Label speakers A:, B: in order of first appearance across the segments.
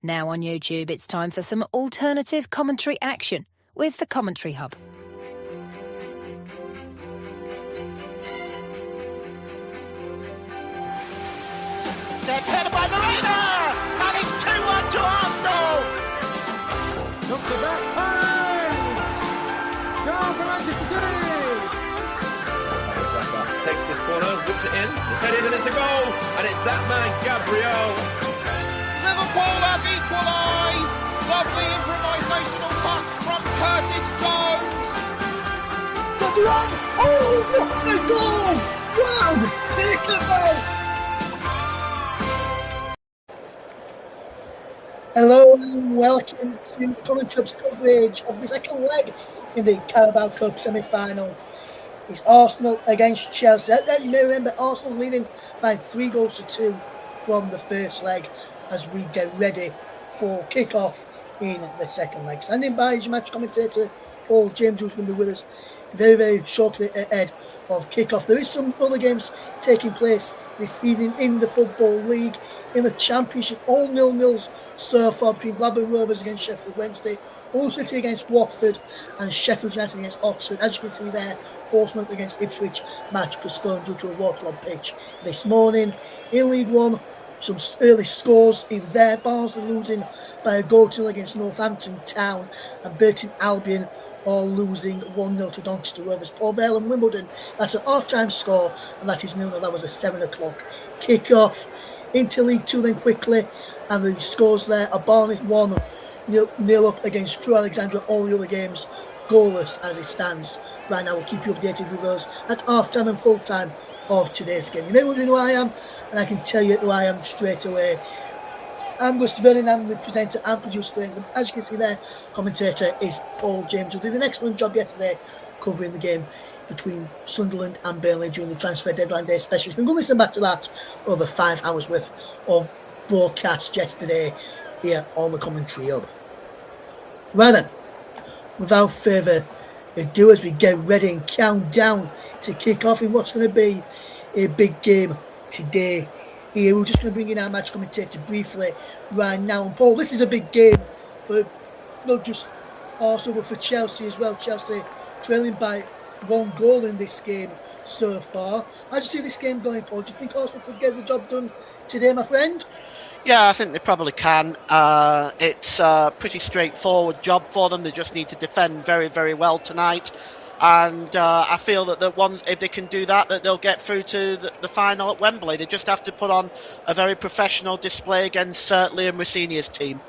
A: Now on YouTube, it's time for some alternative commentary action with the Commentary Hub.
B: There's headed by Marina, and it's 2-1 to Arsenal.
C: Look at that pass! Go for Manchester City!
D: Takes this corner, whips it in, it's headed and it's a goal, and it's that man, Gabriel.
B: Liverpool have equalised. Lovely improvisational touch from Curtis Jones.
E: Oh, what a goal! Wow, take it out! Hello and welcome to the CommentChub's coverage of the second leg in the Carabao Cup semi-final. It's Arsenal against Chelsea. As you may remember, Arsenal leading by 3-2 from the first leg as we get ready for kick-off in the second leg. Standing by is your match commentator, Paul James, who's going to be with us very, very shortly ahead of kick-off. There is some other games taking place this evening in the Football League. In the Championship, all 0-0s so far between Blackburn Rovers against Sheffield Wednesday, Hull City against Watford, and Sheffield United against Oxford. As you can see there, Portsmouth against Ipswich, match postponed due to a waterlogged pitch. This morning, in League One, some early scores in there. Barnsley losing by a goal to against Northampton Town, and Burton Albion all losing 1-0 to Doncaster Rovers. Port Vale and Wimbledon, that's an half-time score, and that is 0-0. That was a 7 o'clock kick-off. Into League Two then quickly, and the scores there are Barnet 1-0 up against Crewe Alexandra. All the other games goalless as it stands right now. We'll keep you updated with those at half-time and full-time of today's game. You may be wondering who I am, and I can tell you who I am straight away. I'm Gus Vernon, I'm the presenter and producer today. And as you can see there, commentator is Paul James, who did an excellent job yesterday covering the game between Sunderland and Burnley during the transfer deadline day special. You can go listen back to that over 5 hours worth of broadcast yesterday here on the Commentary Hub. Right then, without further ado, as we get ready and count down to kick off in what's going to be a big game today here, we're just going to bring in our match commentator briefly right now. And Paul, this is a big game for not just Arsenal but for Chelsea as well. Chelsea trailing by 1 goal in this game so far. How do you see this game going, Paul? Do you think Arsenal could get the job done today, my friend?
B: Yeah, I think they probably can. It's a pretty straightforward job for them. They just need to defend very, very well tonight. And I feel that if they can do that, they'll get through to the final at Wembley. They just have to put on a very professional display against Liam Rosenior's team.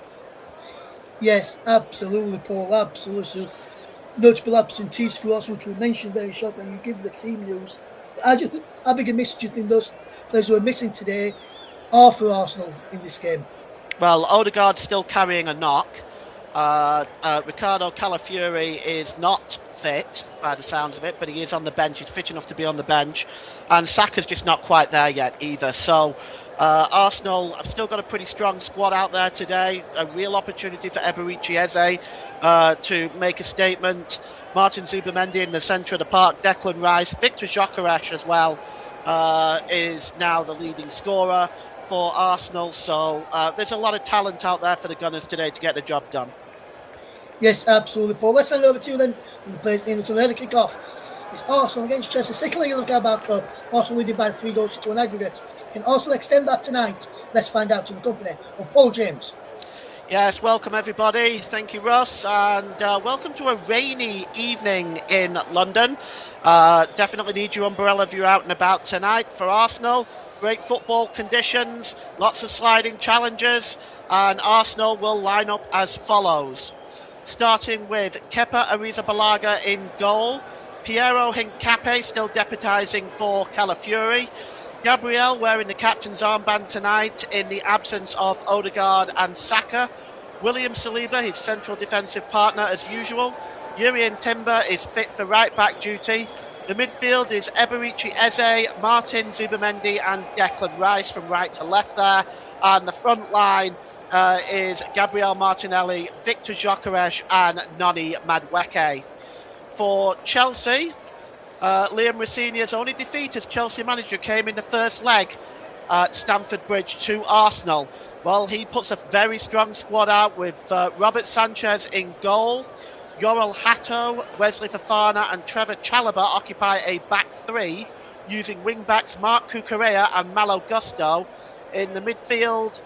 B: Yes, absolutely, Paul. Absolutely. So, notable absentees for Arsenal, which we'll mention very shortly when you give the team news. How big a miss do you think those players who are missing today are for Arsenal in this game? Well, Odegaard's still carrying a knock. Ricardo Calafiori is not fit by the sounds of it, but he is on the bench. He's fit enough to be on the bench, and Saka's just not quite there yet either. So Arsenal have still got a pretty strong squad out there today. A real opportunity for Eberechi Eze to make a statement. Martin Zubimendi in the centre of the park, Declan Rice, Victor Gyökeres as well is now the leading scorer for Arsenal. So there's a lot of talent out there for the Gunners today to get the job done. Yes, absolutely, Paul. Let's send it over to you then. The players in the turn to kick off. It's Arsenal against Chelsea, second leg of the Carabao Cup. Arsenal leading by 3-2 an aggregate. Can Arsenal extend that tonight? Let's find out in the company of Paul James. Yes, welcome everybody. Thank you, Russ, and welcome to a rainy evening in London. Definitely need your umbrella if you're out and about tonight. For Arsenal, great football conditions, lots of sliding challenges, and Arsenal will line up as follows. Starting with Kepa Arrizabalaga in goal, Piero Hincapié still deputising for Calafiori, Gabriel wearing the captain's armband tonight in the absence of Odegaard and Saka, William Saliba, his central defensive partner as usual, Jurrien Timber is fit for right back duty. The midfield is Eberechi Eze, Martin Zubimendi and Declan Rice from right to left there, and the front line is Gabriel Martinelli, Victor Gyökeres and Noni Madueke. For Chelsea, Liam Rosenior's only defeat as Chelsea manager came in the first leg at Stamford Bridge to Arsenal? Well, he puts a very strong squad out with Robert Sanchez in goal. Yoel Hato, Wesley Fofana and Trevor Chalobah occupy a back three, using wing-backs Mark Cucurella and Malo Gusto. In the midfield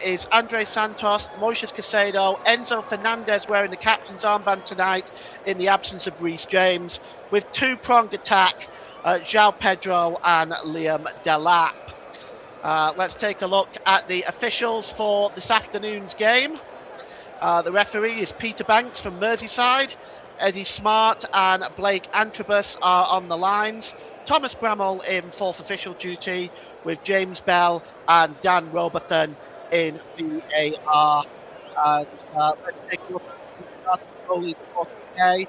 B: is Andre Santos, Moises Caicedo, Enzo Fernandez wearing the captain's armband tonight in the absence of Reece James, with two-pronged attack, João Pedro and Liam Delap. Let's take a look at the officials for this afternoon's game. The referee is Peter Banks from Merseyside. Eddie Smart and Blake Antrobus are on the lines. Thomas Bramall in fourth official duty, with James Bell and Dan Robertson in VAR. And let's take a look at the goalies for today.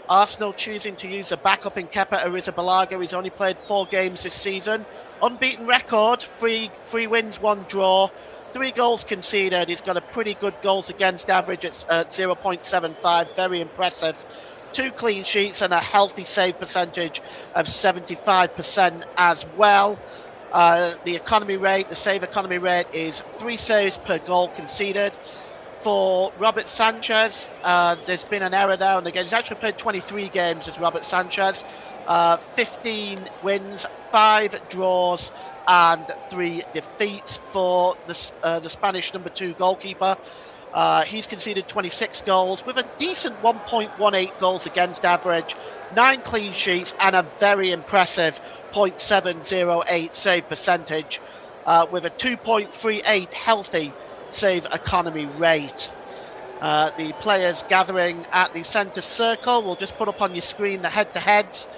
B: Arsenal choosing to use a backup in Kepa Arrizabalaga. He's only played 4 games this season. Unbeaten record, 3 wins, 1 draw. 3 goals conceded. He's got a pretty good goals against average at 0.75. Very impressive. 2 clean sheets and a healthy save percentage of 75% as well. The economy rate, the save economy rate is 3 saves per goal conceded. For Robert Sanchez, there's been an error there, and again, he's actually played 23 games as Robert Sanchez. 15 wins, 5 draws, and 3 defeats for the Spanish number 2 goalkeeper. He's conceded 26 goals with a decent 1.18 goals against average, 9 clean sheets, and a very impressive 0.708 save percentage, with a 2.38 healthy save economy rate. The players gathering at the centre circle, we'll just put up on your screen the head-to-heads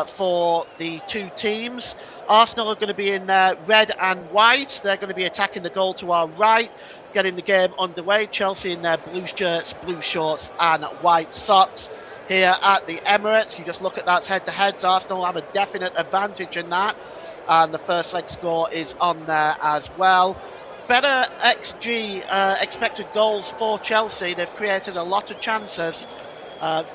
B: for the 2 teams. Arsenal are going to be in red and white. They're going to be attacking the goal to our right, getting the game underway. Chelsea in their blue shirts, blue shorts and white socks. Here at the Emirates, you just look at that head-to-heads. Arsenal have a definite advantage in that, and the first leg score is on there as well. Better XG, expected goals for Chelsea. They've created a lot of chances,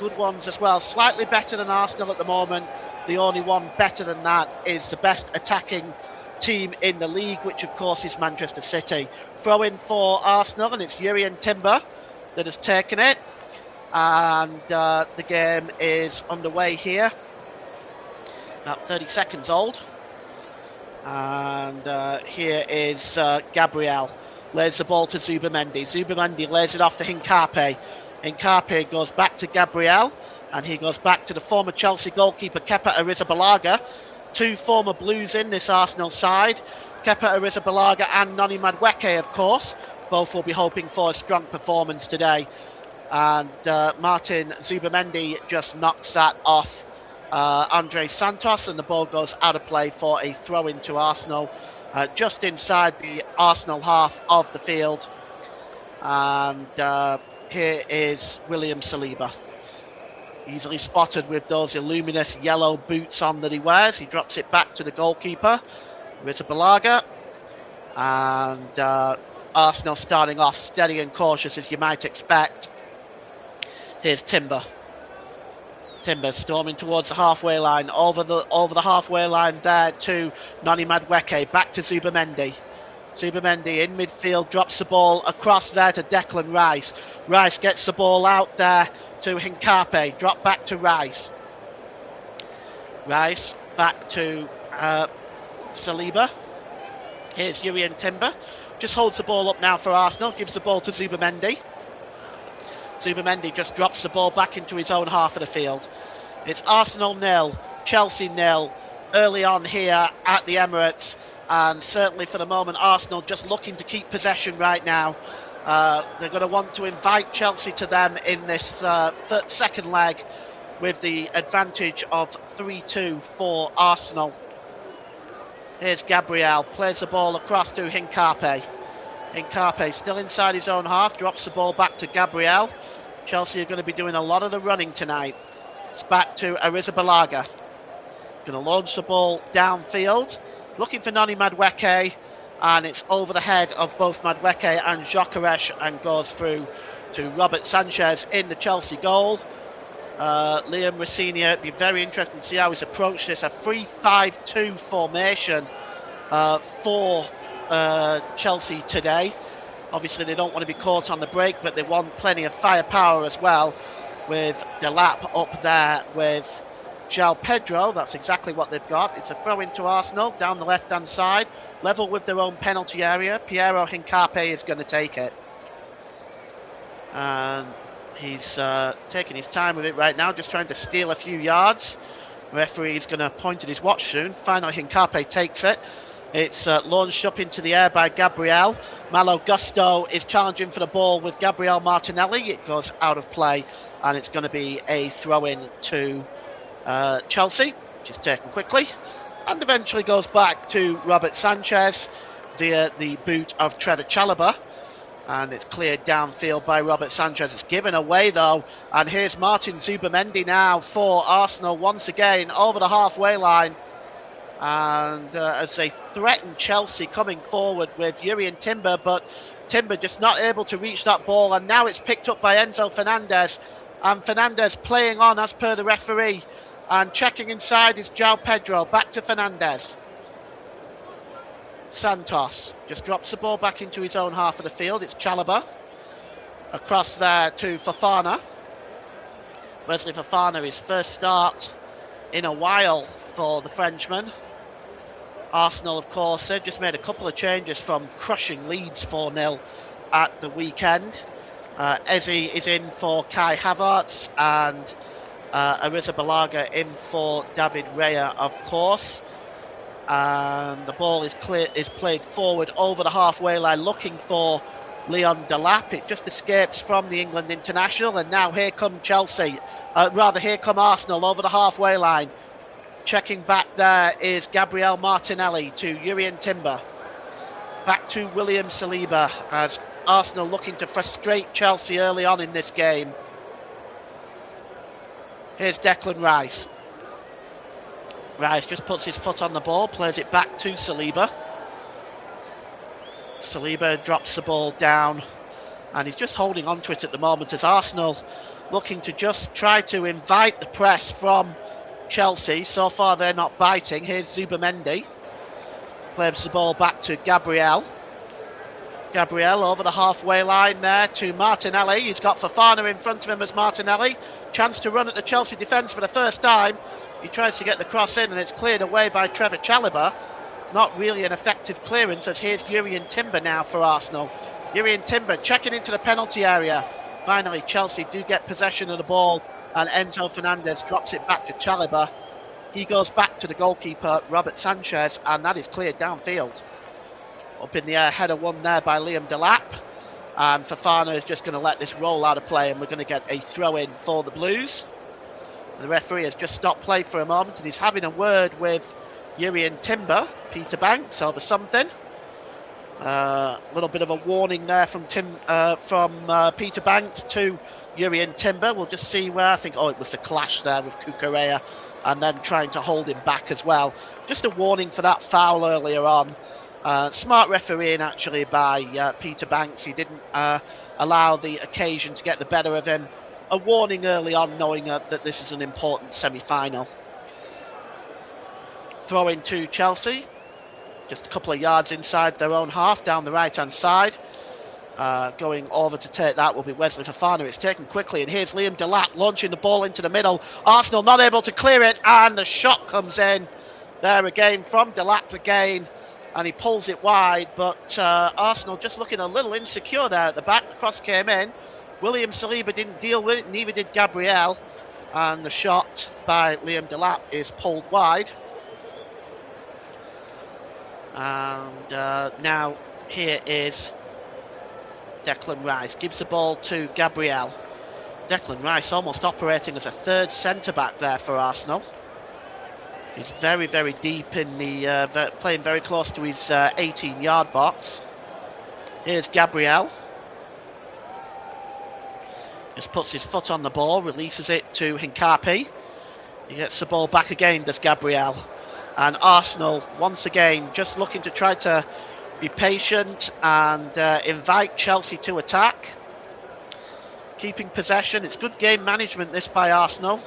B: good ones as well. Slightly better than Arsenal at the moment. The only one better than that is the best attacking team in the league, which of course is Manchester City. Throw in for Arsenal, and it's Jurrien Timber that has taken it. And the game is underway here. About 30 seconds old. And here is Gabriel. Lays the ball to Zubamendi. Zubamendi lays it off to Hincapié. Hincapié goes back to Gabriel, and he goes back to the former Chelsea goalkeeper Kepa Arrizabalaga. 2 former Blues in this Arsenal side. Kepa Arrizabalaga and Noni Madueke, of course. Both will be hoping for a strong performance today. And Martin Zubamendi just knocks that off Andre Santos, and the ball goes out of play for a throw-in to Arsenal, just inside the Arsenal half of the field. And here is William Saliba, easily spotted with those illuminous yellow boots on that he wears. He drops it back to the goalkeeper, Arrizabalaga, and Arsenal starting off steady and cautious, as you might expect. Here's Timber. Timber storming towards the halfway line, over the halfway line there to Noni Madueke, back to Zubamendi. Zubamendi in midfield, drops the ball across there to Declan Rice. Rice gets the ball out there to Hincapié, drop back to Rice. Rice back to Saliba. Here's Jurrien Timber, just holds the ball up now for Arsenal, gives the ball to Zubamendi. Zubamendi just drops the ball back into his own half of the field. It's Arsenal 0, Chelsea 0 early on here at the Emirates, and certainly for the moment Arsenal just looking to keep possession right now. They're going to want to invite Chelsea to them in this second leg with the advantage of 3-2 for Arsenal. Here's Gabriel, plays the ball across to Hincapié. Hincapié still inside his own half, drops the ball back to Gabriel. Chelsea are going to be doing a lot of the running tonight. It's back to Arrizabalaga. Going to launch the ball downfield, looking for Noni Madueke, and it's over the head of both Madueke and Gyökeres and goes through to Robert Sanchez in the Chelsea goal. Liam Rosenior, it'd be very interesting to see how he's approached this. A 3-5-2 formation for Chelsea today. Obviously, they don't want to be caught on the break, but they want plenty of firepower as well, with Delap up there with João Pedro. That's exactly what they've got. It's a throw into Arsenal down the left-hand side, level with their own penalty area. Piero Hincapié is going to take it. And he's taking his time with it right now, just trying to steal a few yards. The referee is going to point at his watch soon. Finally, Hincapié takes it. It's launched up into the air by Gabriel. Malo Gusto is challenging for the ball with Gabriel Martinelli. It goes out of play, and it's going to be a throw-in to Chelsea, which is taken quickly, and eventually goes back to Robert Sanchez via the boot of Trevor Chalobah. And it's cleared downfield by Robert Sanchez. It's given away though, and here's Martin Zubamendi now for Arsenal once again over the halfway line. And as they threaten Chelsea coming forward with Jurrien Timber, but Timber just not able to reach that ball, and now it's picked up by Enzo Fernandez, and Fernandez playing on as per the referee, and checking inside is João Pedro. Back to Fernandez. Santos just drops the ball back into his own half of the field. It's Chalobah across there to Fofana. Wesley Fofana, his first start in a while for the Frenchman. Arsenal, of course, they've just made a couple of changes from crushing Leeds 4-0 at the weekend. Eze is in for Kai Havertz, and Arrizabalaga in for David Raya, of course. And the ball is played forward over the halfway line, looking for Leon Delap. It just escapes from the England international, and now here come Chelsea. Here come Arsenal over the halfway line. Checking back there is Gabriel Martinelli to Jurrien Timber. Back to William Saliba, as Arsenal looking to frustrate Chelsea early on in this game. Here's Declan Rice. Rice just puts his foot on the ball, plays it back to Saliba. Saliba drops the ball down, and he's just holding on to it at the moment, as Arsenal looking to just try to invite the press from Chelsea. So far they're not biting. Here's Zubamendi. Plays the ball back to Gabriel. Gabriel over the halfway line there to Martinelli. He's got Fofana in front of him as Martinelli. Chance to run at the Chelsea defence for the first time. He tries to get the cross in, and it's cleared away by Trevor Chalobah. Not really an effective clearance, as here's Jurrien Timber now for Arsenal. Jurrien Timber checking into the penalty area. Finally, Chelsea do get possession of the ball, and Enzo Fernandez drops it back to Chalobah. He goes back to the goalkeeper, Robert Sanchez, and that is cleared downfield. Up in the air, header won there by Liam Delap. And Fofana is just going to let this roll out of play, and we're going to get a throw-in for the Blues. And the referee has just stopped play for a moment, and he's having a word with Jurrien Timber, Peter Banks, over something. A little bit of a warning there from Peter Banks to Jurrien Timber. We'll just see where, I think, it was the clash there with Cucurella, and then trying to hold him back as well. Just a warning for that foul earlier on. Smart refereeing actually by Peter Banks. He didn't allow the occasion to get the better of him. A warning early on, knowing that this is an important semi-final. Throw in to Chelsea. Just a couple of yards inside their own half, down the right-hand side. Going over to take that will be Wesley Fofana. It's taken quickly, and here's Liam Delap launching the ball into the middle. Arsenal not able to clear it, and the shot comes in there again from Delap again, and he pulls it wide, but Arsenal just looking a little insecure there at the back. The cross came in. William Saliba didn't deal with it, neither did Gabriel, and the shot by Liam Delap is pulled wide. And now here is Declan Rice. Gives the ball to Gabriel. Declan Rice almost operating as a third centre-back there for Arsenal. He's very, very deep in the... playing very close to his 18-yard box. Here's Gabriel. Just puts his foot on the ball, releases it to Hincapié. He gets the ball back again, does Gabriel. And Arsenal, once again, just looking to try to be patient and invite Chelsea to attack. Keeping possession. It's good game management, this, by Arsenal.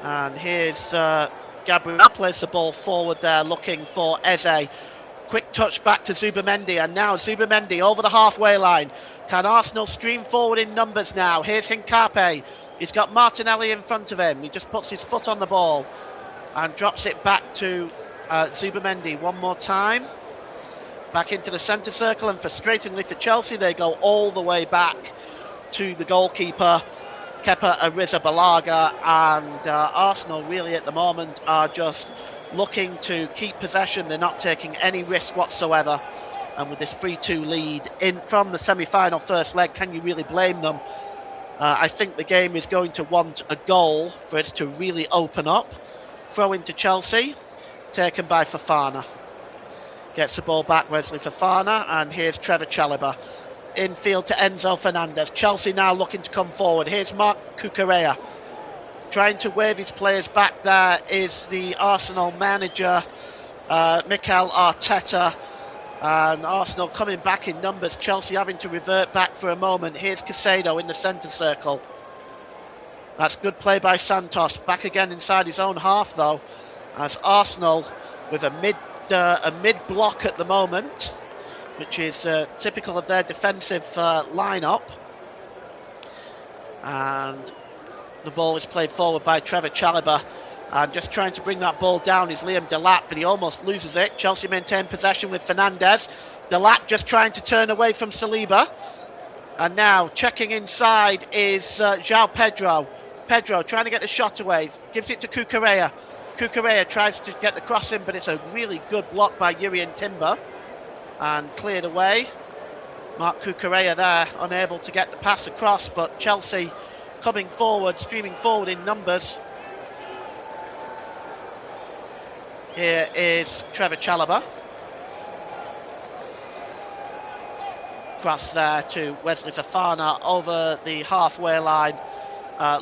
B: And here's Gabriel plays the ball forward there, looking for Eze. Quick touch back to Zubamendi, and now Zubamendi over the halfway line. Can Arsenal stream forward in numbers now? Here's Hincape. He's got Martinelli in front of him. He just puts his foot on the ball and drops it back to Zubamendi one more time. Back into the centre circle, and frustratingly for Chelsea, they go all the way back to the goalkeeper, Kepa Arrizabalaga, and Arsenal really at the moment are just looking to keep possession. They're not taking any risk whatsoever, and with this 3-2 lead in from the semi-final first leg, can you really blame them? I think the game is going to want a goal for it to really open up. Throw into Chelsea, taken by Fofana. Gets the ball back, Wesley Fofana, and here's Trevor Chalobah. Infield to Enzo Fernandez. Chelsea now looking to come forward. Here's Mark Cucurella. Trying to wave his players back there is the Arsenal manager, Mikel Arteta. And Arsenal coming back in numbers. Chelsea having to revert back for a moment. Here's Caicedo in the centre circle. That's good play by Santos. Back again inside his own half though, as Arsenal with a mid block at the moment, which is typical of their defensive lineup. And the ball is played forward by Trevor Chalobah. And just trying to bring that ball down is Liam Delap, but he almost loses it. Chelsea maintain possession with Fernandez. Delap just trying to turn away from Saliba. And now checking inside is João Pedro. Pedro trying to get the shot away. Gives it to Cucurella. Cucurella tries to get the cross in, but it's a really good block by Jurrien Timber. And cleared away. Mark Cucurella there, unable to get the pass across, but Chelsea coming forward, streaming forward in numbers. Here is Trevor Chalobah. Cross there to Wesley Fofana over the halfway line,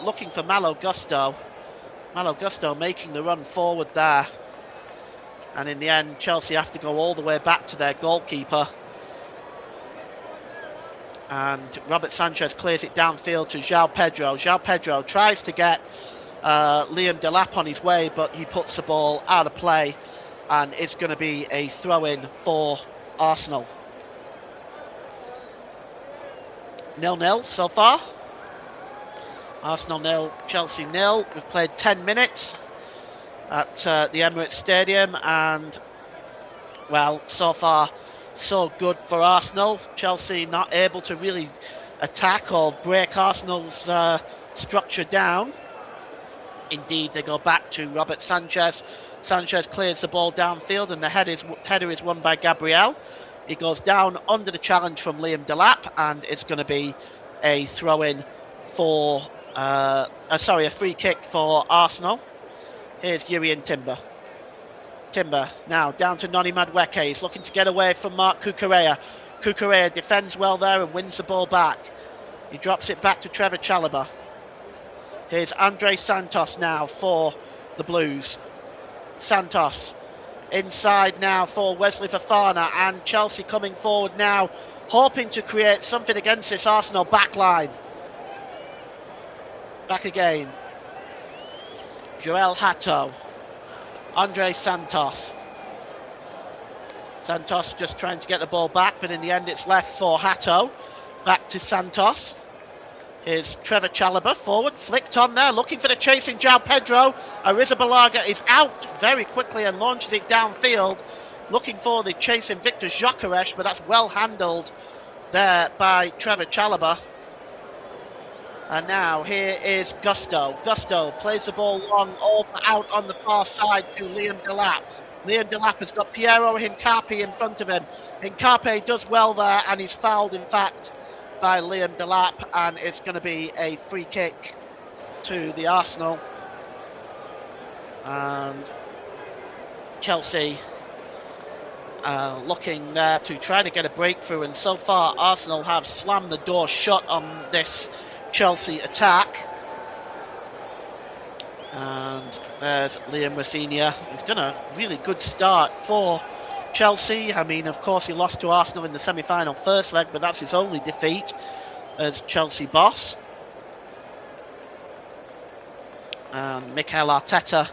B: looking for Malo Gusto. Malo Gusto making the run forward there. And in the end, Chelsea have to go all the way back to their goalkeeper. And Robert Sanchez clears it downfield to João Pedro. João Pedro tries to get Liam Delap on his way, but he puts the ball out of play, and it's going to be a throw-in for Arsenal. 0-0 so far. Arsenal 0, Chelsea 0. We've played 10 minutes at the Emirates Stadium, and well, so far so good for Arsenal. Chelsea not able to really attack or break Arsenal's structure down. Indeed, they go back to Robert Sanchez. Sanchez clears the ball downfield, and the header is won by Gabriel. He goes down under the challenge from Liam Delap, and it's going to be a throw-in for a free kick for Arsenal. Here's Jurrien Timber. Timber now down to Noni Madueke. He's looking to get away from Mark Cucurella. Cucurella defends well there and wins the ball back. He drops it back to Trevor Chalobah. Here's Andre Santos now for the Blues. Santos inside now for Wesley Fofana, and Chelsea coming forward now, hoping to create something against this Arsenal backline. Back again. Joel Hato. Andre Santos. Santos just trying to get the ball back, but in the end it's left for Hato. Back to Santos. Here's Trevor Chalobah forward, flicked on there, looking for the chasing João Pedro. Arrizabalaga is out very quickly and launches it downfield, looking for the chasing Victor Gyökeres, but that's well handled there by Trevor Chalobah. And now here is Gusto. Gusto plays the ball long out on the far side to Liam Delap. Liam Delap has got Piero Hincape in front of him. Hincape does well there, and he's fouled, in fact, by Liam Delap, and it's going to be a free kick to the Arsenal. And Chelsea looking there to try to get a breakthrough, and so far Arsenal have slammed the door shut on this Chelsea attack. And there's Liam Rosenior. He's done a really good start for Chelsea. I mean, of course, he lost to Arsenal in the semi-final first leg, but that's his only defeat as Chelsea boss. And Mikel Arteta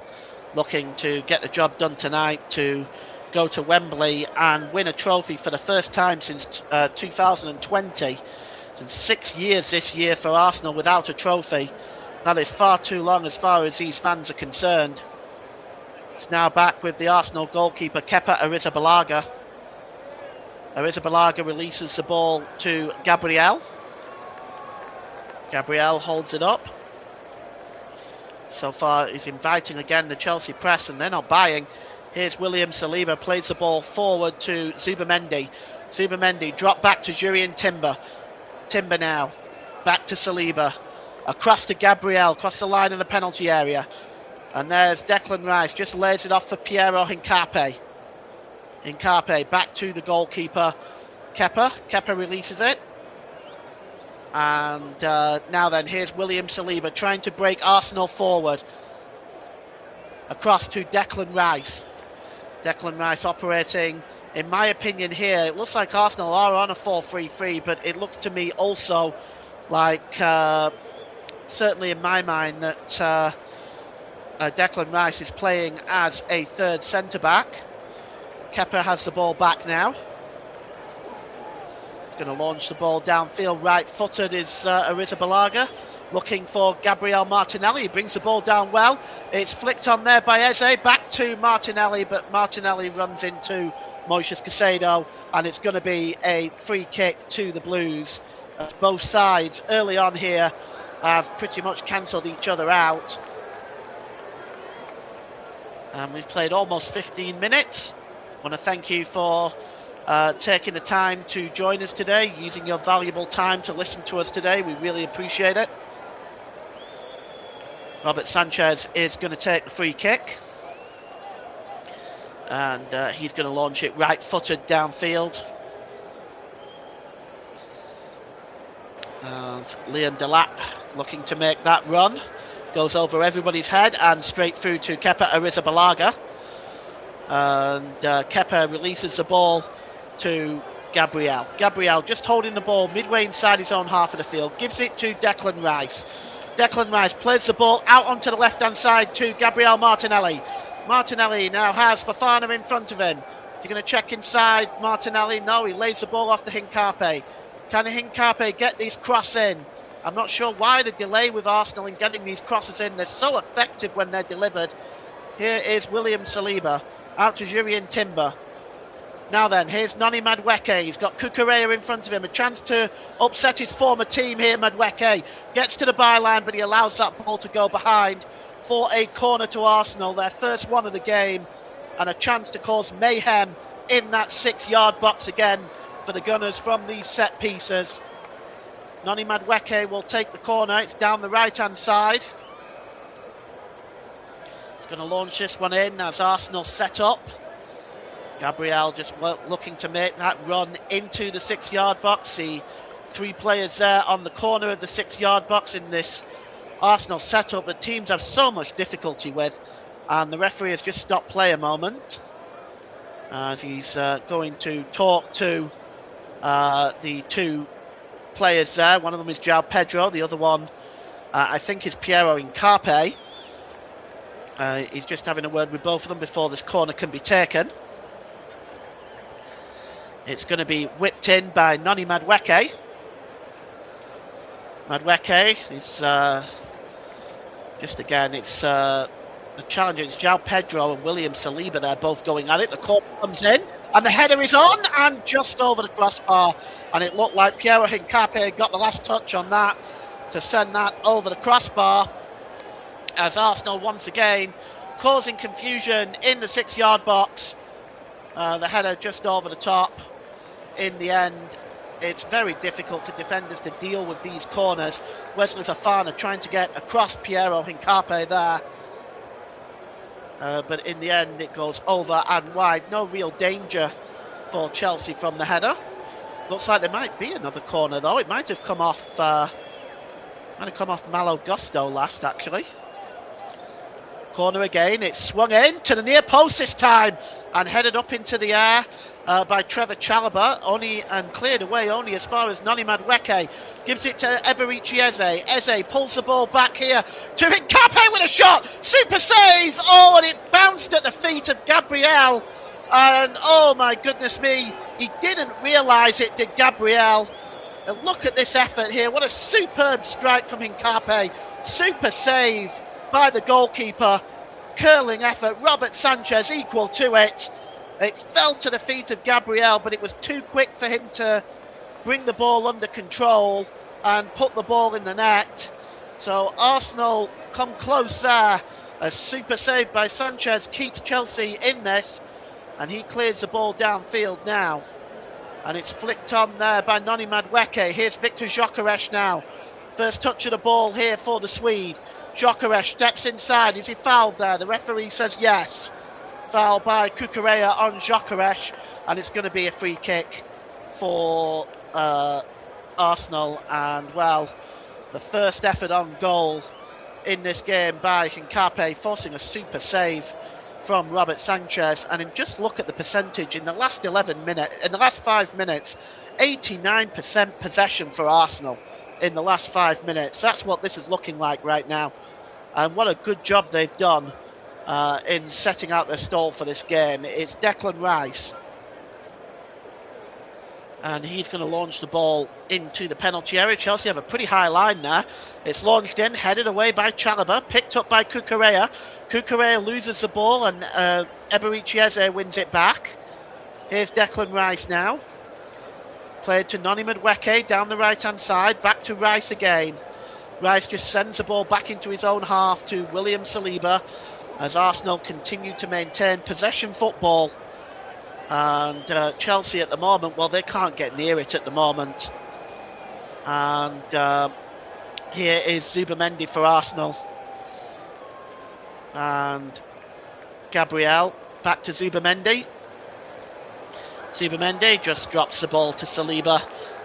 B: looking to get the job done tonight to go to Wembley and win a trophy for the first time since 2020. Since 6 years this year for Arsenal without a trophy. That is far too long as far as these fans are concerned. It's now back with the Arsenal goalkeeper Kepa Arrizabalaga. Arrizabalaga releases the ball to Gabriel. Gabriel holds it up. So far he's inviting again the Chelsea press, and they're not buying. Here's William Saliba, plays the ball forward to Zubamendi. Zubamendi drop back to Jurrien Timber. Timber now, back to Saliba. Across to Gabriel, across the line in the penalty area. And there's Declan Rice, just lays it off for Piero Hincapié. Hincapié back to the goalkeeper, Kepa. Kepa releases it. And now then, here's William Saliba trying to break Arsenal forward. Across to Declan Rice. Declan Rice operating, in my opinion here, it looks like Arsenal are on a 4-3-3, but it looks to me also like, certainly in my mind, that Declan Rice is playing as a third centre-back. Kepa has the ball back now. He's going to launch the ball downfield. Right-footed is Arrizabalaga, looking for Gabriel Martinelli. He brings the ball down well. It's flicked on there by Eze. Back to Martinelli, but Martinelli runs into Moises Caicedo, and it's going to be a free kick to the Blues. As both sides early on here have pretty much cancelled each other out. And we've played almost 15 minutes. I want to thank you for taking the time to join us today, using your valuable time to listen to us today. We really appreciate it. Robert Sanchez is going to take the free kick. And he's going to launch it right-footed downfield. And Liam Delap looking to make that run. Goes over everybody's head and straight through to Kepa Arrizabalaga. And Kepa releases the ball to Gabriel. Gabriel just holding the ball midway inside his own half of the field. Gives it to Declan Rice. Declan Rice plays the ball out onto the left-hand side to Gabriel Martinelli. Martinelli now has Fofana in front of him. Is he going to check inside Martinelli? No, he lays the ball off to Hincapié. Can Hincapié get this cross in? I'm not sure why the delay with Arsenal in getting these crosses in. They're so effective when they're delivered. Here is William Saliba out to Jurrien Timber. Now then, here's Noni Madueke. He's got Cucurella in front of him. A chance to upset his former team here, Madueke. Gets to the byline, but he allows that ball to go behind for a corner to Arsenal. Their first one of the game. And a chance to cause mayhem in that 6-yard box again for the Gunners from these set pieces. Noni Madueke will take the corner. It's down the right-hand side. It's going to launch this one in as Arsenal set up. Gabriel just looking to make that run into the 6-yard box. The 3 players there on the corner of the 6-yard box in this Arsenal setup that teams have so much difficulty with. And the referee has just stopped play a moment as he's going to talk to the 2 players there. One of them is João Pedro. The other one, I think, is Piero Hincapié. He's just having a word with both of them before this corner can be taken. It's going to be whipped in by Noni Madueke. Madueke is just again, it's the challenger. It's João Pedro and William Saliba. They're both going at it. The corner comes in and the header is on and just over the crossbar. And it looked like Piero Hincapié got the last touch on that to send that over the crossbar. As Arsenal once again causing confusion in the 6-yard box. The header just over the top. In the end, it's very difficult for defenders to deal with these corners. Wesley Fofana trying to get across Piero Hincapié there. But in the end, it goes over and wide. No real danger for Chelsea from the header. Looks like there might be another corner, though. It might have come off Malo Gusto last, actually. Corner again, it's swung in to the near post this time and headed up into the air by Trevor Chalobah, and cleared away only as far as Noni Madueke. Gives it to Eberici Eze. Eze pulls the ball back here to Nkape with a shot. Super save! Oh, and it bounced at the feet of Gabriel. And oh my goodness me, he didn't realise it, did Gabriel. And look at this effort here. What a superb strike from Nkape. Super save by the goalkeeper. Curling effort. Robert Sanchez equal to it. It fell to the feet of Gabriel, but it was too quick for him to bring the ball under control and put the ball in the net. So Arsenal come close there. A super save by Sanchez keeps Chelsea in this, and he clears the ball downfield now. And it's flicked on there by Noni Madueke. Here's Victor Gyökeres now. First touch of the ball here for the Swede. Gyökeres steps inside. Is he fouled there? The referee says yes. Foul by Cucurella on Gyökeres, and it's going to be a free kick for Arsenal. And well, the first effort on goal in this game by Nkape, forcing a super save from Robert Sanchez. And just look at the percentage in the last 5 minutes, 89% possession for Arsenal in the last 5 minutes. That's what this is looking like right now. And what a good job they've done in setting out their stall for this game. It's Declan Rice. And he's going to launch the ball into the penalty area. Chelsea have a pretty high line there. It's launched in, headed away by Chalobah, picked up by Cucurella. Cucurella loses the ball, and Eberici Eze wins it back. Here's Declan Rice now. Played to Noni Madueke down the right-hand side, back to Rice again. Rice just sends the ball back into his own half to William Saliba, as Arsenal continue to maintain possession football. And Chelsea at the moment, well, they can't get near it at the moment. And here is Zubamendi for Arsenal. And Gabriel back to Zubamendi. Zubamendi just drops the ball to Saliba,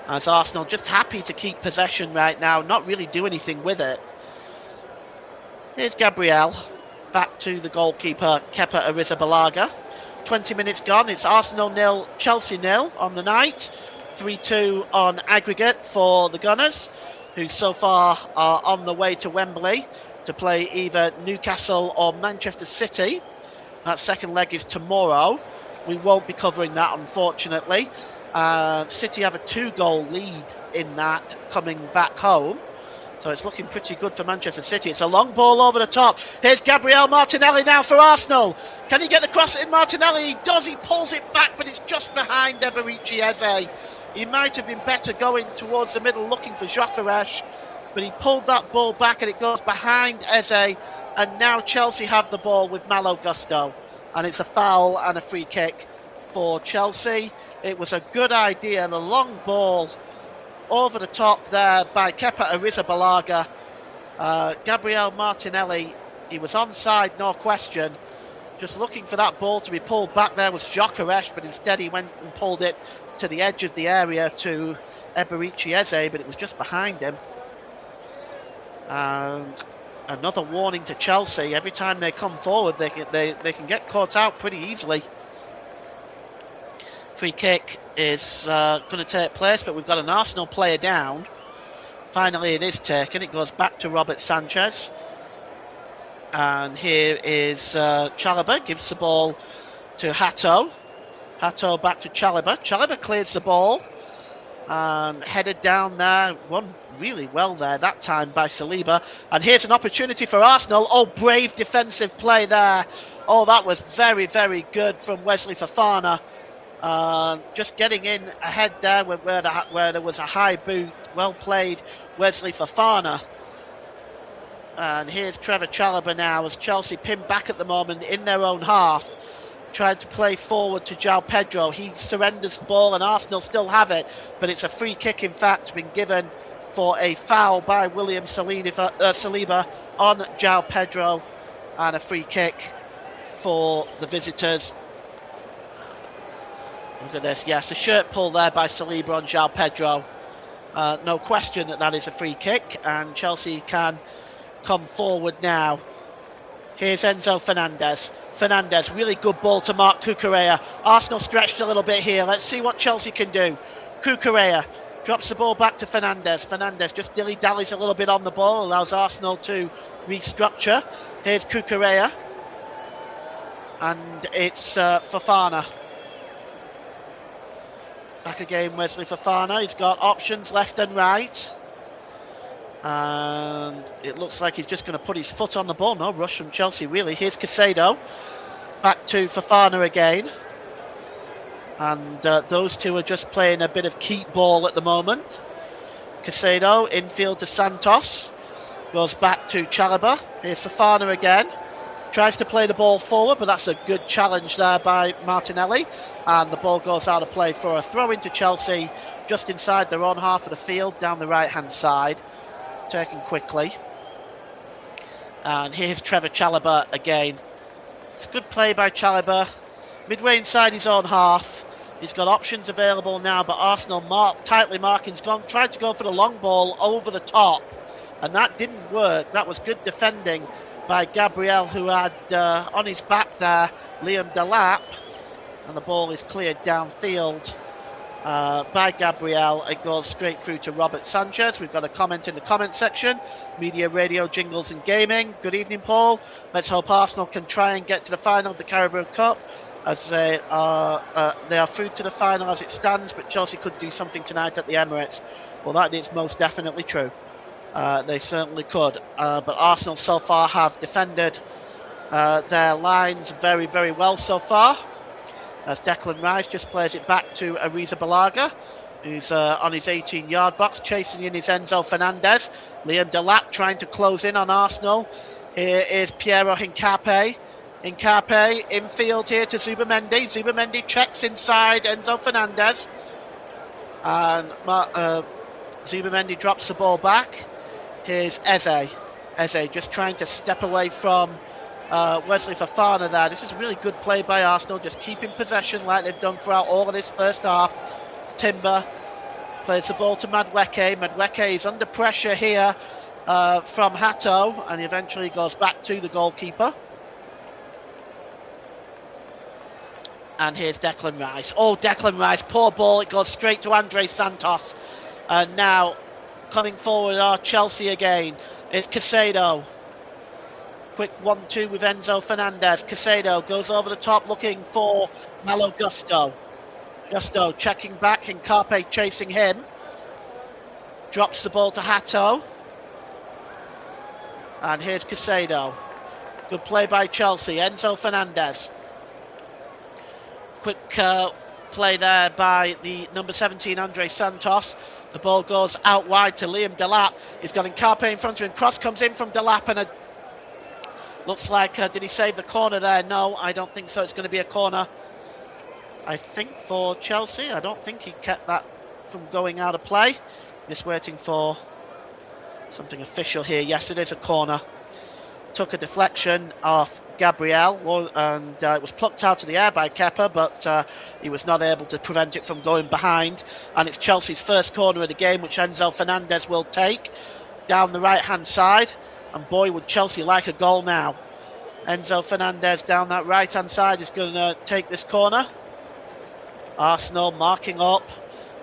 B: as Arsenal just happy to keep possession right now, not really do anything with it. Here's Gabriel, back to the goalkeeper, Kepa Arrizabalaga. 20 minutes gone, it's Arsenal 0, Chelsea 0 on the night. 3-2 on aggregate for the Gunners, who so far are on the way to Wembley to play either Newcastle or Manchester City. That second leg is tomorrow. We won't be covering that, unfortunately. City have a 2-goal lead in that coming back home. So it's looking pretty good for Manchester City. It's a long ball over the top. Here's Gabriel Martinelli now for Arsenal. Can he get the cross in? Martinelli? He does. He pulls it back, but it's just behind Eberici Eze. He might have been better going towards the middle looking for Gyökeres, but he pulled that ball back and it goes behind Eze. And now Chelsea have the ball with Malo Gusto. And it's a foul and a free kick for Chelsea. It was a good idea. The long ball over the top there by Kepa Arrizabalaga. Gabriel Martinelli, he was onside, no question. Just looking for that ball to be pulled back there was Gyökeres, but instead he went and pulled it to the edge of the area to Eberici Eze, but it was just behind him. And another warning to Chelsea. Every time they come forward, they can get caught out pretty easily. Free kick is going to take place, but we've got an Arsenal player down. Finally, it is taken. It goes back to Robert Sanchez. And here is Chalobah, gives the ball to Hato. Hato back to Chalobah. Chalobah clears the ball and headed down there. Won really well there that time by Saliba. And here's an opportunity for Arsenal. Oh, brave defensive play there. Oh, that was very, very good from Wesley Fofana. Just getting in ahead there where there was a high boot. Well played, Wesley Fofana. And here's Trevor Chalobah now as Chelsea pinned back at the moment in their own half. Tried to play forward to João Pedro. He surrenders the ball and Arsenal still have it. But it's a free kick, in fact, been given for a foul by William Saliba on João Pedro. And a free kick for the visitors. Look at this. Yes, a shirt pull there by Saliba on João Pedro. No question that is a free kick. And Chelsea can come forward now. Here's Enzo Fernandez. Fernandez, really good ball to Mark Cucurella. Arsenal stretched a little bit here. Let's see what Chelsea can do. Cucurella drops the ball back to Fernandez. Fernandez just dilly-dallies a little bit on the ball, allows Arsenal to restructure. Here's Cucurella. And it's Fofana. Back again, Wesley Fofana. He's got options left and right. And it looks like he's just going to put his foot on the ball. No rush from Chelsea, really. Here's Caicedo. Back to Fofana again. And those two are just playing a bit of keep ball at the moment. Caicedo, infield to Santos. Goes back to Chalobah. Here's Fofana again. Tries to play the ball forward, but that's a good challenge there by Martinelli. And the ball goes out of play for a throw into Chelsea, just inside their own half of the field, down the right-hand side. Taken quickly. And here's Trevor Chalobah again. It's a good play by Chalobah. Midway inside his own half. He's got options available now, but Arsenal tightly marking. He's tried to go for the long ball over the top, and that didn't work. That was good defending by Gabriel, who had on his back there Liam Delap, and the ball is cleared downfield by Gabriel. It goes straight through to Robert Sanchez. We've got a comment in the comment section. Media, radio, jingles and gaming. Good evening, Paul. Let's hope Arsenal can try and get to the final of the Carabao Cup, as they are through to the final as it stands, but Chelsea could do something tonight at the Emirates. Well, that is most definitely true. They certainly could. But Arsenal so far have defended their lines very, very well so far, as Declan Rice just plays it back to Arrizabalaga, who's on his 18-yard box, chasing in his Enzo Fernandez. Liam Delap trying to close in on Arsenal. Here is Piero Hincapié. Hincapié infield here to Zubamendi. Zubamendi checks inside Enzo Fernandez. And Zubamendi drops the ball back. Here's Eze. Eze just trying to step away from Wesley Fofana there. This is a really good play by Arsenal, just keeping possession like they've done throughout all of this first half. Timber plays the ball to Madueke. Madueke is under pressure here from Hato, and he eventually goes back to the goalkeeper. And here's Declan Rice. Oh, Declan Rice, poor ball. It goes straight to Andre Santos. And now coming forward are Chelsea again. It's Caicedo. Quick 1-2 with Enzo Fernandez. Caicedo goes over the top looking for Malo Gusto. Gusto checking back, and Carpe chasing him. Drops the ball to Hato. And here's Caicedo. Good play by Chelsea. Enzo Fernandez. Quick play there by the number 17, Andre Santos. The ball goes out wide to Liam Delap. He's got Hincapié in front of him. Cross comes in from Delap, and looks like, did he save the corner there? No, I don't think so. It's going to be a corner, I think, for Chelsea. I don't think he kept that from going out of play. Just waiting for something official here. Yes, it is a corner. Took a deflection off Gabriel, and it was plucked out of the air by Kepa, but he was not able to prevent it from going behind. And it's Chelsea's first corner of the game, which Enzo Fernandez will take down the right-hand side. And boy, would Chelsea like a goal now. Enzo Fernandez down that right-hand side is going to take this corner. Arsenal marking up.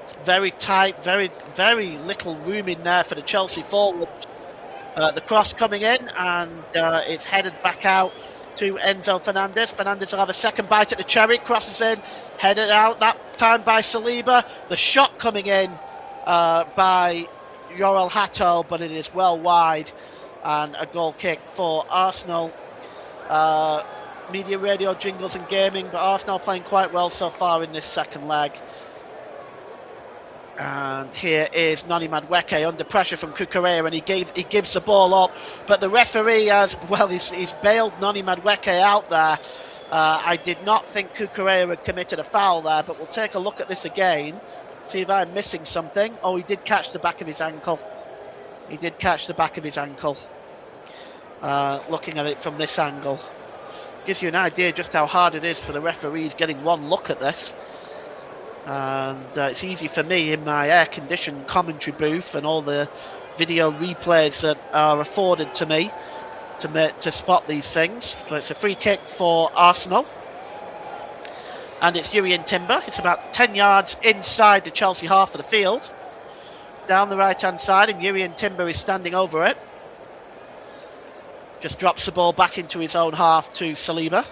B: It's very tight, very, very little room in there for the Chelsea forward. The cross coming in, and it's headed back out to Enzo Fernandez. Fernandez will have a second bite at the cherry. Crosses in, headed out that time by Saliba. The shot coming in by Yoel Hato, but it is well wide, and a goal kick for Arsenal. Media, radio, jingles and gaming, but Arsenal playing quite well so far in this second leg. And here is Noni Madueke under pressure from Cucurella, and he gives the ball up, but the referee has, well, he's bailed Noni Madueke out there. I did not think Cucurella had committed a foul there, but we'll take a look at this again, see if I'm missing something. Oh, he did catch the back of his ankle. He did catch the back of his ankle. Looking at it from this angle, gives you an idea just how hard it is for the referees getting one look at this. And it's easy for me in my air-conditioned commentary booth and all the video replays that are afforded to me to spot these things. But it's a free kick for Arsenal. And it's Jurrien Timber. It's about 10 yards inside the Chelsea half of the field. Down the right-hand side, and Jurrien Timber is standing over it. Just drops the ball back into his own half to Saliba.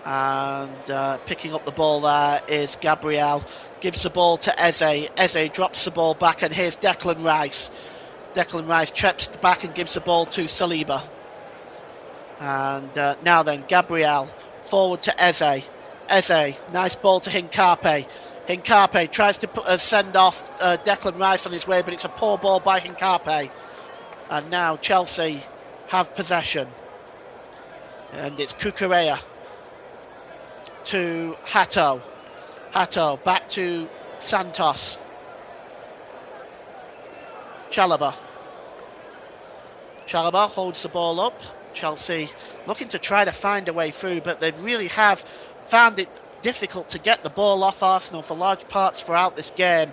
B: And picking up the ball there is Gabriel. Gives the ball to Eze. Eze drops the ball back, and here's Declan Rice. Declan Rice trips back and gives the ball to Saliba. And now then, Gabriel forward to Eze. Eze, nice ball to Hincape. Hincape tries to send off Declan Rice on his way, but it's a poor ball by Hincape. And now Chelsea have possession. And it's Cucurella to Hato. Hato back to Santos. Chalobah. Chalobah holds the ball up. Chelsea looking to try to find a way through, but they really have found it difficult to get the ball off Arsenal for large parts throughout this game,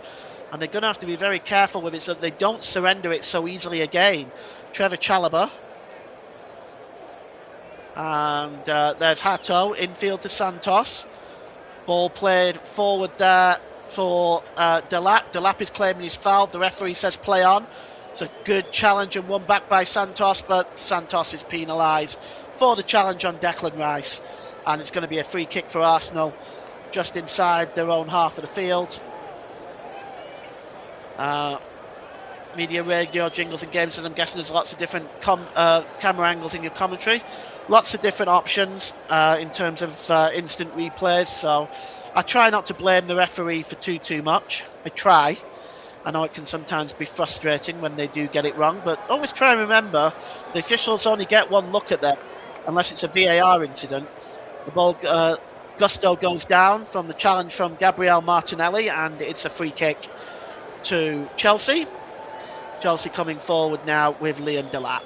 B: and they're going to have to be very careful with it so that they don't surrender it so easily again. Trevor Chalobah, and there's Hato, infield to Santos. Ball played forward there for Delap. Delap is claiming he's fouled. The referee says play on. It's a good challenge and one back by Santos, but Santos is penalised for the challenge on Declan Rice. And it's going to be a free kick for Arsenal just inside their own half of the field. Media, radio, jingles and games, as I'm guessing there's lots of different camera angles in your commentary. Lots of different options in terms of instant replays. So I try not to blame the referee for too much. I try. I know it can sometimes be frustrating when they do get it wrong, but always try and remember the officials only get one look at that unless it's a VAR incident. The ball, Gusto goes down from the challenge from Gabriel Martinelli, and it's a free kick to Chelsea. Chelsea coming forward now with Liam Delap.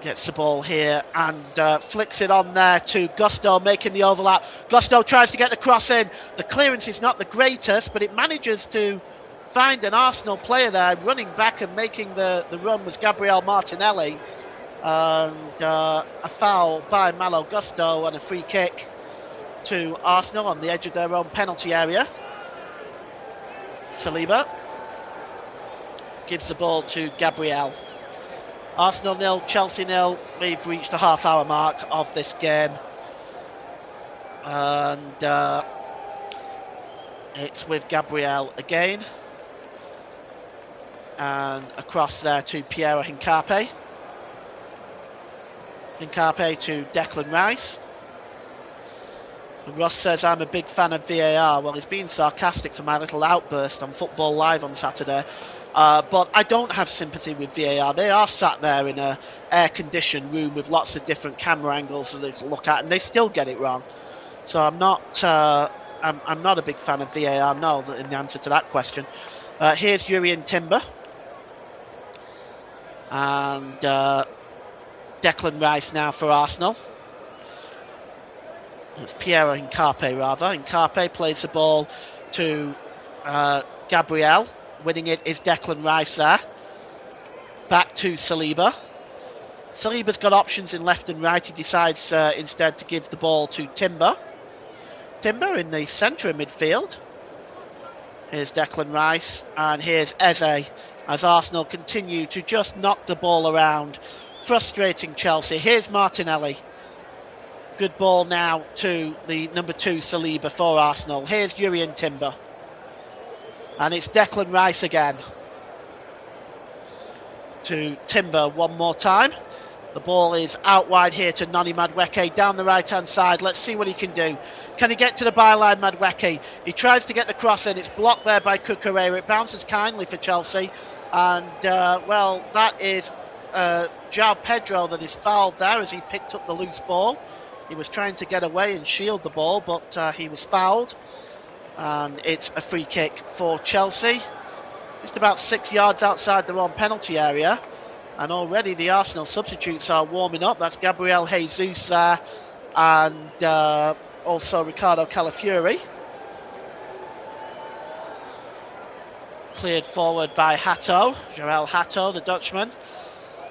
B: Gets the ball here and flicks it on there to Gusto, making the overlap. Gusto tries to get the cross in. The clearance is not the greatest, but it manages to find an Arsenal player there. Running back and making the run was Gabriel Martinelli. And a foul by Malo Gusto and a free kick to Arsenal on the edge of their own penalty area. Saliba gives the ball to Gabriel. Arsenal 0, Chelsea 0. We've reached the half-hour mark of this game. And it's with Gabriel again. And across there to Piero Hincape. Hincape to Declan Rice. And Ross says, I'm a big fan of VAR. Well, he's being sarcastic for my little outburst on Football Live on Saturday. But I don't have sympathy with VAR. They are sat there in a air-conditioned room with lots of different camera angles that they can look at, and they still get it wrong. So I'm not a big fan of VAR, no, in the answer to that question. Here's Jurrien Timber. And Declan Rice now for Arsenal. It's Piero Hincape, rather. Hincape plays the ball to Gabriel. Winning it is Declan Rice there. Back to Saliba. Saliba's got options in left and right. He decides instead to give the ball to Timber. Timber in the centre of midfield. Here's Declan Rice. And here's Eze as Arsenal continue to just knock the ball around. Frustrating Chelsea. Here's Martinelli. Good ball now to the number 2 Saliba for Arsenal. Here's Jurrien Timber. And it's Declan Rice again. To Timber one more time. The ball is out wide here to Noni Madueke down the right-hand side. Let's see what he can do. Can he get to the byline, Madueke? He tries to get the cross in. It's blocked there by Cucurella. It bounces kindly for Chelsea. And, well, that is João Pedro that is fouled there as he picked up the loose ball. He was trying to get away and shield the ball, but he was fouled. And it's a free kick for Chelsea. Just about 6 yards outside their own penalty area. And already the Arsenal substitutes are warming up. That's Gabriel Jesus there. And also Ricardo Calafiori. Cleared forward by Hato. Joel Hato, the Dutchman.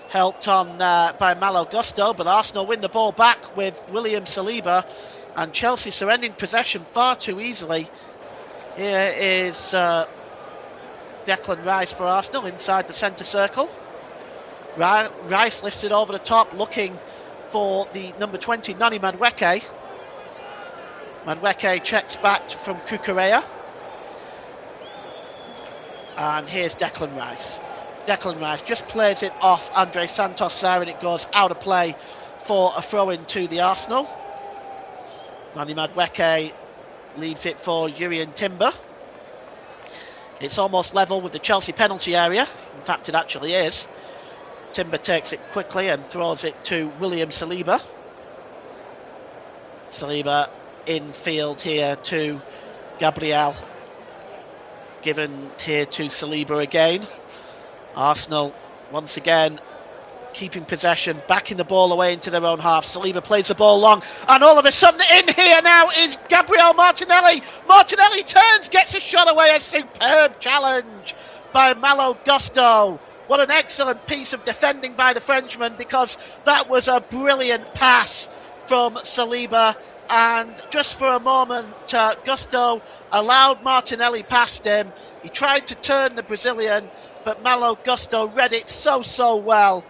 B: helped on by Malo Gusto, but Arsenal win the ball back with William Saliba, and Chelsea surrendering possession far too easily. Here is Declan Rice for Arsenal inside the centre circle. Rice lifts it over the top, looking for the number 20, Noni Madueke. Madueke checks back from Cucurella. And here's Declan Rice. Declan Rice just plays it off Andre Santos there, and it goes out of play for a throw-in to the Arsenal. Noni Madueke leaves it for Jurrien Timber. It's almost level with the Chelsea penalty area. In fact, it actually is. Timber takes it quickly and throws it to William Saliba. Saliba in field here to Gabriel. Given here to Saliba again. Arsenal once again keeping possession, backing the ball away into their own half. Saliba plays the ball long, and all of a sudden in here now is Gabriel Martinelli. Martinelli turns, gets a shot away. A superb challenge by Malo Gusto. What an excellent piece of defending by the Frenchman, because that was a brilliant pass from Saliba, and just for a moment Gusto allowed Martinelli past him. He tried to turn the Brazilian, but Malo Gusto read it so well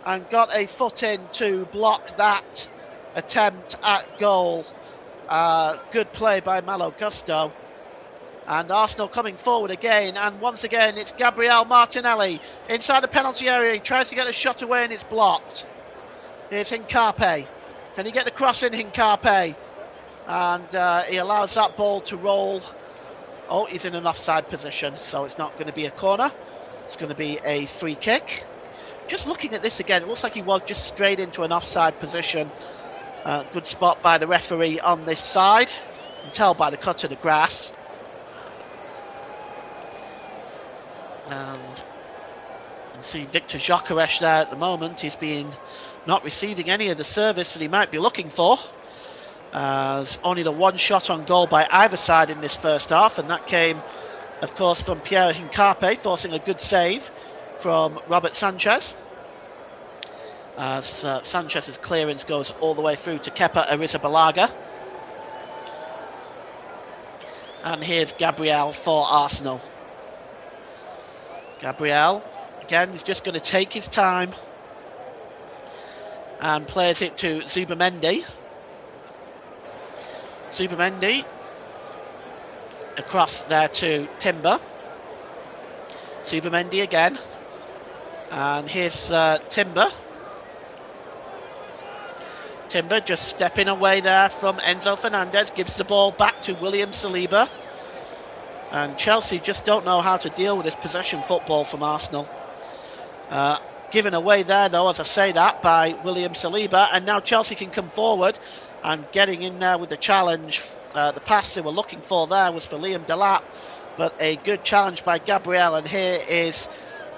B: and got a foot in to block that attempt at goal. Good play by Malo Gusto. And Arsenal coming forward again, and once again it's Gabriel Martinelli inside the penalty area. He tries to get a shot away and it's blocked. Here's Hincape. Can he get the cross in, Hincape? And he allows that ball to roll. Oh, he's in an offside position, so it's not going to be a corner. It's going to be a free kick. Just looking at this again, it looks like he was just straight into an offside position. Good spot by the referee on this side. You can tell by the cut of the grass. And you can see Victor Gyökeres there at the moment. He's been not receiving any of the service that he might be looking for. There's only the one shot on goal by either side in this first half, and that came, of course, from Pierre Hincape, forcing a good save from Robert Sanchez. As Sanchez's clearance goes all the way through to Kepa Arrizabalaga. And here's Gabriel for Arsenal. Gabriel, again, is just going to take his time and plays it to Zubamendi. Zubamendi across there to Timber. Zubamendi again. And here's Timber. Timber just stepping away there from Enzo Fernandez. Gives the ball back to William Saliba. And Chelsea just don't know how to deal with this possession football from Arsenal. Given away there, though, as I say that, by William Saliba. And now Chelsea can come forward and getting in there with the challenge. The pass they were looking for there was for Liam Delap. But a good challenge by Gabriel. And here is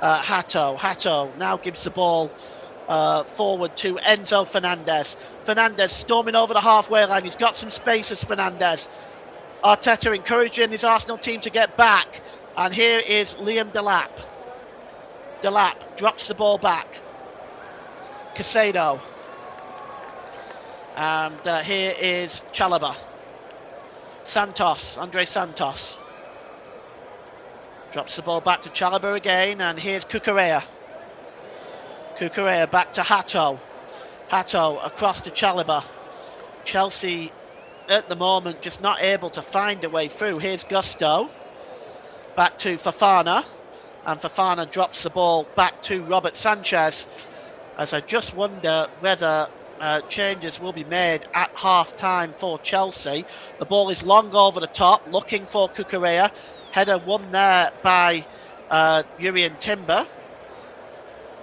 B: Hato. Hato now gives the ball forward to Enzo Fernandez. Fernandez storming over the halfway line. He's got some spaces, Fernandez. Arteta encouraging his Arsenal team to get back. And here is Liam Delap. Delap drops the ball back. Caicedo. And here is Chalobah. Santos, Andre Santos. Drops the ball back to Chalobah again. And here's Cucurella. Cucurella back to Hato. Hato across to Chalobah. Chelsea at the moment just not able to find a way through. Here's Gusto. Back to Fofana. And Fofana drops the ball back to Robert Sanchez. As I just wonder whether changes will be made at half-time for Chelsea. The ball is long over the top, looking for Cucurella. Header won there by Jurrien Timber.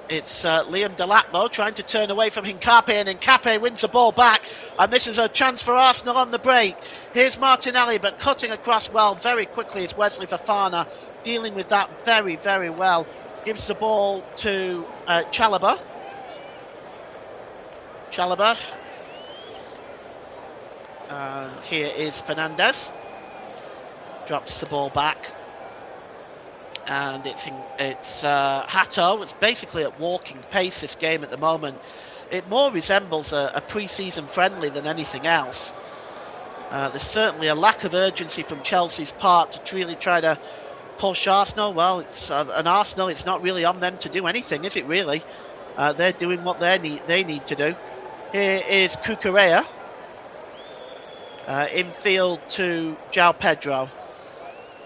B: It's Liam Delap, though, trying to turn away from Hincape, and Hincape wins the ball back. And this is a chance for Arsenal on the break. Here's Martinelli, but cutting across well very quickly is Wesley Fofana, dealing with that very, very well. Gives the ball to Chalobah. Chalobah. And here is Fernandez. Drops the ball back. and it's Hato. It's basically at walking pace, this game at the moment. It more resembles a pre-season friendly than anything else. There's certainly a lack of urgency from Chelsea's part to really try to push Arsenal. Well, it's an Arsenal. It's not really on them to do anything, is it really? They're doing what they need to do. Here is Cucurella. Infield to João Pedro.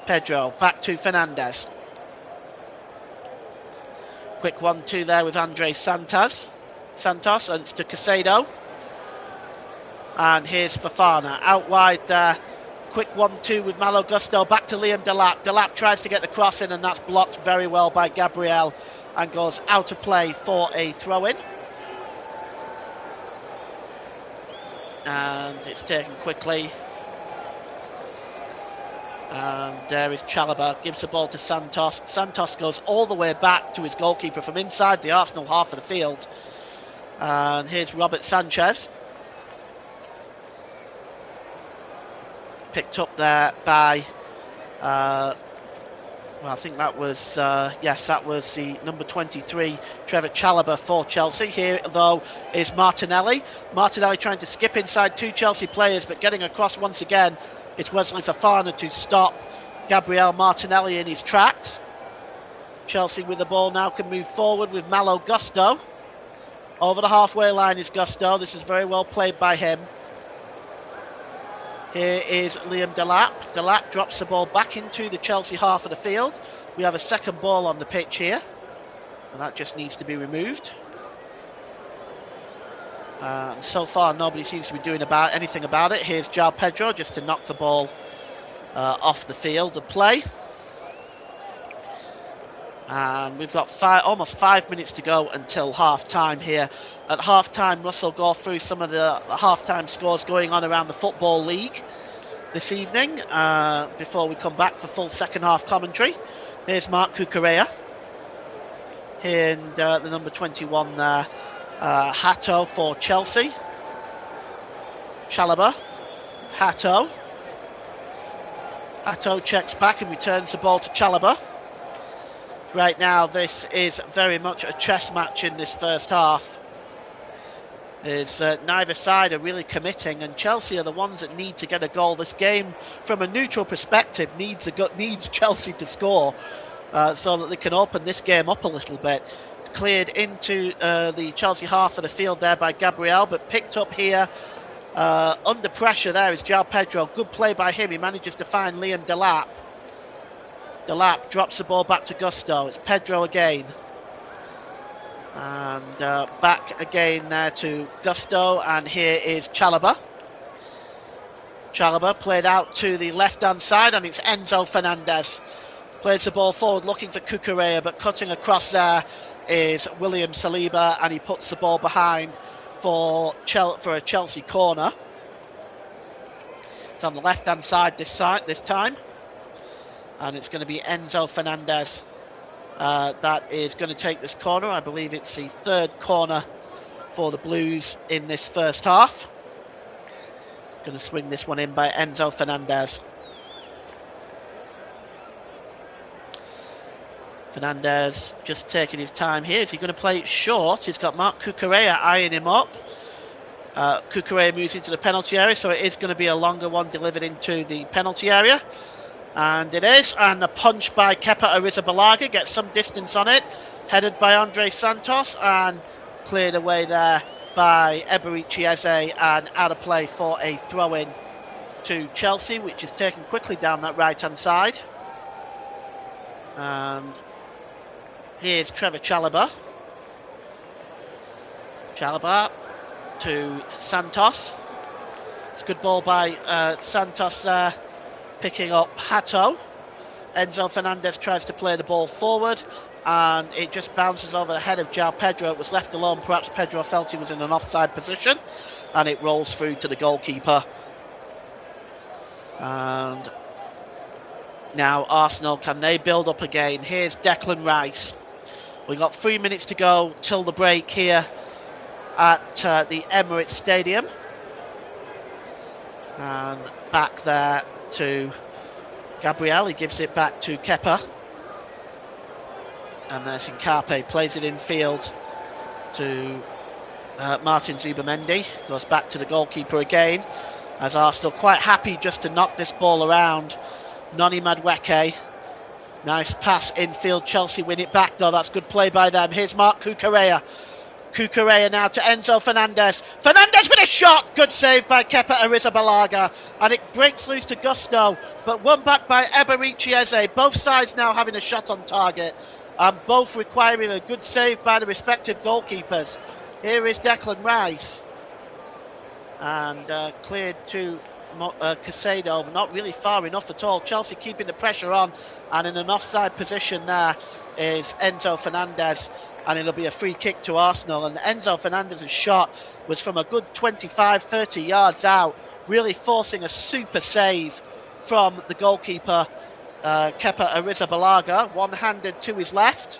B: Pedro back to Fernandes. Quick 1-2 there with Andres Santos, and it's to Caicedo. And here's Fofana out wide there. Quick 1-2 with Malo Gusto, back to Liam Delap. Delap tries to get the cross in, and that's blocked very well by Gabriel and goes out of play for a throw-in. And it's taken quickly. And there is Chalobah, gives the ball to Santos. Santos goes all the way back to his goalkeeper from inside the Arsenal half of the field. And here's Robert Sanchez. Picked up there by, well, I think that was, yes, that was the number 23, Trevor Chalobah for Chelsea. Here, though, is Martinelli. Martinelli trying to skip inside two Chelsea players, but getting across once again. It's Wesley Fofana to stop Gabriel Martinelli in his tracks. Chelsea with the ball now can move forward with Malo Gusto. Over the halfway line is Gusto. This is very well played by him. Here is Liam Delap. Delap drops the ball back into the Chelsea half of the field. We have a second ball on the pitch here, and that just needs to be removed. So far, nobody seems to be doing anything about it. Here's João Pedro just to knock the ball off the field and play. And we've got almost 5 minutes to go until half-time here. At half-time, Russ will go through some of the half-time scores going on around the Football League this evening before we come back for full second-half commentary. Here's Marc Cucurella. Here and the number 21 there. Hato for Chelsea. Chalobah. Hato. Hato checks back and returns the ball to Chalobah. Right now, this is very much a chess match in this first half. Neither side are really committing, and Chelsea are the ones that need to get a goal. This game, from a neutral perspective, needs Chelsea to score so that they can open this game up a little bit. It's cleared into the Chelsea half of the field there by Gabriel, but picked up here under pressure there is João Pedro. Good play by him. He manages to find Liam Delap. Delap drops the ball back to Gusto. It's Pedro again. And back again there to Gusto. And here is Chalobah. Chalobah played out to the left-hand side, and it's Enzo Fernandez. Plays the ball forward looking for Cucurella, but cutting across there is William Saliba, and he puts the ball behind for a Chelsea corner. It's on the left-hand side this time. And it's going to be Enzo Fernandez that is going to take this corner. I believe it's the third corner for the Blues in this first half. It's going to swing this one in by Enzo Fernandez. Fernandez just taking his time here. Is he going to play it short? He's got Marc Cucurella eyeing him up. Cucurella moves into the penalty area, so it is going to be a longer one delivered into the penalty area. And it is, and a punch by Kepa Arrizabalaga gets some distance on it, headed by Andres Santos and cleared away there by Eberechi Eze and out of play for a throw-in to Chelsea, which is taken quickly down that right-hand side. And here's Trevor Chalobah. Chalobah to Santos. It's a good ball by Santos there. Picking up Hato. Enzo Fernandez tries to play the ball forward, and it just bounces over the head of João Pedro. It was left alone. Perhaps Pedro felt he was in an offside position, and it rolls through to the goalkeeper. And now Arsenal, can they build up again? Here's Declan Rice. We've got 3 minutes to go till the break here at the Emirates Stadium. And back there to Gabriel. He gives it back to Kepa. And there's Nkape, plays it in field to Martin Zubimendi. Goes back to the goalkeeper again, as Arsenal quite happy just to knock this ball around. Noni Madueke. Nice pass infield. Chelsea win it back though. That's good play by them. Here's Mark Cucurella. Cucurella now to Enzo Fernandez. Fernandez with a shot. Good save by Kepa Arrizabalaga. And it breaks loose to Gusto, but won back by Eberechi Eze. Both sides now having a shot on target, and both requiring a good save by the respective goalkeepers. Here is Declan Rice. And cleared to Casado, not really far enough at all. Chelsea keeping the pressure on, and in an offside position there is Enzo Fernandez, and it'll be a free kick to Arsenal. And Enzo Fernandez's shot was from a good 25-30 yards out, really forcing a super save from the goalkeeper Kepa Arrizabalaga, one-handed to his left.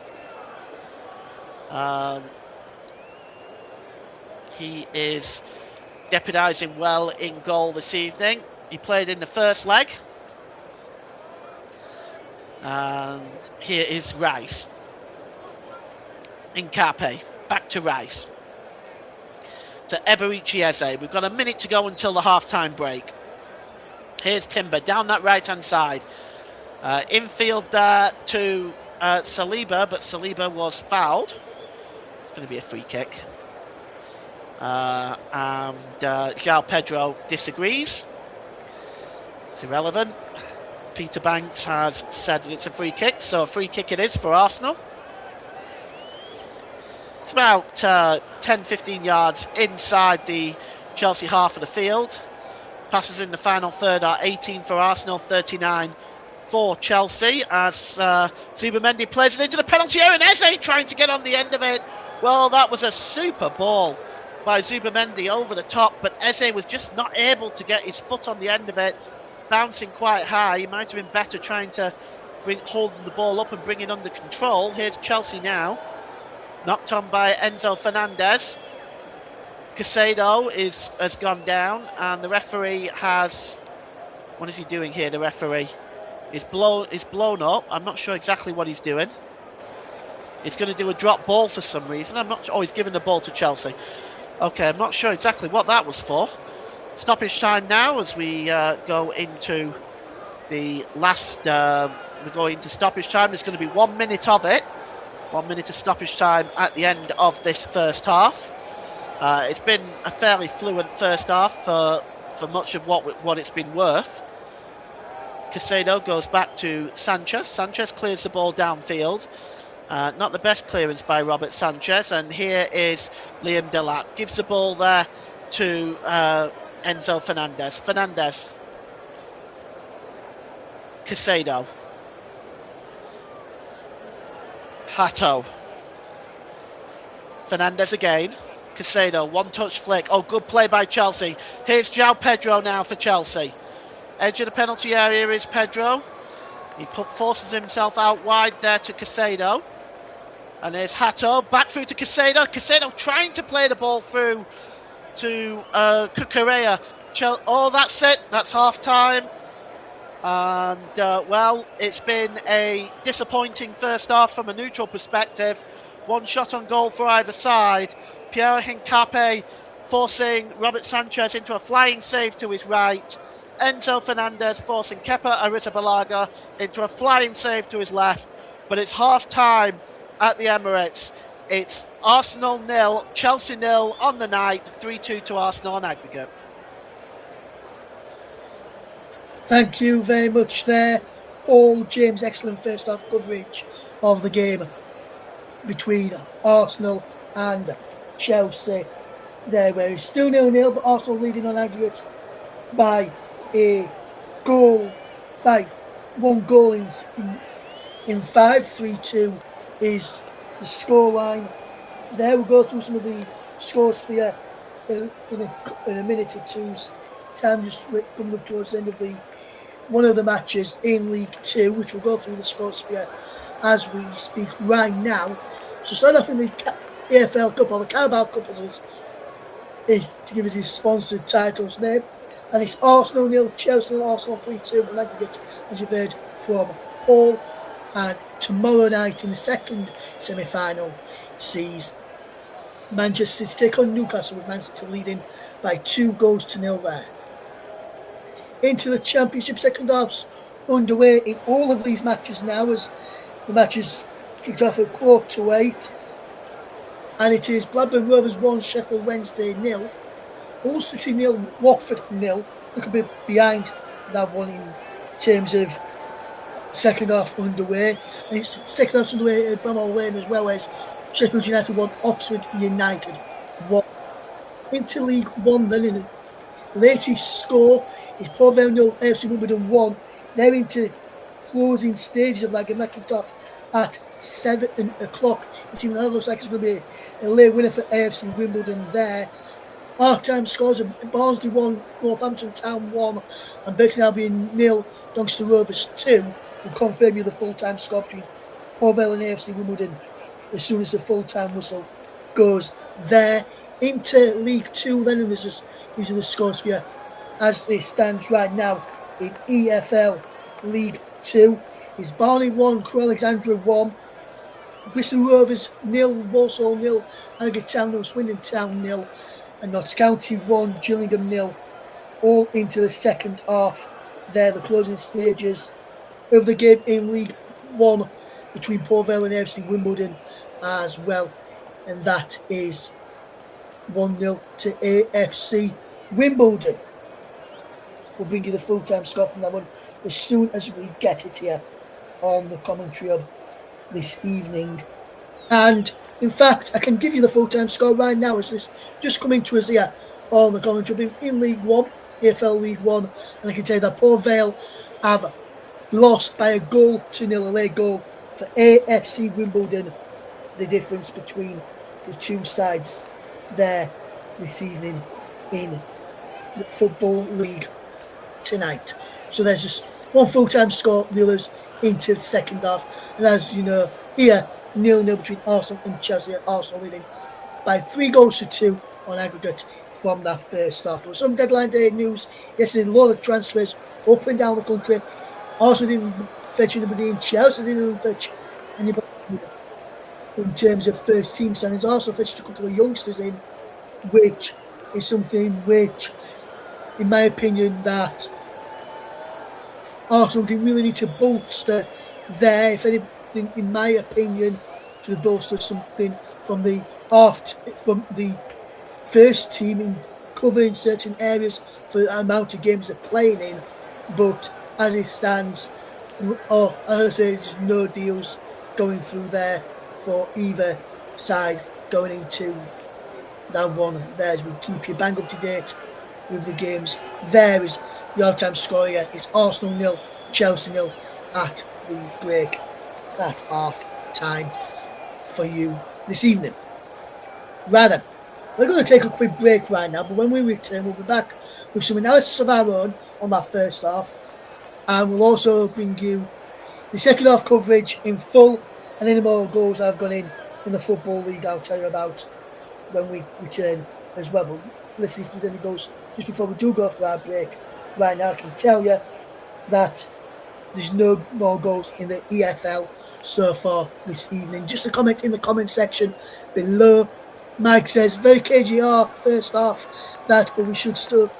B: He is deputising well in goal this evening. He played in the first leg. And here is Rice. Nkape, back to Rice. To Eberechi Eze. We've got a minute to go until the half-time break. Here's Timber down that right-hand side. Infield there to Saliba, but Saliba was fouled. It's going to be a free kick. And João Pedro disagrees. It's irrelevant. Peter Banks has said it's a free kick, so a free kick it is for Arsenal. It's about 10-15 yards inside the Chelsea half of the field. Passes in the final third are 18 for Arsenal, 39 for Chelsea, as Zubimendi plays it into the penalty area, and Eze trying to get on the end of it. Well, that was a super ball by Zubimendi over the top, but Eze was just not able to get his foot on the end of it, bouncing quite high. He might have been better trying to hold the ball up and bring it under control. Here's Chelsea now, knocked on by Enzo Fernandez. Casado has gone down, and the referee has... What is he doing here, the referee? He's blown up. I'm not sure exactly what he's doing. He's going to do a drop ball for some reason. I'm not sure. Oh, he's giving the ball to Chelsea. Okay, I'm not sure exactly what that was for. Stoppage time now as we go into the last... we're going into stoppage time. There's going to be 1 minute of it. 1 minute of stoppage time at the end of this first half. It's been a fairly fluent first half for much of what it's been worth. Casado goes back to Sanchez. Sanchez clears the ball downfield. Not the best clearance by Robert Sanchez. And here is Liam Delap. Gives the ball there to Enzo Fernandez. Fernandez. Casado. Hato. Fernandez again. Casado, one-touch flick. Oh, good play by Chelsea. Here's João Pedro now for Chelsea. Edge of the penalty area is Pedro. He forces himself out wide there to Casado. And there's Hato, back through to Casado. Casado trying to play the ball through to Cucurella. Oh, that's it. That's half-time. And, well, it's been a disappointing first half from a neutral perspective. One shot on goal for either side. Pierre Nkape forcing Robert Sanchez into a flying save to his right. Enzo Fernandez forcing Kepa Arrizabalaga into a flying save to his left. But it's half-time at the Emirates. It's Arsenal 0, Chelsea 0 on the night. 3-2 to Arsenal on aggregate.
E: Thank you very much there, Paul James. Excellent first half coverage of the game between Arsenal and Chelsea there, where it's still 0-0, but Arsenal leading on aggregate by a goal, by one goal in 5. 3-2 is the scoreline there. We'll go through some of the scores for you in a minute or two's time, just coming up towards the end of one of the matches in League 2, which we'll go through the scores for you as we speak right now. So start off in the AFL Cup, or the Carabao Cup, is to give it his sponsored title's name. And it's Arsenal 0, Chelsea 0, Arsenal 3-2 on aggregate, as you've heard from Paul. And tomorrow night in the second semi-final sees Manchester City take on Newcastle, with Man City leading by 2-0 there. Into the Championship, second half's underway in all of these matches now, as the matches kicked off at 8:15. And it is Blackburn Rovers 1, Sheffield Wednesday 0, Hull City 0, Watford 0. We could be behind that one in terms of second half underway. And it's second half underway at Bramall Lane as well, as Sheffield United 1, Oxford United 1. Into League One then, in the latest score is Port Vale 0, AFC Wimbledon 1. They're into closing stages of that game. That kicked off at 7 o'clock. It seems that looks like it's going to be a late winner for AFC Wimbledon there. Half-time scores are Barnsley 1, Northampton Town 1, and Bexley Albion 0, Doncaster Rovers 2. We'll confirm you the full-time score between Port Vale and AFC Wimbledon as soon as the full-time whistle goes there. Into League 2 then, and these are the scores for you as it stands right now in EFL League 2. Is Barney 1, Crewe Alexandra 1, Bristol Rovers 0, Walsall 0, Harrogate Town 0, Swindon Town 0, and Notts County 1, Gillingham 0, all into the second half there, the closing stages of the game in League 1 between Port Vale and AFC Wimbledon as well, and that is 1-0 to AFC Wimbledon. We'll bring you the full-time score from that one as soon as we get it here on the commentary hub this evening. And in fact, I can give you the full-time score right now as this just coming to us here on the commentary hub in League 1, AFL League 1, and I can tell you that Port Vale have lost by 1-0, a late goal for AFC Wimbledon. The difference between the two sides there this evening in the Football League tonight. So there's just one full-time score, the others into the second half. And as you know, here 0-0 between Arsenal and Chelsea. Arsenal leading by 3-2 on aggregate from that first half. There was some deadline day news yesterday, a lot of transfers up and down the country. Arsenal didn't fetch anybody in, Chelsea didn't fetch anybody in terms of first team standings. Arsenal fetched a couple of youngsters in, which is something which, in my opinion, that Arsenal didn't really need to bolster there. If anything, in my opinion, should have bolstered something from the first team in covering certain areas for the amount of games they're playing in. But as it stands, as I say, there's no deals going through there for either side going into that one there, as we keep you bang up to date with the games. There is the all-time score here. It's Arsenal 0, Chelsea 0 at the break at half time for you this evening. Rather, we're going to take a quick break right now, but when we return, we'll be back with some analysis of our own on that first half, and we'll also bring you the second half coverage in full, and any more goals I've gone in the Football League I'll tell you about when we return as well. But let's see if there's any goals just before we do go for our break. Right now I can tell you that there's no more goals in the EFL so far this evening. Just a comment in the comment section below. Mike says, very KGR first half, but we should still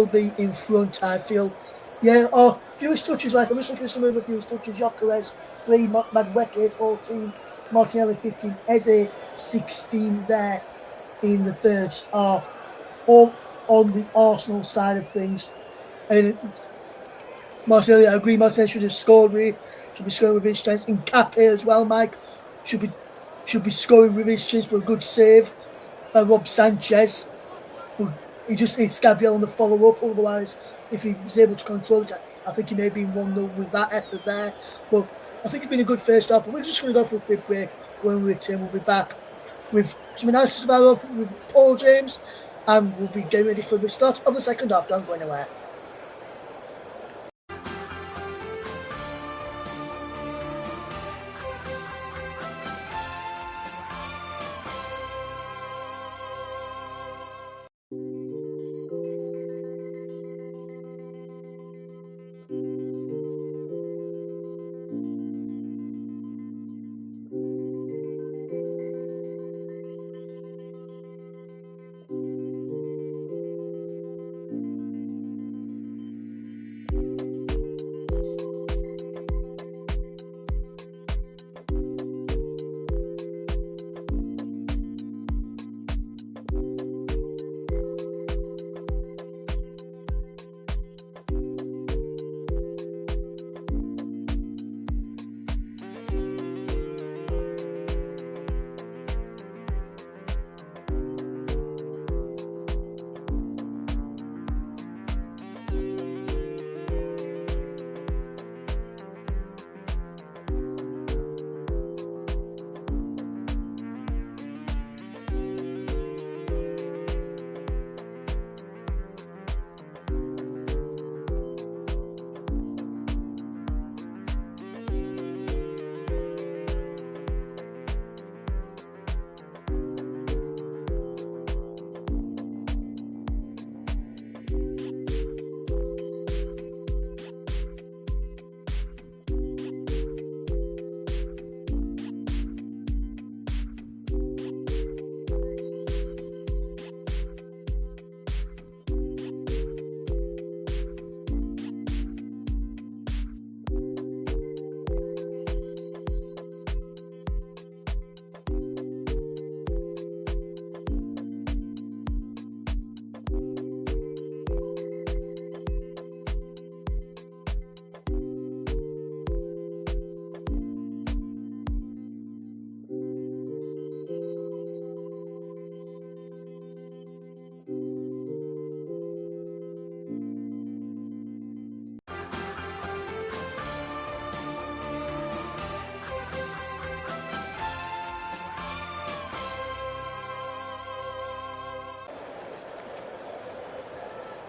E: be in front, I feel. Yeah, fewest touches, right? I'm just looking at some of the fewest touches. Jokeres 3, Madweke 14, Martinelli 15, Eze 16 there in the first half. All on the Arsenal side of things. And Martinelli, I agree, Martinelli should have scored should be scoring with his strength. In Cape as well, Mike should be scoring with his strength, but a good save by Rob Sanchez. He just needs Gabriel on the follow-up, otherwise if he was able to control it, I think he may have been 1-0 with that effort there. But I think it's been a good first half, but we're just going to go for a quick break. When we return, we'll be back with some analysis about with Paul James, and we'll be getting ready for the start of the second half. Don't go anywhere.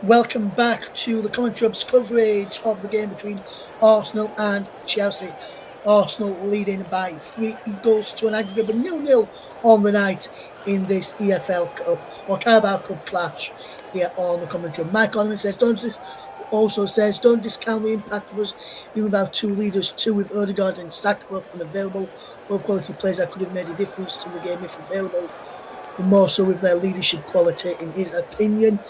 E: Welcome back to the commentators' coverage of the game between Arsenal and Chelsea. Arsenal leading by 3 goals to an aggregate of 0-0 on the night in this EFL Cup or Carabao Cup clash here on the commentary. Mike Onman says, don't discount the impact of us even with our two leaders, two with Odegaard and Saka both unavailable. Both quality players that could have made a difference to the game if available, but more so with their leadership quality in his opinion.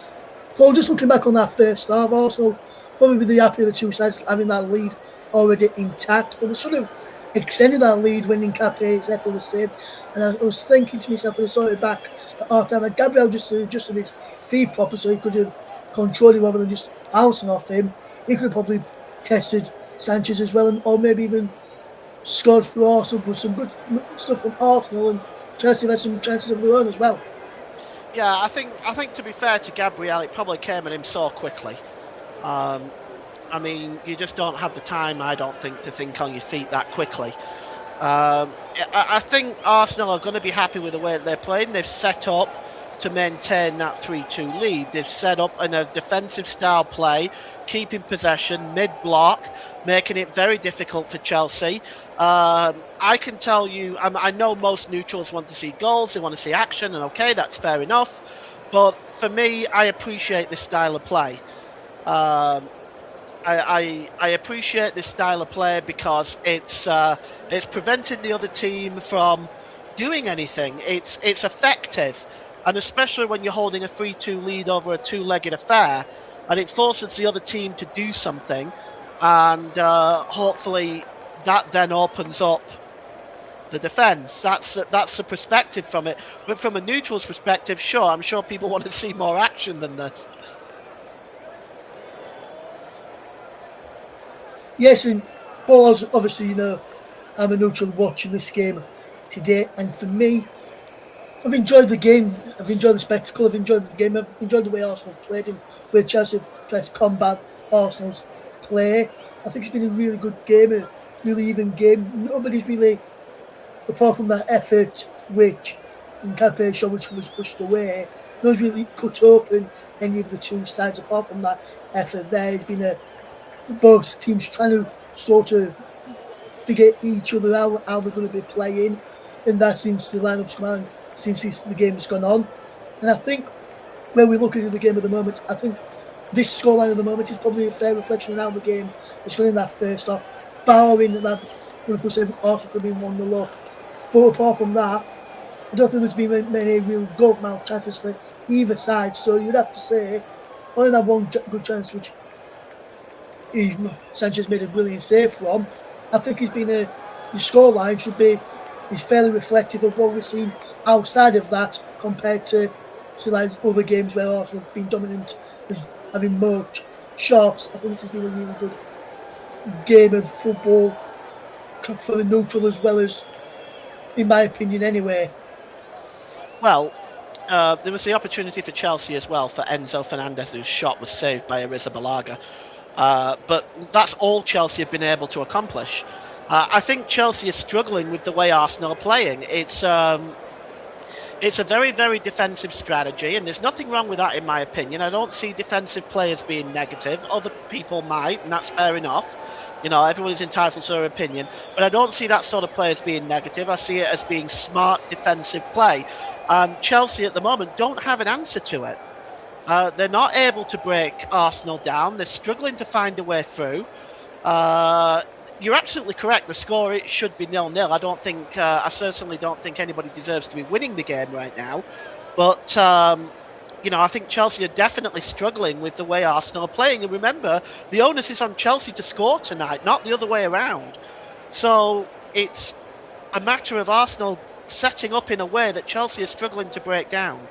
E: Paul, just looking back on that first half, Arsenal probably the happier of the two sides having that lead already intact, but they should have extended that lead when Nkapé's effort was saved. And I was thinking to myself when I saw it back at half time, and Gabriel just adjusted his feet properly so he could have controlled it rather than just bouncing off him. He could have probably tested Sanchez as well, or maybe even scored for Arsenal with some good stuff from Arsenal, and Chelsea had some chances of their own as well.
B: Yeah, I think to be fair to Gabriel, it probably came at him so quickly. I mean, you just don't have the time, I don't think, to think on your feet that quickly. I think Arsenal are going to be happy with the way that they're playing. They've set up to maintain that 3-2 lead. They've set up in a defensive style play, keeping possession, mid-block, making it very difficult for Chelsea. I can tell you, I know most neutrals want to see goals, they want to see action, and okay, that's fair enough. But for me, I appreciate this style of play. I appreciate this style of play because it's preventing the other team from doing anything. It's effective, and especially when you're holding a 3-2 lead over a two-legged affair, and it forces the other team to do something, and hopefully that then opens up the defence. That's the perspective from it. But from a neutral's perspective, sure, I'm sure people want to see more action than this.
E: Yes, and Paul, obviously, I'm a neutral watching this game today, and for me, I've enjoyed the game. I've enjoyed the spectacle. I've enjoyed the game. I've enjoyed the way Arsenal have played and where Chelsea have tried to combat Arsenal's play. I think it's been a really good game, a really even game. Nobody's really, apart from that effort which Nkapé showed, which was pushed away, nobody's really cut open any of the two sides. Apart from that effort, there's been both teams trying to sort of figure each other out, how they're going to be playing, and that since the lineups come out, since the game's gone on. And I think when we look at the game at the moment, I think this scoreline at the moment is probably a fair reflection of how the game is going in that first half, barring that Liverpool say Arsenal could have been 1-0 up. But apart from that, I don't think there's been many real goal-mouth chances for either side. So you'd have to say, only that one good chance which Sanchez made a brilliant save from, I think the scoreline should be fairly reflective of what we've seen outside of that compared to like other games where Arsenal have been dominant, having more shots. I think this has been a really good game of football for the neutral as well as, in my opinion anyway.
B: Well, there was the opportunity for Chelsea as well for Enzo Fernandez, whose shot was saved by Arrizabalaga. But that's all Chelsea have been able to accomplish. I think Chelsea is struggling with the way Arsenal are playing. It's a very, very defensive strategy, and there's nothing wrong with that in my opinion. I don't see defensive players being negative. Other people might, and that's fair enough. Everyone is entitled to their opinion, but I don't see that sort of play as being negative. I see it as being smart defensive play. Chelsea at the moment don't have an answer to it. They're not able to break Arsenal down. They're struggling to find a way through. You're absolutely correct. The score, it should be 0-0. I certainly don't think anybody deserves to be winning the game right now. But, I think Chelsea are definitely struggling with the way Arsenal are playing. And remember, the onus is on Chelsea to score tonight, not the other way around. So it's a matter of Arsenal setting up in a way that Chelsea is struggling to break down.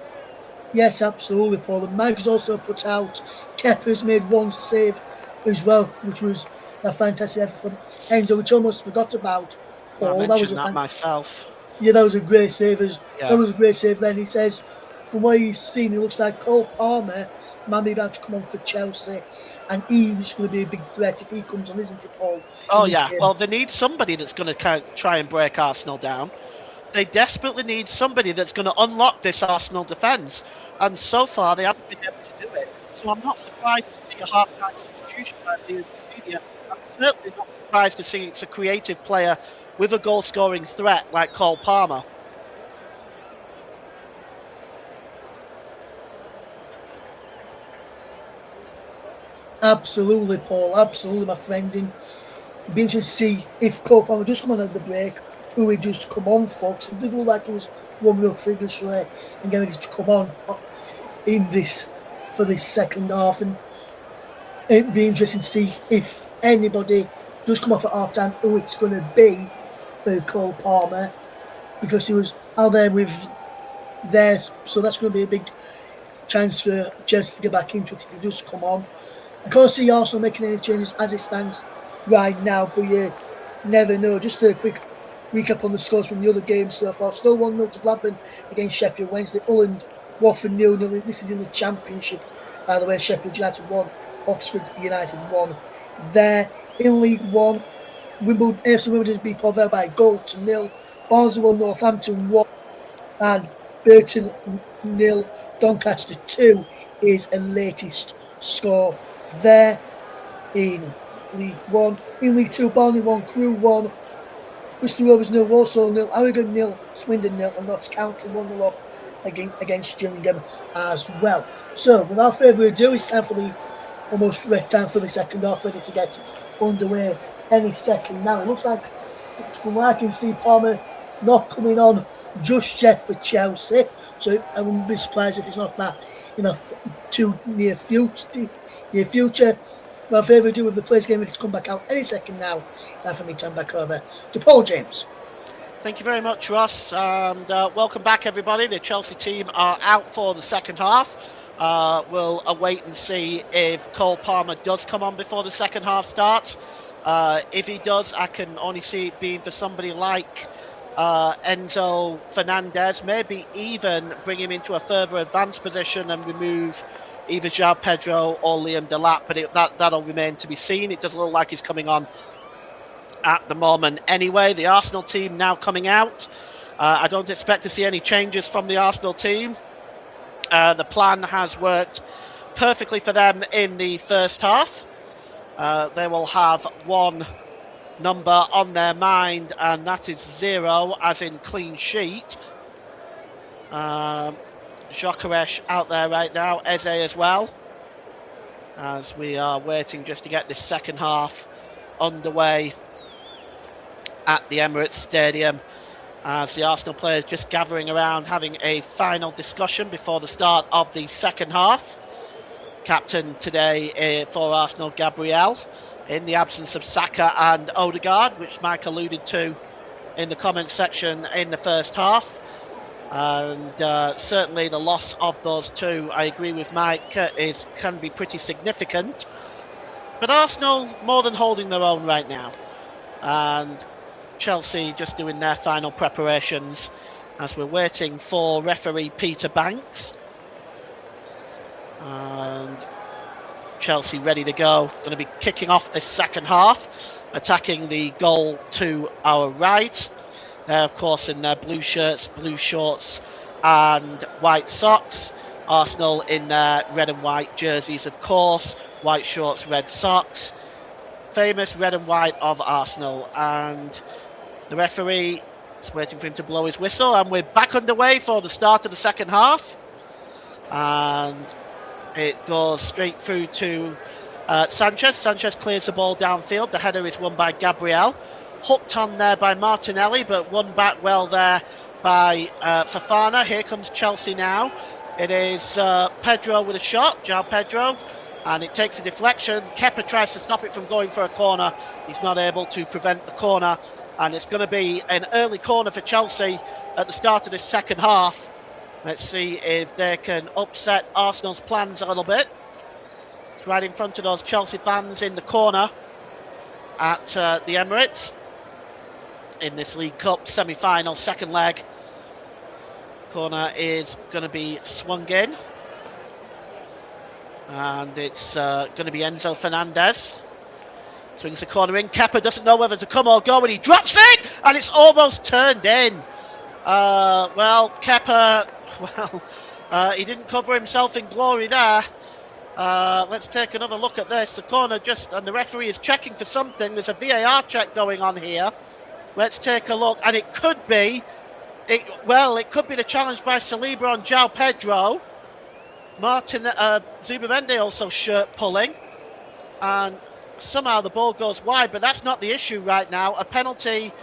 E: Yes, absolutely, Paul. And Mike has also put out Kepa's made one save as well, which was a fantastic effort from Enzo, which I almost forgot about.
B: Paul, I mentioned that myself.
E: Yeah, that was a great save. That was a great save. Then he says, from what he's seen, it looks like Cole Palmer might be about to come on for Chelsea, and he's going to be a big threat if he comes on, isn't he, Paul?
B: Oh yeah. Well, they need somebody that's going to try and break Arsenal down. They desperately need somebody that's going to unlock this Arsenal defence. And so far, they haven't been able to do it. So I'm not surprised to see a half-time substitution by Leo Rosenior. I'm certainly not surprised to see it's a creative player with a goal-scoring threat like Cole Palmer.
E: Absolutely, Paul. Absolutely, my friend. And it'd be interesting to see if Cole Palmer does come on at the break, who he does come on for. Because it did look like he was warming up vigorously and getting ready to come on in this for this second half. And it'd be interesting to see if anybody does come off at half time, who it's going to be for Cole Palmer, because he was out there with there. So that's going to be a big chance for Chelsea to get back into it if he does come on. I can't see Arsenal making any changes as it stands right now, but you never know. Just a quick recap on the scores from the other games so far. Still 1-0 to Blackburn against Sheffield Wednesday. Ulland, Watford 0-0. This is in the Championship, by the way. Sheffield United 1, Oxford United 1. There in League 1, AFC Wimbledon beat Port Vale by a goal to 0. Barnsley 1, Northampton 1, and Burton 0, Doncaster 2 is a latest score there in League 1. In League 2, Barnley 1, Crewe 1, Bristol Rovers 0, Walsall 0, Harrogate 0, Swindon 0, and Notts County 1-0 up against Gillingham as well. So, without further ado, it's time for the almost time for the second half, ready to get underway any second now. It looks like, from what I can see, Palmer not coming on just yet for Chelsea, so I wouldn't be surprised if it's not that in a too near future. Without further ado, with the players getting ready to come back out any second now, time for me to turn back over to Paul James.
B: Thank you very much, Ross, and welcome back, everybody. The Chelsea team are out for the second half. We'll await and see if Cole Palmer does come on before the second half starts. If he does, I can only see it being for somebody like Enzo Fernandez, maybe even bring him into a further advanced position and remove either João Pedro or Liam Delap, but that'll remain to be seen. It doesn't look like he's coming on at the moment anyway. The Arsenal team now coming out. I don't expect to see any changes from the Arsenal team. The plan has worked perfectly for them in the first half. They will have one number on their mind, and that is 0, as in clean sheet. Gyökeres out there right now, Eze as well, as we are waiting just to get this second half underway at the Emirates Stadium, as the Arsenal players just gathering around having a final discussion before the start of the second half. Captain today for Arsenal, Gabriel, in the absence of Saka and Odegaard, which Mike alluded to in the comments section in the first half. And certainly the loss of those two, I agree with Mike, can be pretty significant. But Arsenal more than holding their own right now. And Chelsea just doing their final preparations as we're waiting for referee Peter Banks. And Chelsea ready to go. Going to be kicking off this second half, attacking the goal to our right. They're, of course, in their blue shirts, blue shorts and white socks. Arsenal in their red and white jerseys, of course. White shorts, red socks. Famous red and white of Arsenal. And the referee is waiting for him to blow his whistle. And we're back underway for the start of the second half. And it goes straight through to Sanchez. Sanchez clears the ball downfield. The header is won by Gabriel. Hooked on there by Martinelli, but won back well there by Fofana. Here comes Chelsea now. It is Pedro with a shot, João Pedro, and it takes a deflection. Kepa tries to stop it from going for a corner. He's not able to prevent the corner, and it's going to be an early corner for Chelsea at the start of this second half. Let's see if they can upset Arsenal's plans a little bit. It's right in front of those Chelsea fans in the corner at the Emirates in this League Cup semi-final, second leg. Corner is going to be swung in, and it's going to be Enzo Fernandez. Swings the corner in. Kepa doesn't know whether to come or go, and he drops it, and it's almost turned in. Kepa, he didn't cover himself in glory there. Let's take another look at this. The corner and the referee is checking for something. There's a VAR check going on here. Let's take a look, and it could be the challenge by Saliba on João Pedro. Zubamendi also shirt pulling, and somehow the ball goes wide, but that's not the issue right now. A penalty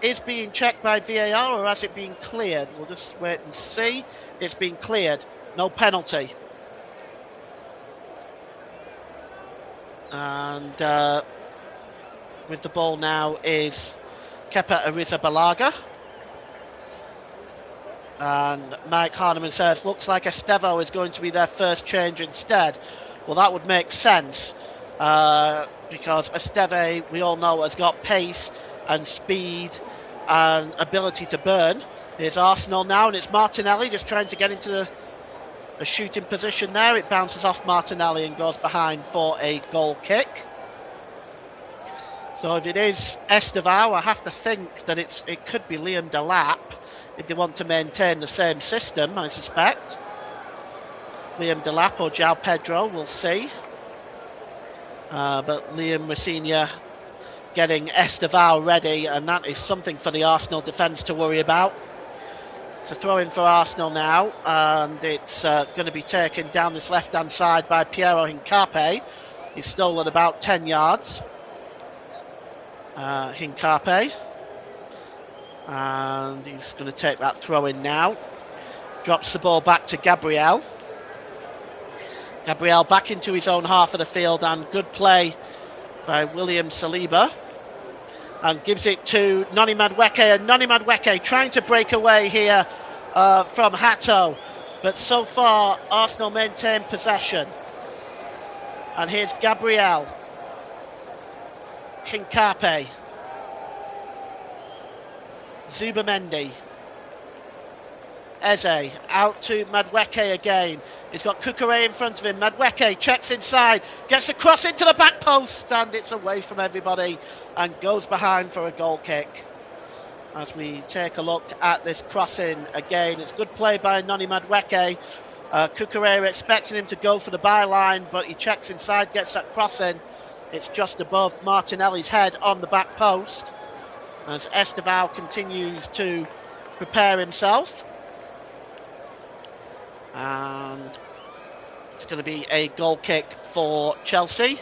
B: is being checked by VAR, or has it been cleared? We'll just wait and see. It's been cleared. No penalty. And with the ball now is Kepa Arrizabalaga. And Mike Harneman says, looks like Estevo is going to be their first change instead. Well, that would make sense, because Esteve, we all know, has got pace and speed and ability to burn. Here's Arsenal now, and it's Martinelli just trying to get into a shooting position there. It bounces off Martinelli and goes behind for a goal kick. So if it is Estevao, I have to think that it could be Liam Delap if they want to maintain the same system, I suspect. Liam Delap or João Pedro, we'll see. But Liam Rosenior getting Estevao ready, and that is something for the Arsenal defence to worry about. It's a throw-in for Arsenal now, and it's going to be taken down this left-hand side by Piero Hincapié. He's stolen about 10 yards. Hincapié. And he's going to take that throw-in now. Drops the ball back to Gabriel. Gabriel back into his own half of the field, and good play by William Saliba. And gives it to Noni Madueke, and Noni Madueke trying to break away here from Hato. But so far, Arsenal maintain possession. And here's Gabriel. Hincapié. Zubamendi. Eze out to Madueke again. He's got Cucurella in front of him. Madueke checks inside, gets a cross into the back post, and it's away from everybody and goes behind for a goal kick. As we take a look at this crossing again, it's good play by Noni Madueke. Cucurella expecting him to go for the byline, but he checks inside, gets that cross in. It's just above Martinelli's head on the back post, as Estevao continues to prepare himself. And it's going to be a goal kick for Chelsea.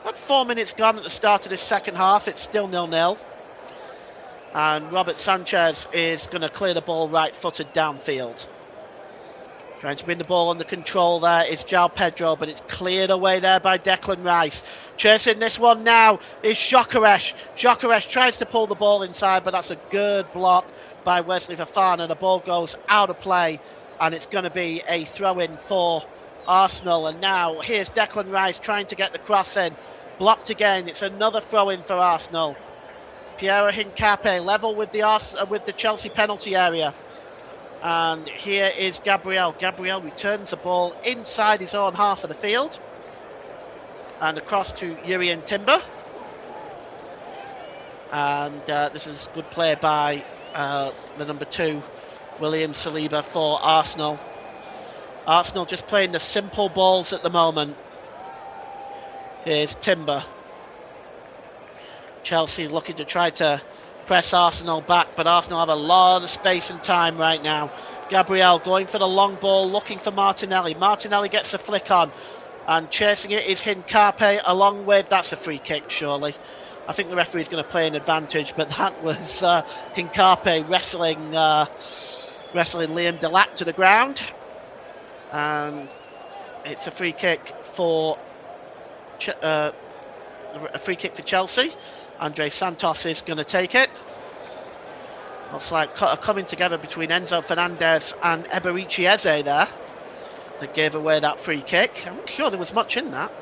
B: About 4 minutes gone at the start of this second half. It's still 0-0. And Robert Sanchez is going to clear the ball right-footed downfield. Trying to win the ball under control there is João Pedro, but it's cleared away there by Declan Rice. Chasing this one now is Gyökeres. Gyökeres tries to pull the ball inside, but that's a good block by Wesley Fofana. The ball goes out of play, and it's going to be a throw-in for Arsenal. And now here's Declan Rice trying to get the cross in. Blocked again. It's another throw-in for Arsenal. Piero Hincapié level with the Chelsea penalty area. And here is Gabriel. Gabriel returns the ball inside his own half of the field. And across to Jurrien Timber. And this is good play by the number 2, William Saliba, for Arsenal. Arsenal just playing the simple balls at the moment. Here's Timber. Chelsea looking to try to press Arsenal back, but Arsenal have a lot of space and time right now. Gabriel going for the long ball, looking for Martinelli. Martinelli gets a flick on, and chasing it is Hincapié along with, that's a free kick surely. I think the referee's going to play an advantage, but that was Hincapié wrestling Liam Delap to the ground. And it's a free kick for Chelsea. Andre Santos is going to take it. Looks like a coming together between Enzo Fernandez and Eberici Eze there that gave away that free kick. I'm not sure there was much in that.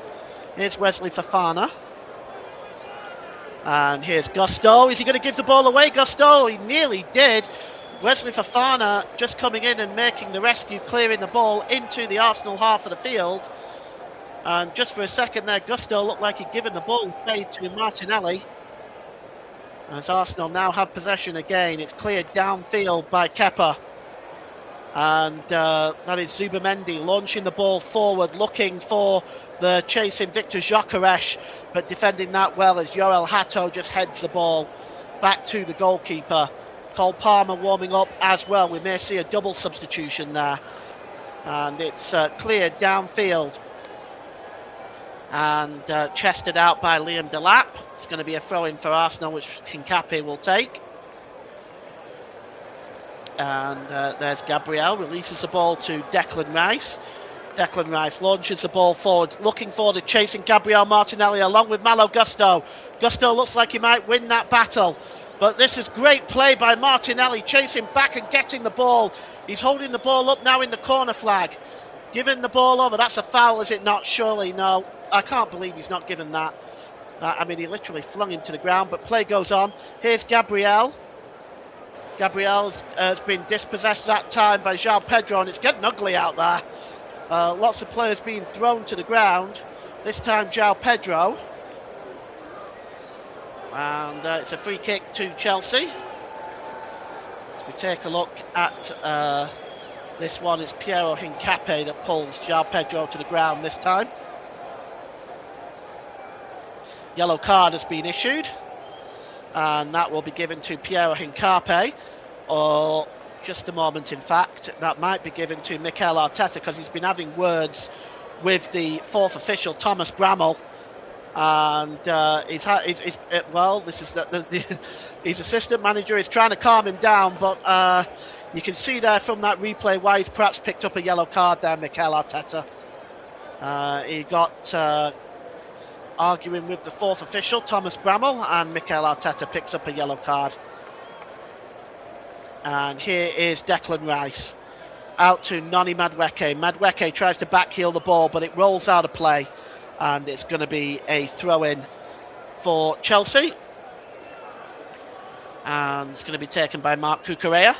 B: Here's Wesley Fofana. And here's Gusto. Is he going to give the ball away, Gusto? He nearly did. Wesley Fofana just coming in and making the rescue, clearing the ball into the Arsenal half of the field. And just for a second there, Gusto looked like he'd given the ball away to Martinelli. As Arsenal now have possession again, it's cleared downfield by Kepa. And that is Zubamendi launching the ball forward, looking for the chasing Victor Gyökeres, but defending that well as Joel Hato just heads the ball back to the goalkeeper. Cole Palmer warming up as well. We may see a double substitution there. And it's cleared downfield and chested out by Liam Delap. It's going to be a throw-in for Arsenal, which Kincape will take. And there's Gabriel, releases the ball to Declan Rice. Declan Rice launches the ball forward, looking for the chasing Gabriel Martinelli along with Malo Gusto. Gusto looks like he might win that battle, but this is great play by Martinelli, chasing back and getting the ball. He's holding the ball up now in the corner flag, giving the ball over. That's a foul, is it not? Surely no. I can't believe he's not given that. I mean, he literally flung him to the ground, but play goes on. Here's Gabriel. Gabriel has been dispossessed that time by João Pedro, and it's getting ugly out there. Lots of players being thrown to the ground. This time João Pedro. And it's a free kick to Chelsea. As we take a look at this one, it's Piero Hincapié that pulls João Pedro to the ground this time. Yellow card has been issued, and that will be given to Piero Hincapié, or just a moment, in fact, that might be given to Mikel Arteta, because he's been having words with the fourth official, Thomas Bramall, and his assistant manager is trying to calm him down, but you can see there from that replay why he's perhaps picked up a yellow card there, Mikel Arteta. He got arguing with the fourth official, Thomas Bramall, and Mikel Arteta picks up a yellow card. And here is Declan Rice out to Noni Madueke. Madueke tries to backheel the ball, but it rolls out of play, and it's going to be a throw-in for Chelsea. And it's going to be taken by Marc Cucurella.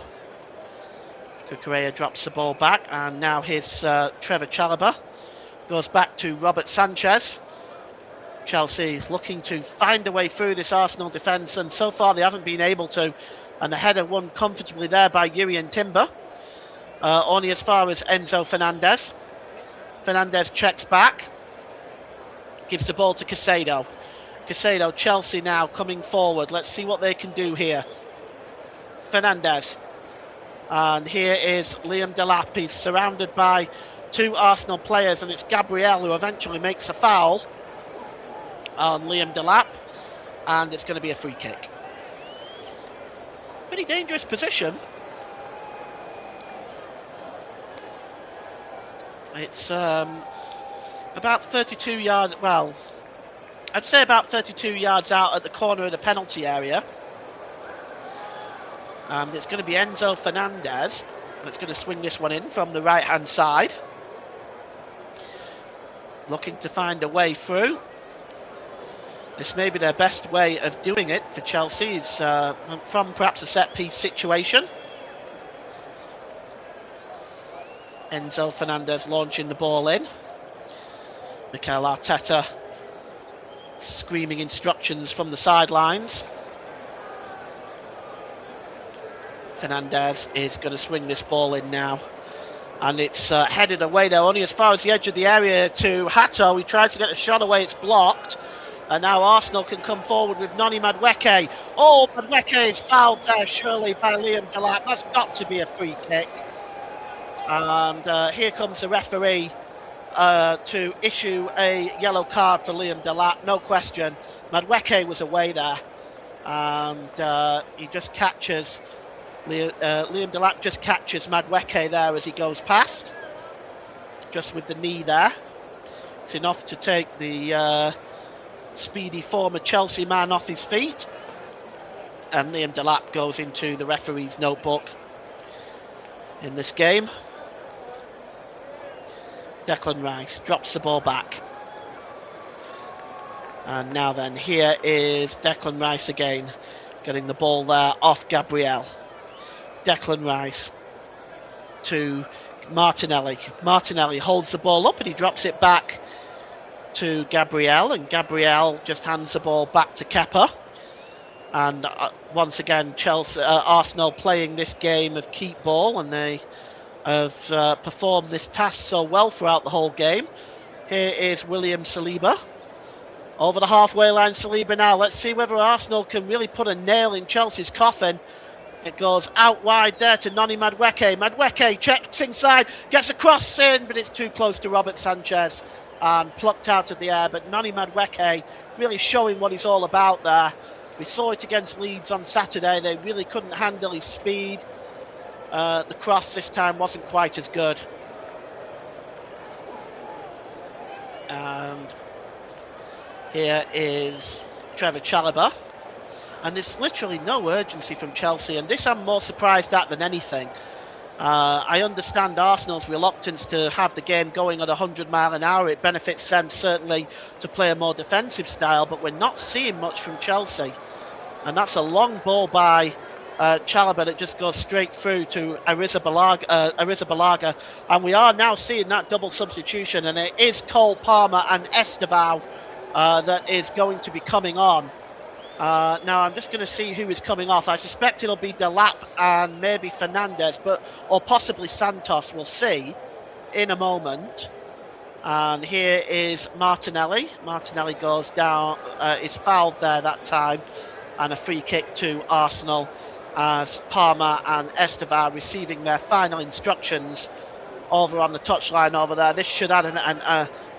B: Cucurella drops the ball back, and now here's Trevor Chalobah. Goes back to Robert Sanchez. Chelsea looking to find a way through this Arsenal defence, and so far they haven't been able to. And the header won comfortably there by Jurrien Timber. Only as far as Enzo Fernandez. Fernandez checks back. Gives the ball to Caicedo. Caicedo, Chelsea now coming forward. Let's see what they can do here. Fernandez. And here is Liam Delap. He's surrounded by two Arsenal players, and it's Gabriel who eventually makes a foul on Liam Delap, and it's going to be a free kick. Pretty dangerous position. It's about 32 yards, well, I'd say about 32 yards out at the corner of the penalty area. And it's going to be Enzo Fernandez that's going to swing this one in from the right hand side, looking to find a way through. This may be their best way of doing it for Chelsea, is from perhaps a set-piece situation. Enzo Fernandez launching the ball in. Mikel Arteta screaming instructions from the sidelines. Fernandez is going to swing this ball in now. And it's headed away there, only as far as the edge of the area to Hato. He tries to get a shot away, it's blocked. And now Arsenal can come forward with Noni Madueke. Oh, Madueke is fouled there, surely, by Liam Delap. That's got to be a free kick. And here comes the referee to issue a yellow card for Liam Delap, no question. Madueke was away there. And he just catches, Liam Delap just catches Madueke there as he goes past. Just with the knee there. It's enough to take the speedy former Chelsea man off his feet, and Liam Delap goes into the referee's notebook in this game. Declan Rice drops the ball back, and now then here is Declan Rice again, getting the ball there off Gabriel. Declan Rice to Martinelli. Martinelli holds the ball up and he drops it back to Gabriel, and Gabriel just hands the ball back to Kepa. And once again, Arsenal playing this game of keep ball, and they have performed this task so well throughout the whole game. Here is William Saliba. Over the halfway line, Saliba now. Let's see whether Arsenal can really put a nail in Chelsea's coffin. It goes out wide there to Noni Madueke. Madueke checks inside, gets a cross in, but it's too close to Robert Sanchez and plucked out of the air. But Noni Madueke really showing what he's all about there. We saw it against Leeds on Saturday. They really couldn't handle his speed. The cross this time wasn't quite as good. And here is Trevor Chalobah. And there's literally no urgency from Chelsea. And this I'm more surprised at than anything. I understand Arsenal's reluctance to have the game going at 100 miles an hour. It benefits them certainly to play a more defensive style. But we're not seeing much from Chelsea. And that's a long ball by Chalobah that just goes straight through to Arrizabalaga. And we are now seeing that double substitution. And it is Cole Palmer and Estevao that is going to be coming on. Now I'm just going to see who is coming off. I suspect it'll be Delap and maybe Fernandez, or possibly Santos. We'll see in a moment. And here is Martinelli. Martinelli goes down, is fouled there that time, and a free kick to Arsenal as Palmer and Estevao receiving their final instructions over on the touchline over there. This should add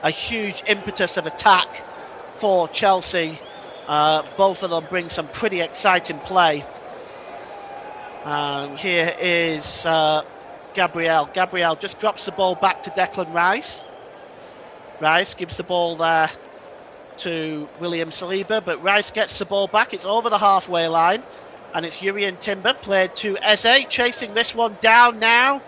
B: a huge impetus of attack for Chelsea. Both of them bring some pretty exciting play. Here is Gabriel. Gabriel just drops the ball back to Declan Rice. Rice gives the ball there to William Saliba, but Rice gets the ball back. It's over the halfway line, and it's Jurrien Timber played to Eze. Chasing this one down now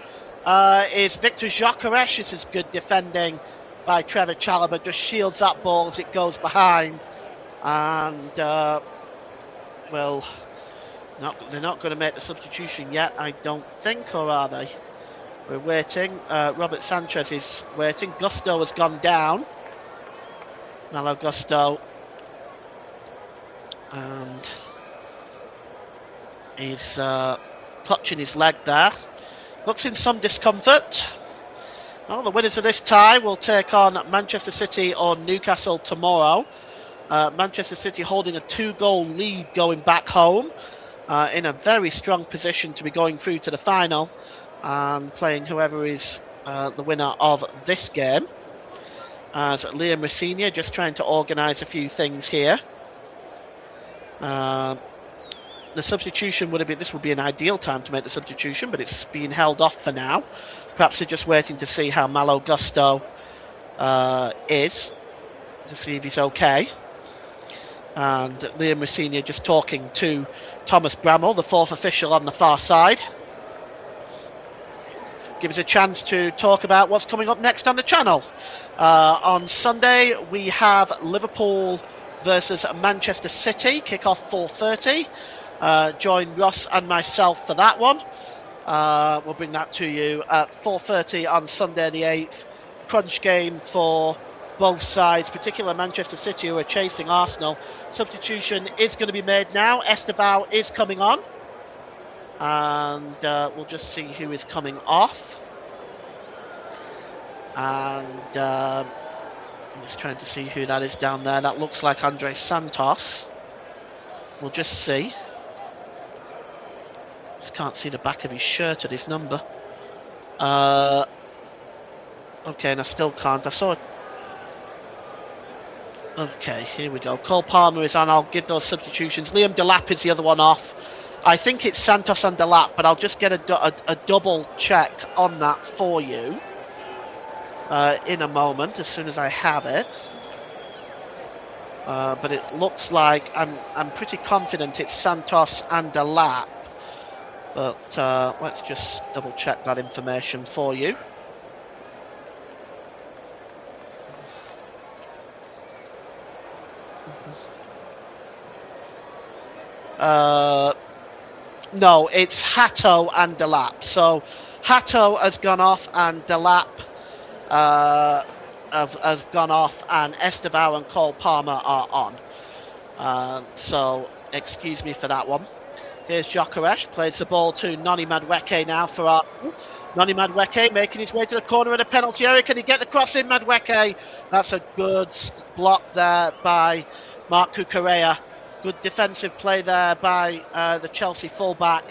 B: is Victor Gyökeres. This is good defending by Trevor Chalobah. Just shields that ball as it goes behind. And, well, they're not going to make the substitution yet, I don't think, or are they? We're waiting. Robert Sanchez is waiting. Gusto has gone down. Malo Gusto. And he's clutching his leg there. Looks in some discomfort. Well, the winners of this tie will take on Manchester City or Newcastle tomorrow. Manchester City holding a 2-goal lead going back home, in a very strong position to be going through to the final and playing whoever is the winner of this game. As Liam Rosenior just trying to organise a few things here. The substitution this would be an ideal time to make the substitution, but it's being held off for now. Perhaps they're just waiting to see how Malo Gusto is, to see if he's okay. And Liam Rosenior just talking to Thomas Bramall, the fourth official on the far side. Give us a chance to talk about what's coming up next on the channel. On Sunday, we have Liverpool versus Manchester City, kick-off 4:30. Join Ross and myself for that one. We'll bring that to you at 4:30 on Sunday the 8th. Crunch game for both sides, particularly Manchester City, who are chasing Arsenal. Substitution is going to be made now. Estevao is coming on. And we'll just see who is coming off. And I'm just trying to see who that is down there. That looks like Andre Santos. We'll just see. Just can't see the back of his shirt or his number. Okay, and I still can't. I saw it. Okay, here we go. Cole Palmer is on. I'll give those substitutions. Liam Delap is the other one off. I think it's Santos and Delap, but I'll just get a double check on that for you in a moment, as soon as I have it. But it looks like I'm pretty confident it's Santos and Delap. But let's just double check that information for you. No, it's Hato and Delap. So Hato has gone off and Delap have gone off, and Estevao and Cole Palmer are on. So excuse me for that one. Here's Gyökeres, plays the ball to Noni Madueke now for Arsenal. Noni Madueke making his way to the corner of the penalty area. Can he get the cross in, Madueke? That's a good block there by Marc Cucurella. Good defensive play there by the Chelsea fullback.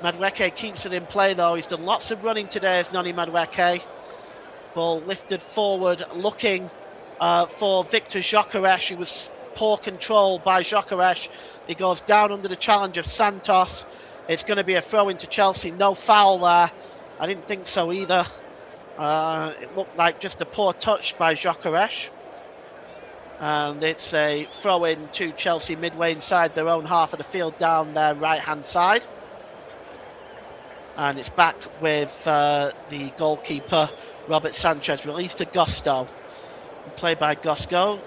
B: Madueke keeps it in play though. He's done lots of running today as Noni Madueke. Ball lifted forward, looking for Victor Gyökeres. He was poor control by Gyökeres. He goes down under the challenge of Santos. It's going to be a throw into Chelsea. No foul there. I didn't think so either. It looked like just a poor touch by Gyökeres. And it's a throw in to Chelsea midway inside their own half of the field down their right-hand side. And it's back with the goalkeeper, Robert Sanchez, released to Gusto. Play by Gusto.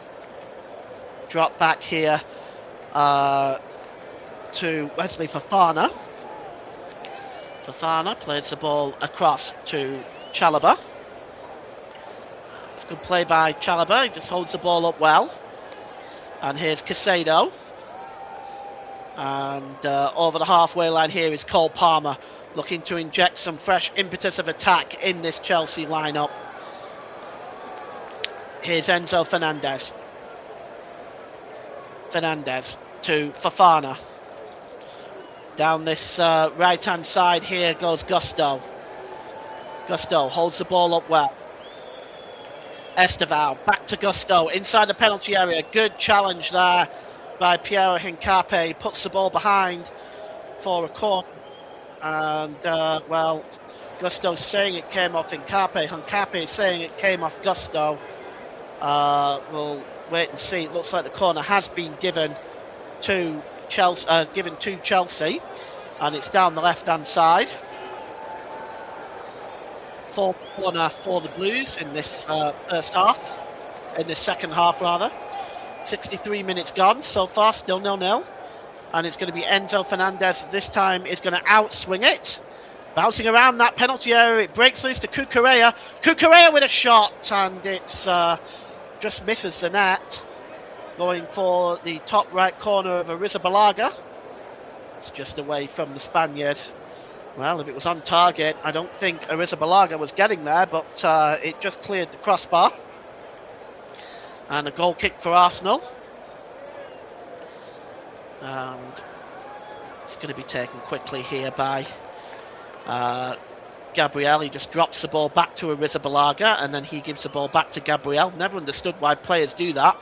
B: Drop back here to Wesley Fofana. Fofana plays the ball across to Chalobah. It's a good play by Chalobah. He just holds the ball up well. And here's Caicedo. And over the halfway line here is Cole Palmer, looking to inject some fresh impetus of attack in this Chelsea lineup. Here's Enzo Fernandez. Fernandez to Fofana. Down this right-hand side here goes Gusto. Gusto holds the ball up well. Estevao back to Gusto inside the penalty area. Good challenge there by Piero Hincapié. He puts the ball behind for a corner. And, well, Gusto's saying it came off Hincapié. Hincapié is saying it came off Gusto. We'll wait and see. It looks like the corner has been given to Chelsea, and it's down the left-hand side. Fourth corner for the Blues in this second half rather. 63 minutes gone so far, still 0-0. And it's going to be Enzo Fernandez this time is going to outswing it. Bouncing around that penalty area, it breaks loose to Cucurella. Cucurella with a shot, and it's just misses the net. Going for the top right corner of Arrizabalaga. It's just away from the Spaniard. Well, if it was on target, I don't think Arrizabalaga was getting there, but it just cleared the crossbar. And a goal kick for Arsenal. And it's going to be taken quickly here by Gabriel. He just drops the ball back to Arrizabalaga, and then he gives the ball back to Gabriel. Never understood why players do that.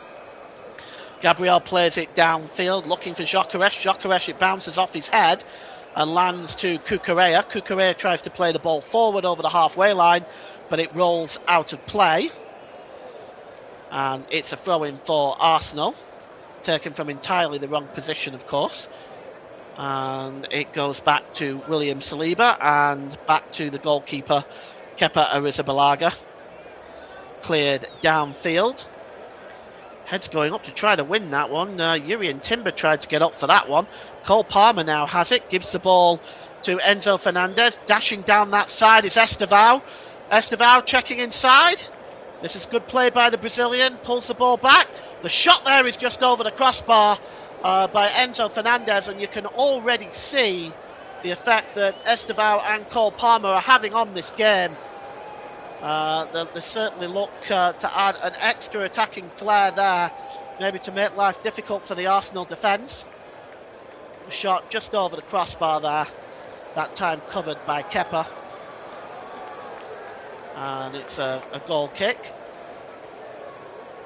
B: Gabriel plays it downfield, looking for Gyökeres. Gyökeres, it bounces off his head and lands to Cucurella. Cucurella tries to play the ball forward over the halfway line, but it rolls out of play. And it's a throw-in for Arsenal, taken from entirely the wrong position, of course. And it goes back to William Saliba and back to the goalkeeper, Kepa Arrizabalaga. Cleared downfield. Heads going up to try to win that one. Jurrien Timber tried to get up for that one. Cole Palmer now has it. Gives the ball to Enzo Fernandez. Dashing down that side is Estevao. Estevao checking inside. This is good play by the Brazilian. Pulls the ball back. The shot there is just over the crossbar by Enzo Fernandez. And you can already see the effect that Estevao and Cole Palmer are having on this game. They certainly look to add an extra attacking flair there, maybe to make life difficult for the Arsenal defence. Shot just over the crossbar there, that time covered by Kepa. And it's a goal kick.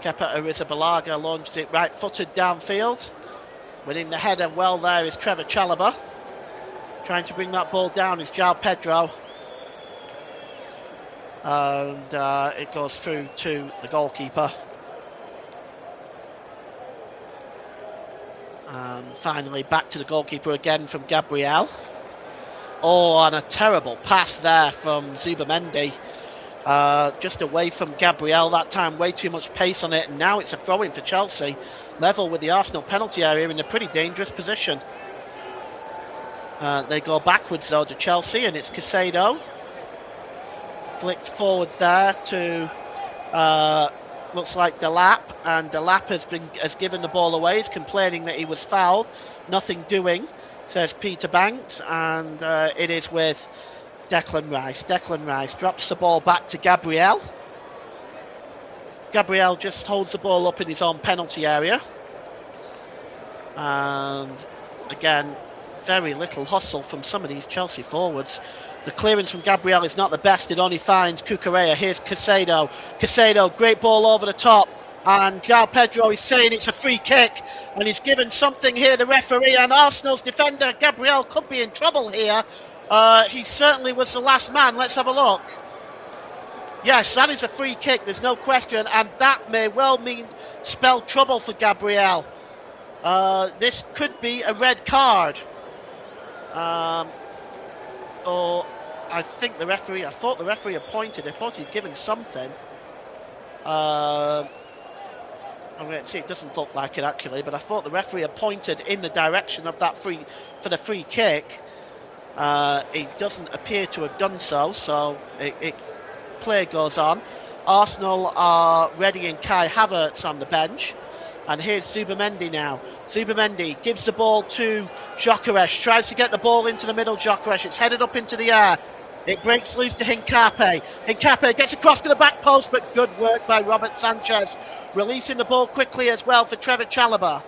B: Kepa Arrizabalaga launched it right-footed downfield. Winning the header well there is Trevor Chalobah. Trying to bring that ball down is João Pedro. And it goes through to the goalkeeper. And finally back to the goalkeeper again from Gabriel. Oh, and a terrible pass there from Zubamendi. Just away from Gabriel that time, way too much pace on it. And now it's a throw-in for Chelsea. Level with the Arsenal penalty area in a pretty dangerous position. They go backwards though to Chelsea, and it's Caicedo. Flicked forward there to looks like Delap, and Delap has given the ball away. He's complaining that he was fouled. Nothing doing, says Peter Banks, and it is with Declan Rice drops the ball back to Gabriel. Gabriel just holds the ball up in his own penalty area. And again, very little hustle from some of these Chelsea forwards. The clearance from Gabriel is not the best. It only finds Cucurella. Here's Caicedo. Caicedo, great ball over the top. And João Pedro is saying it's a free kick. And he's given something here, the referee. And Arsenal's defender, Gabriel, could be in trouble here. He certainly was the last man. Let's have a look. Yes, that is a free kick. There's no question. And that may well spell trouble for Gabriel. This could be a red card. Or I thought the referee appointed. I thought he'd given something. I'm going to see, it doesn't look like it actually, but I thought the referee appointed in the direction of that free kick. It doesn't appear to have done so, so play goes on. Arsenal are readying Kai Havertz on the bench. And here's Zubimendi now. Zubimendi gives the ball to Gyökeres, tries to get the ball into the middle. Gyökeres, it's headed up into the air. It breaks loose to Hincapié. Hincapié gets across to the back post, but good work by Robert Sanchez. Releasing the ball quickly as well for Trevor Chalobah.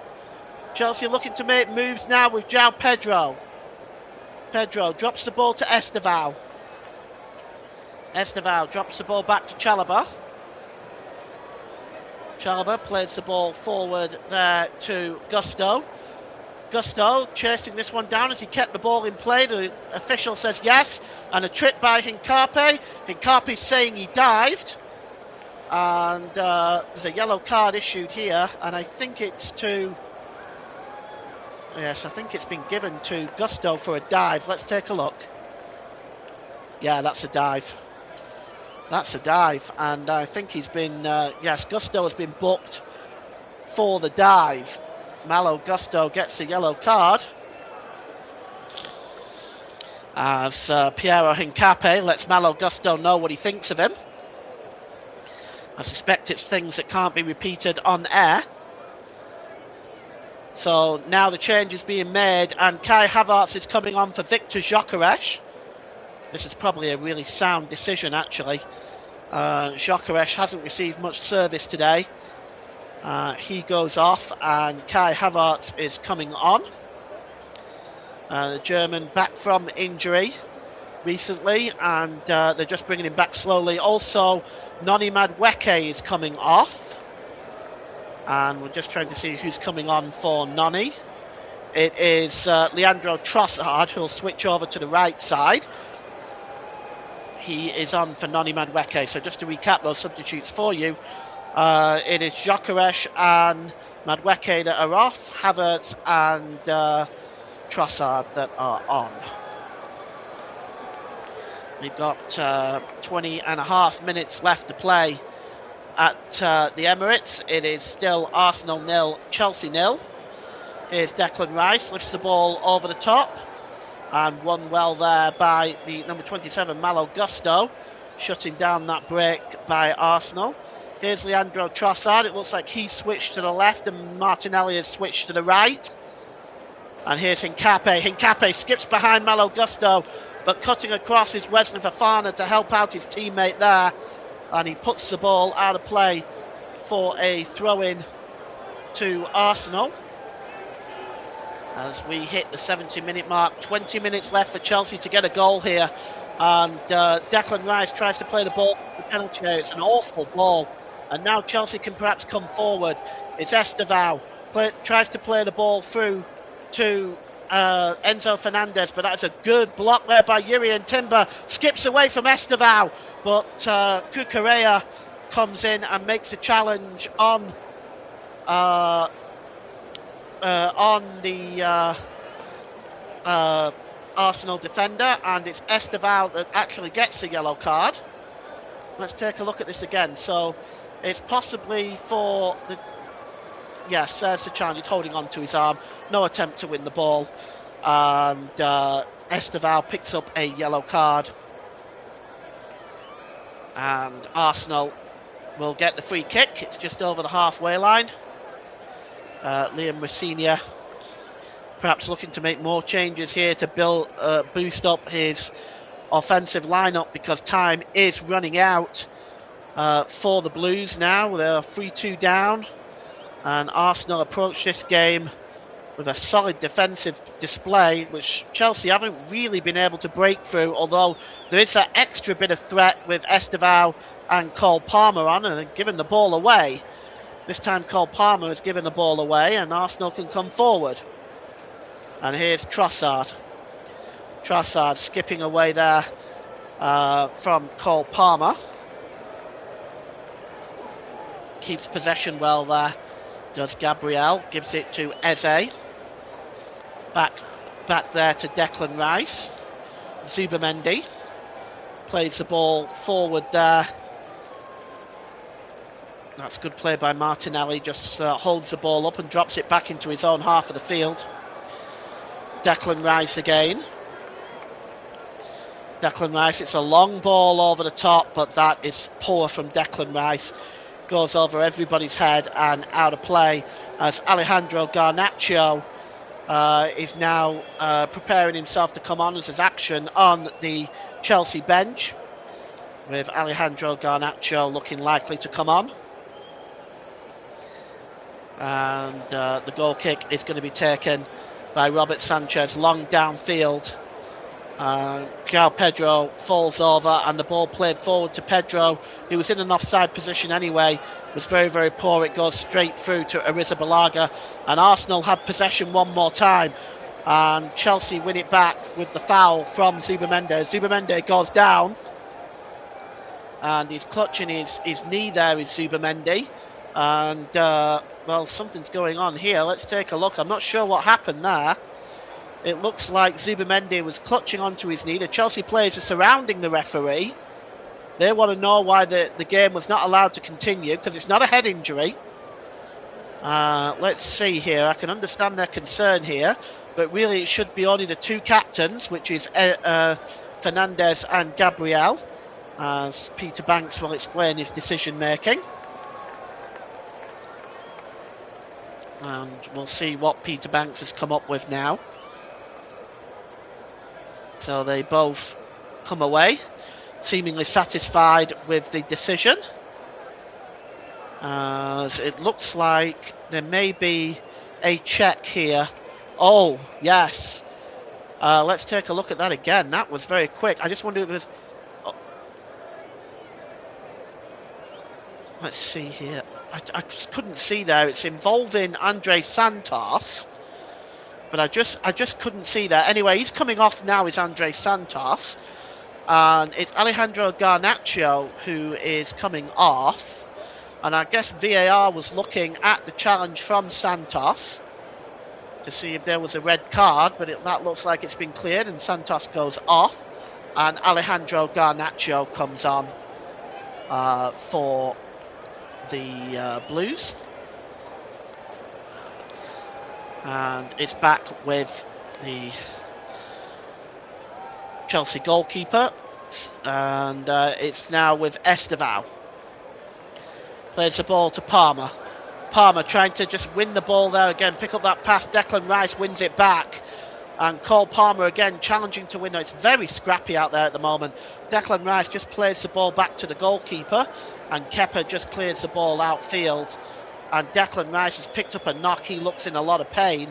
B: Chelsea looking to make moves now with João Pedro. Pedro drops the ball to Estevao. Estevao drops the ball back to Chalobah. Chalobah plays the ball forward there to Gusto. Gusto chasing this one down as he kept the ball in play. The official says yes. And a trip by Hincapié. Hincapié's saying he dived. And there's a yellow card issued here. And I think it's to... Yes, I think it's been given to Gusto for a dive. Let's take a look. Yeah, that's a dive. That's a dive, and I think he's been, yes, Gusto has been booked for the dive. Malo Gusto gets a yellow card. As Piero Hincapié lets Malo Gusto know what he thinks of him. I suspect it's things that can't be repeated on air. So now the change is being made, and Kai Havertz is coming on for Victor Gyökeres. This is probably a really sound decision, actually. Gyökeres hasn't received much service today. He goes off, and Kai Havertz is coming on. The German back from injury recently, and they're just bringing him back slowly. Also, Noni Madueke is coming off. And we're just trying to see who's coming on for Noni. It is Leandro Trossard who'll switch over to the right side. He is on for Noni Madueke. So just to recap those substitutes for you, it is Gyökeres and Madueke that are off, Havertz and Trossard that are on. We've got 20 and a half minutes left to play at the Emirates. It is still Arsenal 0, Chelsea 0. Here's Declan Rice, lifts the ball over the top and won well there by the number 27 Malo Gusto, shutting down that break by Arsenal. Here's Leandro Trossard. It looks like he switched to the left and Martinelli has switched to the right. And here's Hincapié. Hincapié skips behind Malo Gusto, but cutting across is Wesley Fofana to help out his teammate there. And he puts the ball out of play for a throw-in to Arsenal. As we hit the 70-minute mark, 20 minutes left for Chelsea to get a goal here. And Declan Rice tries to play the ball for the penalty area. It's an awful ball. And now Chelsea can perhaps come forward. It's Estevao. Tries to play the ball through to Enzo Fernandez, but that's a good block there by Jurrien Timber. Skips away from Estevao, but Cucurella comes in and makes a challenge on the Arsenal defender, and it's Estevao that actually gets the yellow card. Let's take a look at this again. So it's possibly for the... Yes, there's the challenge. He's holding on to his arm. No attempt to win the ball. And Estevao picks up a yellow card. And Arsenal will get the free kick. It's just over the halfway line. Liam Rosenior perhaps looking to make more changes here to boost up his offensive lineup because time is running out for the Blues now. They're 3-2 down, and Arsenal approach this game with a solid defensive display, which Chelsea haven't really been able to break through, although there is that extra bit of threat with Estevao and Cole Palmer on, and they've given the ball away. This time Cole Palmer has given the ball away, and Arsenal can come forward. And here's Trossard. Trossard skipping away there from Cole Palmer. Keeps possession well there, does Gabriel. Gives it to Eze. Back there to Declan Rice. Zubamendi plays the ball forward there. That's good play by Martinelli. Just holds the ball up and drops it back into his own half of the field. Declan Rice again. Declan Rice, it's a long ball over the top, but that is poor from Declan Rice. Goes over everybody's head and out of play as Alejandro Garnacho is now preparing himself to come on as his action on the Chelsea bench, with Alejandro Garnacho looking likely to come on. And the goal kick is going to be taken by Robert Sanchez, long downfield. João Pedro falls over, and the ball played forward to Pedro, who was in an offside position anyway, was very, very poor. It goes straight through to Arrizabalaga, and Arsenal have possession one more time, and Chelsea win it back with the foul from Zubamendi. Zubamendi goes down, and he's clutching his knee there, is Zubamendi, and well, something's going on here. Let's take a look. I'm not sure what happened there. It looks like Zubamendi was clutching onto his knee. The Chelsea players are surrounding the referee. They want to know why the game was not allowed to continue, because it's not a head injury. Let's see here. I can understand their concern here, but really it should be only the two captains, which is Fernandes and Gabriel, as Peter Banks will explain his decision making. And we'll see what Peter Banks has come up with now. So they both come away seemingly satisfied with the decision, as it looks like there may be a check here. Oh yes, let's take a look at that again. That was very quick. I just wonder if it was... Oh. Let's see here. I just couldn't see there. It's involving Andre Santos, but I just couldn't see that. Anyway, he's coming off now, is Andre Santos. And it's Alejandro Garnacho who is coming off. And I guess VAR was looking at the challenge from Santos to see if there was a red card, but that looks like it's been cleared, and Santos goes off. And Alejandro Garnacho comes on for the Blues. And it's back with the Chelsea goalkeeper, and it's now with Estevao. Plays the ball to Palmer. Palmer trying to just win the ball there again, pick up that pass. Declan Rice wins it back, and Cole Palmer again challenging to win. It's very scrappy out there at the moment. Declan Rice just plays the ball back to the goalkeeper, and Kepa just clears the ball outfield. And Declan Rice has picked up a knock. He looks in a lot of pain.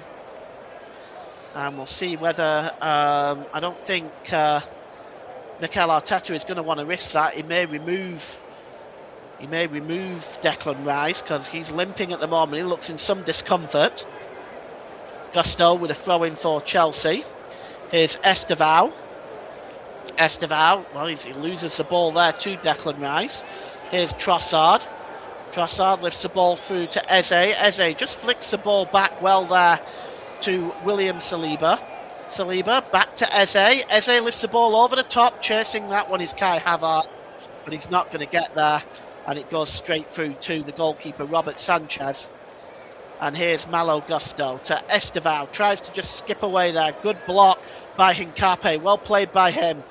B: And we'll see whether... I don't think Mikel Arteta is going to want to risk that. He may remove Declan Rice, because he's limping at the moment. He looks in some discomfort. Gusto with a throw-in for Chelsea. Here's Estevao. Estevao, well, he loses the ball there to Declan Rice. Here's Trossard. Trossard lifts the ball through to Eze. Eze just flicks the ball back well there to William Saliba. Saliba back to Eze. Eze lifts the ball over the top. Chasing that one is Kai Havertz, but he's not going to get there. And it goes straight through to the goalkeeper, Robert Sanchez. And here's Malo Gusto to Estevao. Tries to just skip away there. Good block by Hincapié. Well played by him.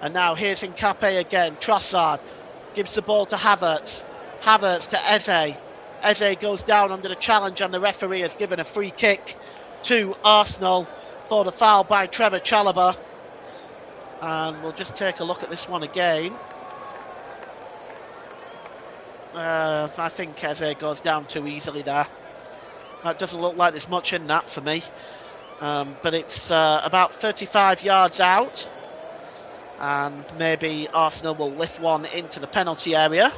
B: And now here's Hincapié again. Trossard gives the ball to Havertz. Havertz to Eze. Eze goes down under the challenge, and the referee has given a free kick to Arsenal for the foul by Trevor Chalobah. And we'll just take a look at this one again. I think Eze goes down too easily there. That doesn't look like there's much in that for me. But it's about 35 yards out. And maybe Arsenal will lift one into the penalty area.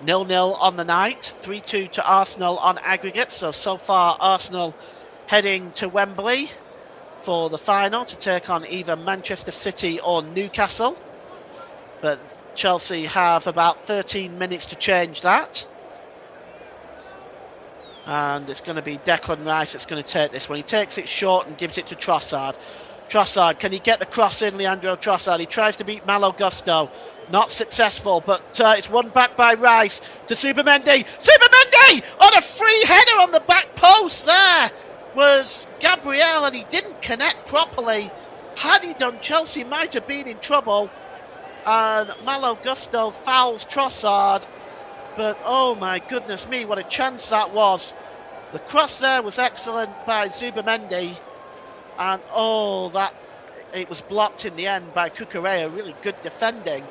B: 0-0 on the night. 3-2 to Arsenal on aggregate. So far Arsenal heading to Wembley for the final to take on either Manchester City or Newcastle. But Chelsea have about 13 minutes to change that. And it's going to be Declan Rice that's going to take this one. He takes it short and gives it to Trossard. Trossard, can he get the cross in? Leandro Trossard. He tries to beat Malo Gusto. Not successful, but it's won back by Rice to Zubimendi. Zubimendi on a free header on the back post. There was Gabriel, and he didn't connect properly. Had he done, Chelsea might have been in trouble. And Malo Gusto fouls Trossard. But oh my goodness me, what a chance that was. The cross there was excellent by Zubimendi. And it was blocked in the end by Cucurella. Really good defending,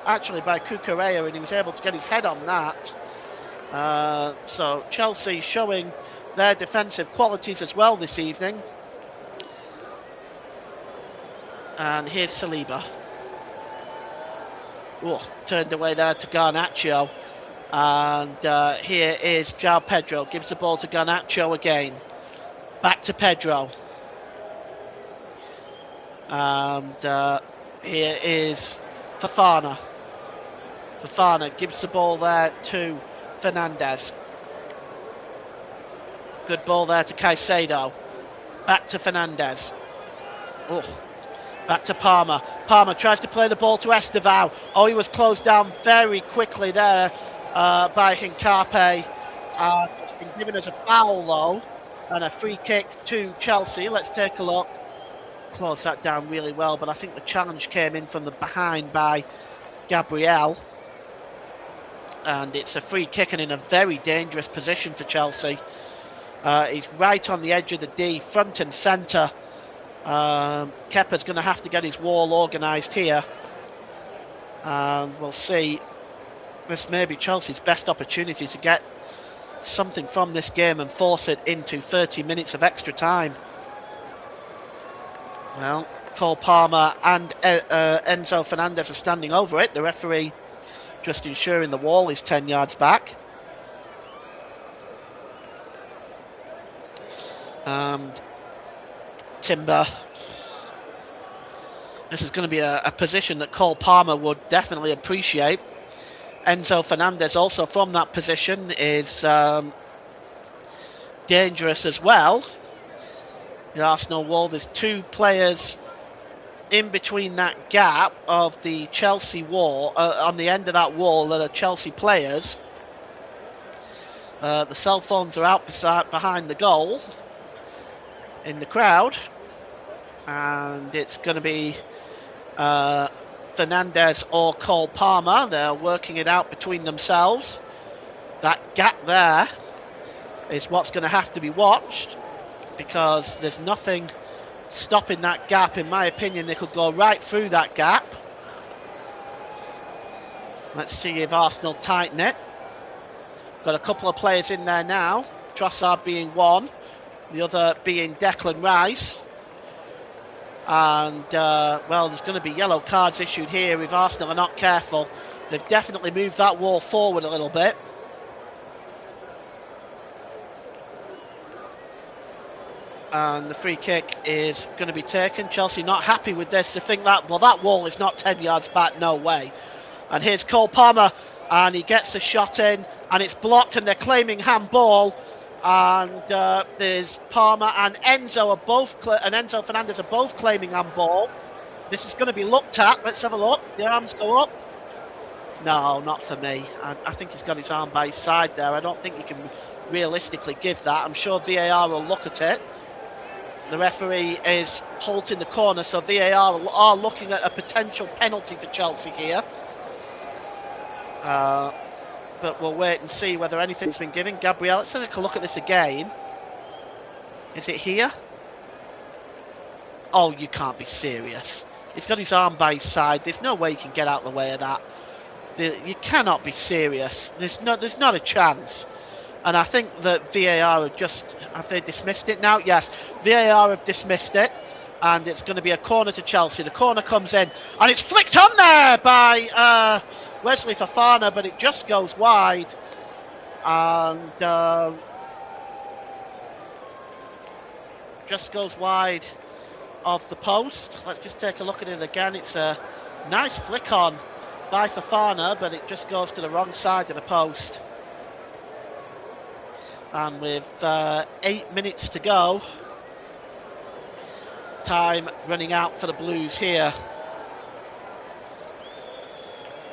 B: actually, by Cucurella, and he was able to get his head on that. So Chelsea showing their defensive qualities as well this evening. And here's Saliba. Turned away there to Garnacho. And here is João Pedro. Gives the ball to Garnacho again. Back to Pedro. And here is Fofana. Fofana gives the ball there to Fernandes. Good ball there to Caicedo. Back to Fernandes. Back to Palmer. Palmer tries to play the ball to Estevao. He was closed down very quickly there by Hincape. It's been given as a foul though, and a free kick to Chelsea. Let's take a look. Close that down really well, but I think the challenge came in from the behind by Gabriel. And it's a free kick and in a very dangerous position for Chelsea. He's right on the edge of the D, front and centre. Kepa's going to have to get his wall organised here. And we'll see. This may be Chelsea's best opportunity to get something from this game and force it into 30 minutes of extra time. Well, Cole Palmer and Enzo Fernandez are standing over it. The referee just ensuring the wall is 10 yards back. And Timber. This is going to be a position that Cole Palmer would definitely appreciate. Enzo Fernandez also from that position is dangerous as well. The Arsenal wall, there's two players in between that gap of the Chelsea wall, on the end of that wall that are Chelsea players. The cell phones are out behind the goal in the crowd, and it's going to be Fernandez or Cole Palmer. They're working it out between themselves. That gap there is what's going to have to be watched, because there's nothing stopping that gap. In my opinion, they could go right through that gap. Let's see if Arsenal tighten it. Got a couple of players in there now. Trossard being one, the other being Declan Rice. And, well, there's going to be yellow cards issued here if Arsenal are not careful. They've definitely moved that wall forward a little bit. And the free kick is going to be taken. Chelsea not happy with this. They think that, well, that wall is not 10 yards back, no way. And here's Cole Palmer, and he gets the shot in, and it's blocked, and they're claiming handball. And there's Palmer and Enzo are both, and Enzo Fernandez are both claiming handball. This is going to be looked at. Let's have a look. The arms go up. No, not for me. I think he's got his arm by his side there. I don't think you can realistically give that. I'm sure VAR will look at it. The referee is halting the corner, so VAR are looking at a potential penalty for Chelsea here. But we'll wait and see whether anything's been given. Gabriel, let's take a look at this again. Is it here? Oh, you can't be serious. He's got his arm by his side. There's no way he can get out of the way of that. You cannot be serious. There's not a chance. And I think that VAR have they dismissed it now? Yes, VAR have dismissed it. And it's going to be a corner to Chelsea. The corner comes in, and it's flicked on there by Wesley Fofana, but it just goes wide. And just goes wide of the post. Let's just take a look at it again. It's a nice flick on by Fofana, but it just goes to the wrong side of the post. And with 8 minutes to go, time running out for the Blues here.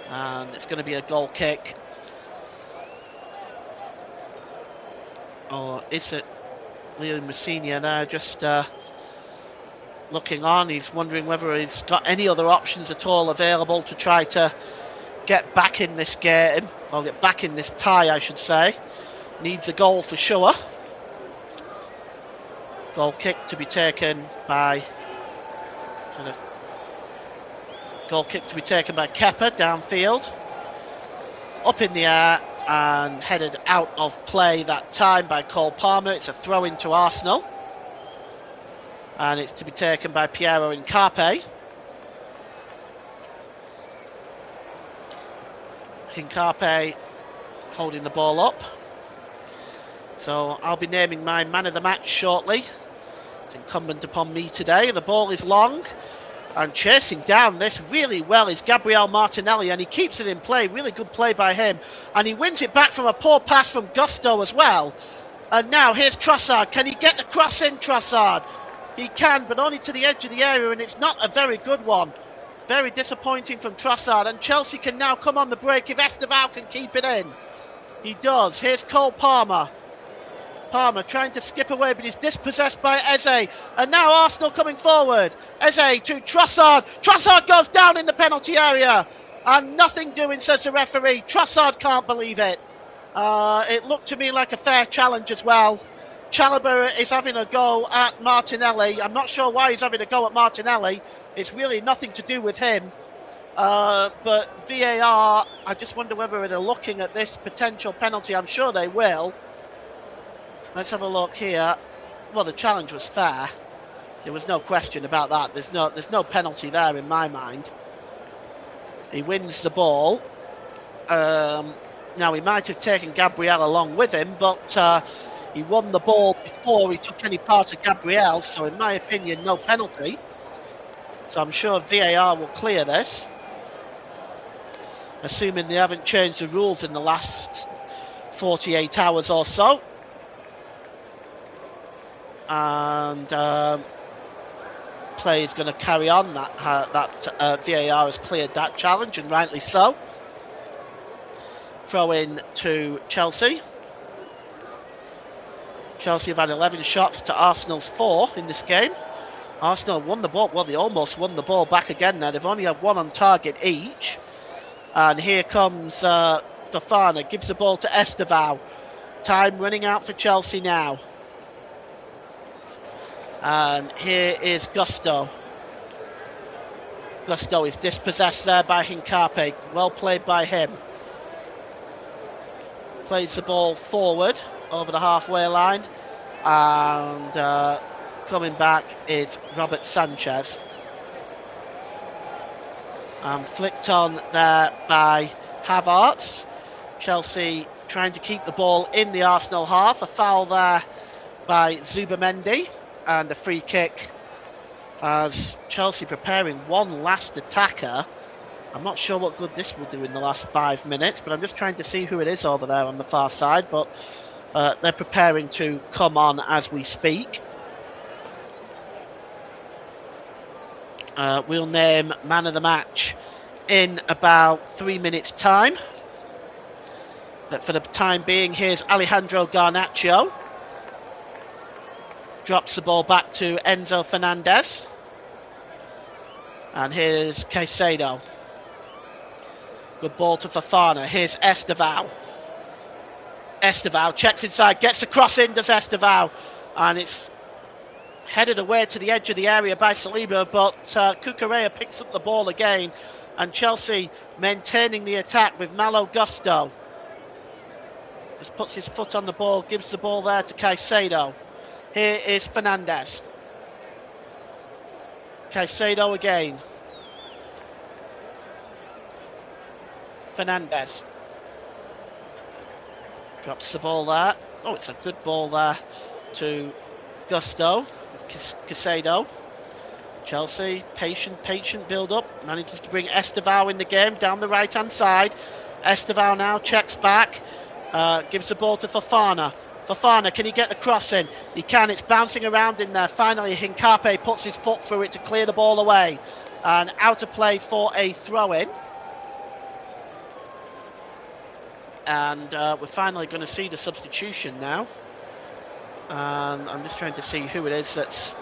B: And it's going to be a goal kick. Or is it Leon Rosenior there just looking on? He's wondering whether he's got any other options at all available to try to get back in this game, or get back in this tie, I should say. Needs a goal for sure. Goal kick to be taken by Kepa downfield, up in the air and headed out of play that time by Cole Palmer. It's a throw into Arsenal, and it's to be taken by Piero Hincapié. Hincapié holding the ball up. So I'll be naming my man of the match shortly. It's incumbent upon me today. The ball is long, and chasing down this really well is Gabriel Martinelli, and he keeps it in play. Really good play by him, and he wins it back from a poor pass from Gusto as well. And now here's Trossard. Can he get the cross in, Trossard? He can, but only to the edge of the area, and it's not a very good one. Very disappointing from Trossard, and Chelsea can now come on the break if Esteval can keep it in. He does. Here's Cole Palmer. Palmer trying to skip away, but he's dispossessed by Eze. And now Arsenal coming forward. Eze to Trossard. Trossard goes down in the penalty area. And nothing doing, says the referee. Trossard can't believe it. It looked to me like a fair challenge as well. Chalobah is having a go at Martinelli. I'm not sure why he's having a go at Martinelli. It's really nothing to do with him. But VAR, I just wonder whether they're looking at this potential penalty. I'm sure they will. Let's have a look here. Well, the challenge was fair. There was no question about that. There's no penalty there in my mind. He wins the ball. Now, he might have taken Gabriel along with him, but he won the ball before he took any part of Gabriel, so in my opinion, no penalty. So I'm sure VAR will clear this, assuming they haven't changed the rules in the last 48 hours or so. And play is going to carry on. That VAR has cleared that challenge, and rightly so. Throw in to Chelsea. Chelsea have had 11 shots to Arsenal's 4 in this game. Arsenal won the ball. Well, they almost won the ball back again now. They've only had 1 on target each. And here comes Fofana, gives the ball to Esteval. Time running out for Chelsea now. And here is Gusto. Gusto is dispossessed there by Hincapié. Well played by him. Plays the ball forward over the halfway line. And coming back is Robert Sanchez. Flicked on there by Havertz. Chelsea trying to keep the ball in the Arsenal half. A foul there by Zubamendi. And a free kick as Chelsea preparing one last attacker. I'm not sure what good this will do in the last 5 minutes, but I'm just trying to see who it is over there on the far side. But they're preparing to come on as we speak. We'll name man of the match in about 3 minutes' time. But for the time being, here's Alejandro Garnacho. Drops the ball back to Enzo Fernandez. And here's Caicedo. Good ball to Fofana. Here's Esteval. Esteval checks inside, gets the cross in, does Esteval. And it's Headed away to the edge of the area by Saliba, but Cucurella picks up the ball again, and Chelsea maintaining the attack with Malo Gusto. Just puts his foot on the ball, gives the ball there to Caicedo. Here is Fernandes. Caicedo again. Fernandes. Drops the ball there. Oh, it's a good ball there to Gusto. It's Caicedo. Chelsea, patient build up. Manages to bring Estevao in the game down the right hand side. Estevao now checks back. Gives the ball to Fofana. Fofana, can he get the cross in? He can. It's bouncing around in there. Finally, Hincapié puts his foot through it to clear the ball away. And out of play for a throw-in. And we're finally going to see the substitution now. And I'm just trying to see who it is that's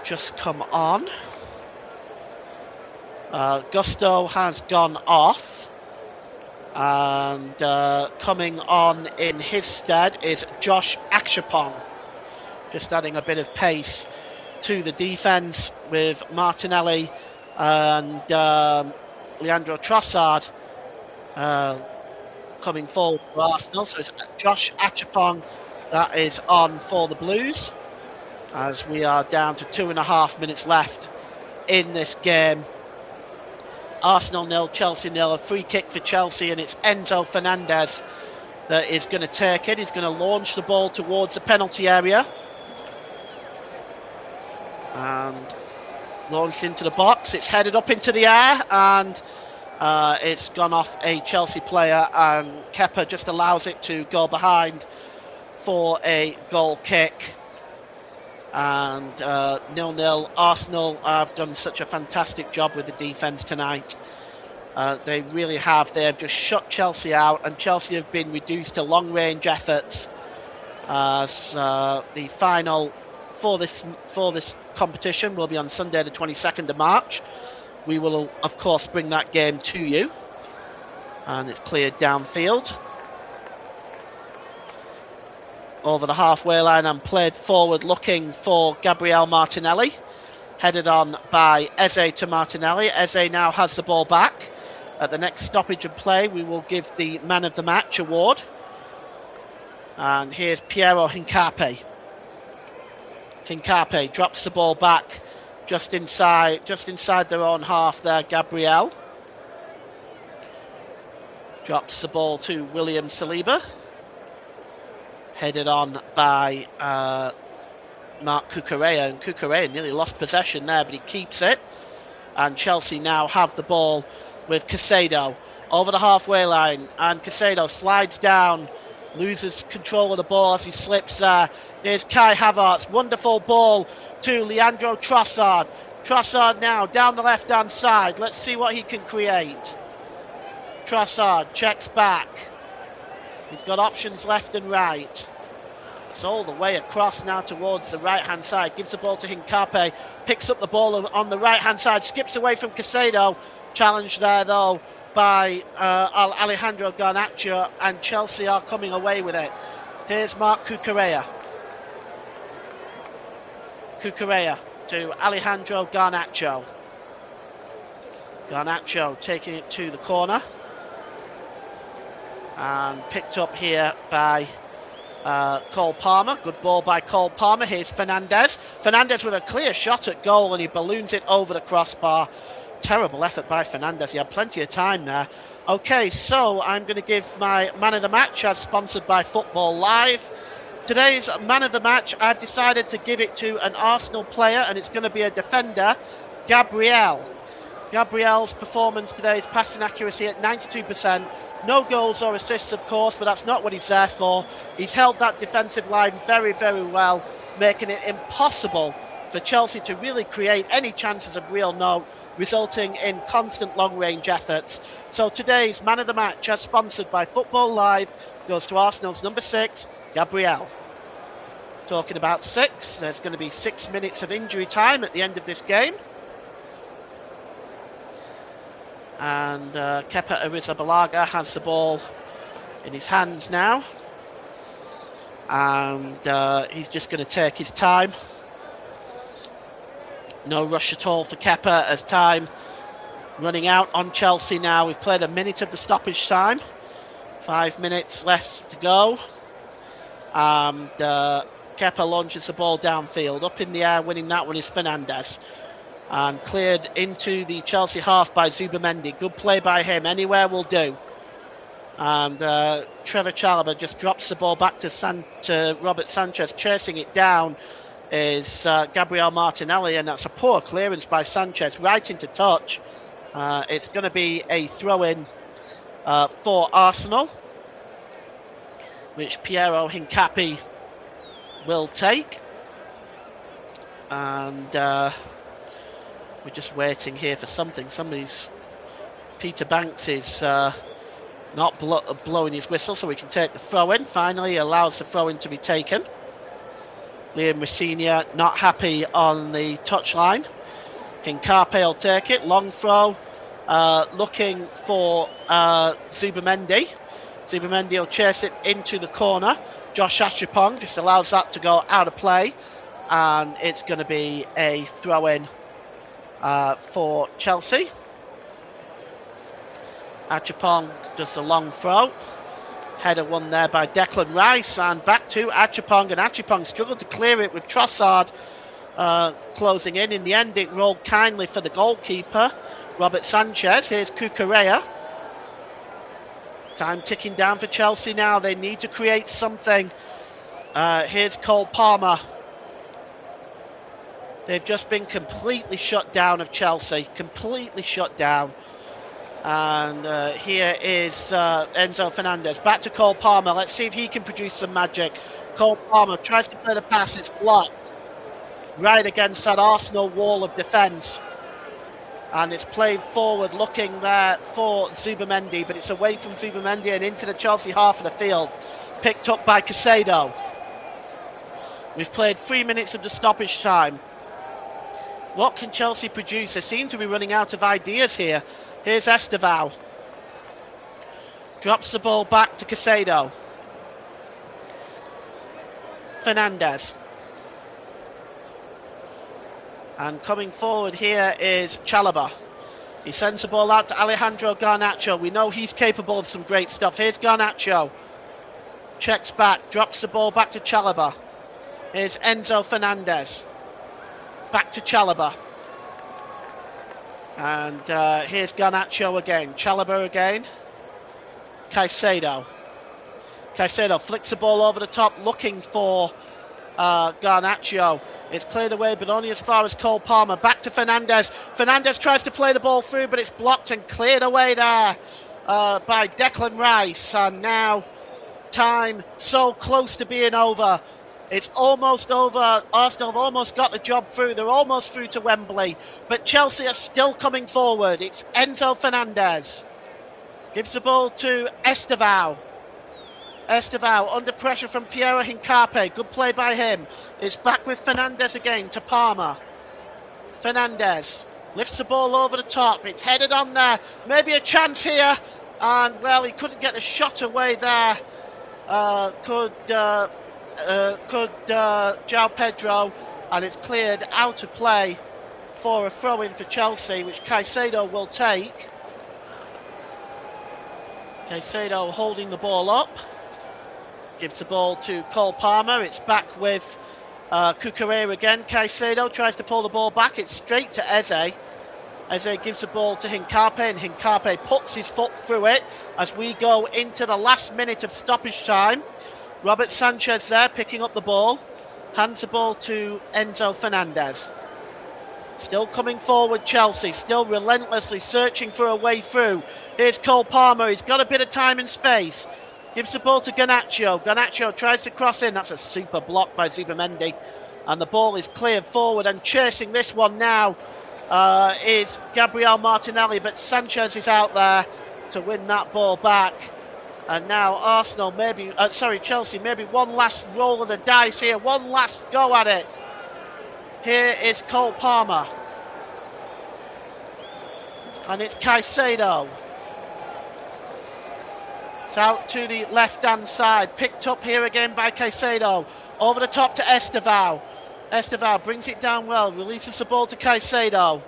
B: just come on. Gusto has gone off. And coming on in his stead is Josh Akshapong, just adding a bit of pace to the defence with Martinelli and Leandro Trossard coming forward for Arsenal. So it's Josh Akshapong that is on for the Blues, as we are down to 2.5 minutes left in this game. Arsenal 0, Chelsea 0. A free kick for Chelsea, and it's Enzo Fernandez that is going to take it. He's going to launch the ball towards the penalty area. And launched into the box. It's headed up into the air, and it's gone off a Chelsea player, and Kepa just allows it to go behind for a goal kick. And 0-0. Arsenal have done such a fantastic job with the defence tonight. They really have. They have just shut Chelsea out, and Chelsea have been reduced to long-range efforts. As the final for this competition will be on Sunday, the 22nd of March. We will, of course, bring that game to you, and it's cleared downfield over the halfway line and played forward looking for Gabriel Martinelli. Headed on by Eze to Martinelli. Eze now has the ball back. At the next stoppage of play, we will give the Man of the Match award. And here's Piero Hincapié. Hincapié drops the ball back just inside their own half there, Gabriel. Drops the ball to William Saliba. Headed on by Marc Cucurella, and Cucurella nearly lost possession there, but he keeps it. And Chelsea now have the ball with Caicedo over the halfway line, and Caicedo slides down, loses control of the ball as he slips there. Here's Kai Havertz, wonderful ball to Leandro Trossard. Trossard now down the left hand side. Let's see what he can create. Trossard checks back. He's got options left and right. It's all the way across now towards the right-hand side. Gives the ball to Hincapié. Picks up the ball on the right-hand side. Skips away from Caicedo. Challenged there, though, by Alejandro Garnacho. And Chelsea are coming away with it. Here's Marc Cucurella. Cucurella to Alejandro Garnacho. Garnacho taking it to the corner. And picked up here by Cole Palmer. Good ball by Cole Palmer. Here's Fernandes. Fernandes with a clear shot at goal, and he balloons it over the crossbar. Terrible effort by Fernandes. He had plenty of time there. Okay, so I'm going to give my Man of the Match, as sponsored by Football Live. Today's Man of the Match, I've decided to give it to an Arsenal player, and it's going to be a defender, Gabriel. Gabriel's performance today is passing accuracy at 92%. No goals or assists, of course, but that's not what he's there for. He's held that defensive line very, very well, making it impossible for Chelsea to really create any chances of real note, resulting in constant long-range efforts. So today's Man of the Match, as sponsored by Football Live, goes to Arsenal's number 6, Gabriel. Talking about 6, there's going to be 6 minutes of injury time at the end of this game. And Kepa Arrizabalaga has the ball in his hands now. And he's just going to take his time. No rush at all for Kepa as time running out on Chelsea now. We've played a minute of the stoppage time. 5 minutes left to go. And Kepa launches the ball downfield. Up in the air, winning that one is Fernandes. And cleared into the Chelsea half by Zubamendi. Good play by him. Anywhere will do. And Trevor Chalobah just drops the ball back to Robert Sanchez. Chasing it down is Gabriel Martinelli. And that's a poor clearance by Sanchez. Right into touch. It's going to be a throw-in for Arsenal, which Piero Hincapié will take. And we're just waiting here for something. Peter Banks is not blowing his whistle, so we can take the throw-in. Finally, he allows the throw-in to be taken. Liam Rosenior not happy on the touchline. Hincapié will take it. Long throw. Looking for Zubamendi. Zubamendi will chase it into the corner. Josh Achupong just allows that to go out of play. And it's going to be a throw-in for Chelsea. Achupong does the long throw. Header won there by Declan Rice. And back to Achupong. And Achupong struggled to clear it with Trossard closing in. In the end, it rolled kindly for the goalkeeper, Robert Sanchez. Here's Cucurella. Time ticking down for Chelsea now. They need to create something. Here's Cole Palmer. They've just been completely shut down of Chelsea. Completely shut down. And here is Enzo Fernandez. Back to Cole Palmer. Let's see if he can produce some magic. Cole Palmer tries to play the pass. It's blocked. Right against that Arsenal wall of defence. And it's played forward, looking there for Zubamendi, but it's away from Zubamendi and into the Chelsea half of the field. Picked up by Caicedo. We've played 3 minutes of the stoppage time. What can Chelsea produce? They seem to be running out of ideas here. Here's Estevao. Drops the ball back to Caicedo. Fernandes. And coming forward here is Chalobah. He sends the ball out to Alejandro Garnacho. We know he's capable of some great stuff. Here's Garnacho. Checks back, drops the ball back to Chalobah. Here's Enzo Fernandez. Back to Chalobah. And here's Garnacho again. Chalobah again. Caicedo. Caicedo flicks the ball over the top, looking for Garnacho. It's cleared away, but only as far as Cole Palmer. Back to Fernandes. Fernandes tries to play the ball through, but it's blocked and cleared away there by Declan Rice. And now time so close to being over. It's almost over. Arsenal have almost got the job through. They're almost through to Wembley. But Chelsea are still coming forward. It's Enzo Fernandez. Gives the ball to Estevao. Estevao under pressure from Piero Hincapié. Good play by him. It's back with Fernandes again to Palmer. Fernandes lifts the ball over the top. It's headed on there. Maybe a chance here. And, well, he couldn't get the shot away there. Could João Pedro. And it's cleared out of play for a throw-in for Chelsea, which Caicedo will take. Caicedo holding the ball up. Gives the ball to Cole Palmer. It's back with Cucurella again. Caicedo tries to pull the ball back. It's straight to Eze. Eze gives the ball to Hincapié, and Hincapié puts his foot through it as we go into the last minute of stoppage time. Robert Sanchez there picking up the ball. Hands the ball to Enzo Fernandez. Still coming forward, Chelsea. Still relentlessly searching for a way through. Here's Cole Palmer. He's got a bit of time and space. Gives the ball to Garnacho. Garnacho tries to cross in. That's a super block by Zubamendi. And the ball is cleared forward. And chasing this one now is Gabriel Martinelli. But Sanchez is out there to win that ball back. And now Arsenal Chelsea, maybe one last roll of the dice here. One last go at it. Here is Cole Palmer. And it's Caicedo. It's out to the left-hand side. Picked up here again by Caicedo. Over the top to Estevao. Esteval brings it down well, releases the ball to Caicedo.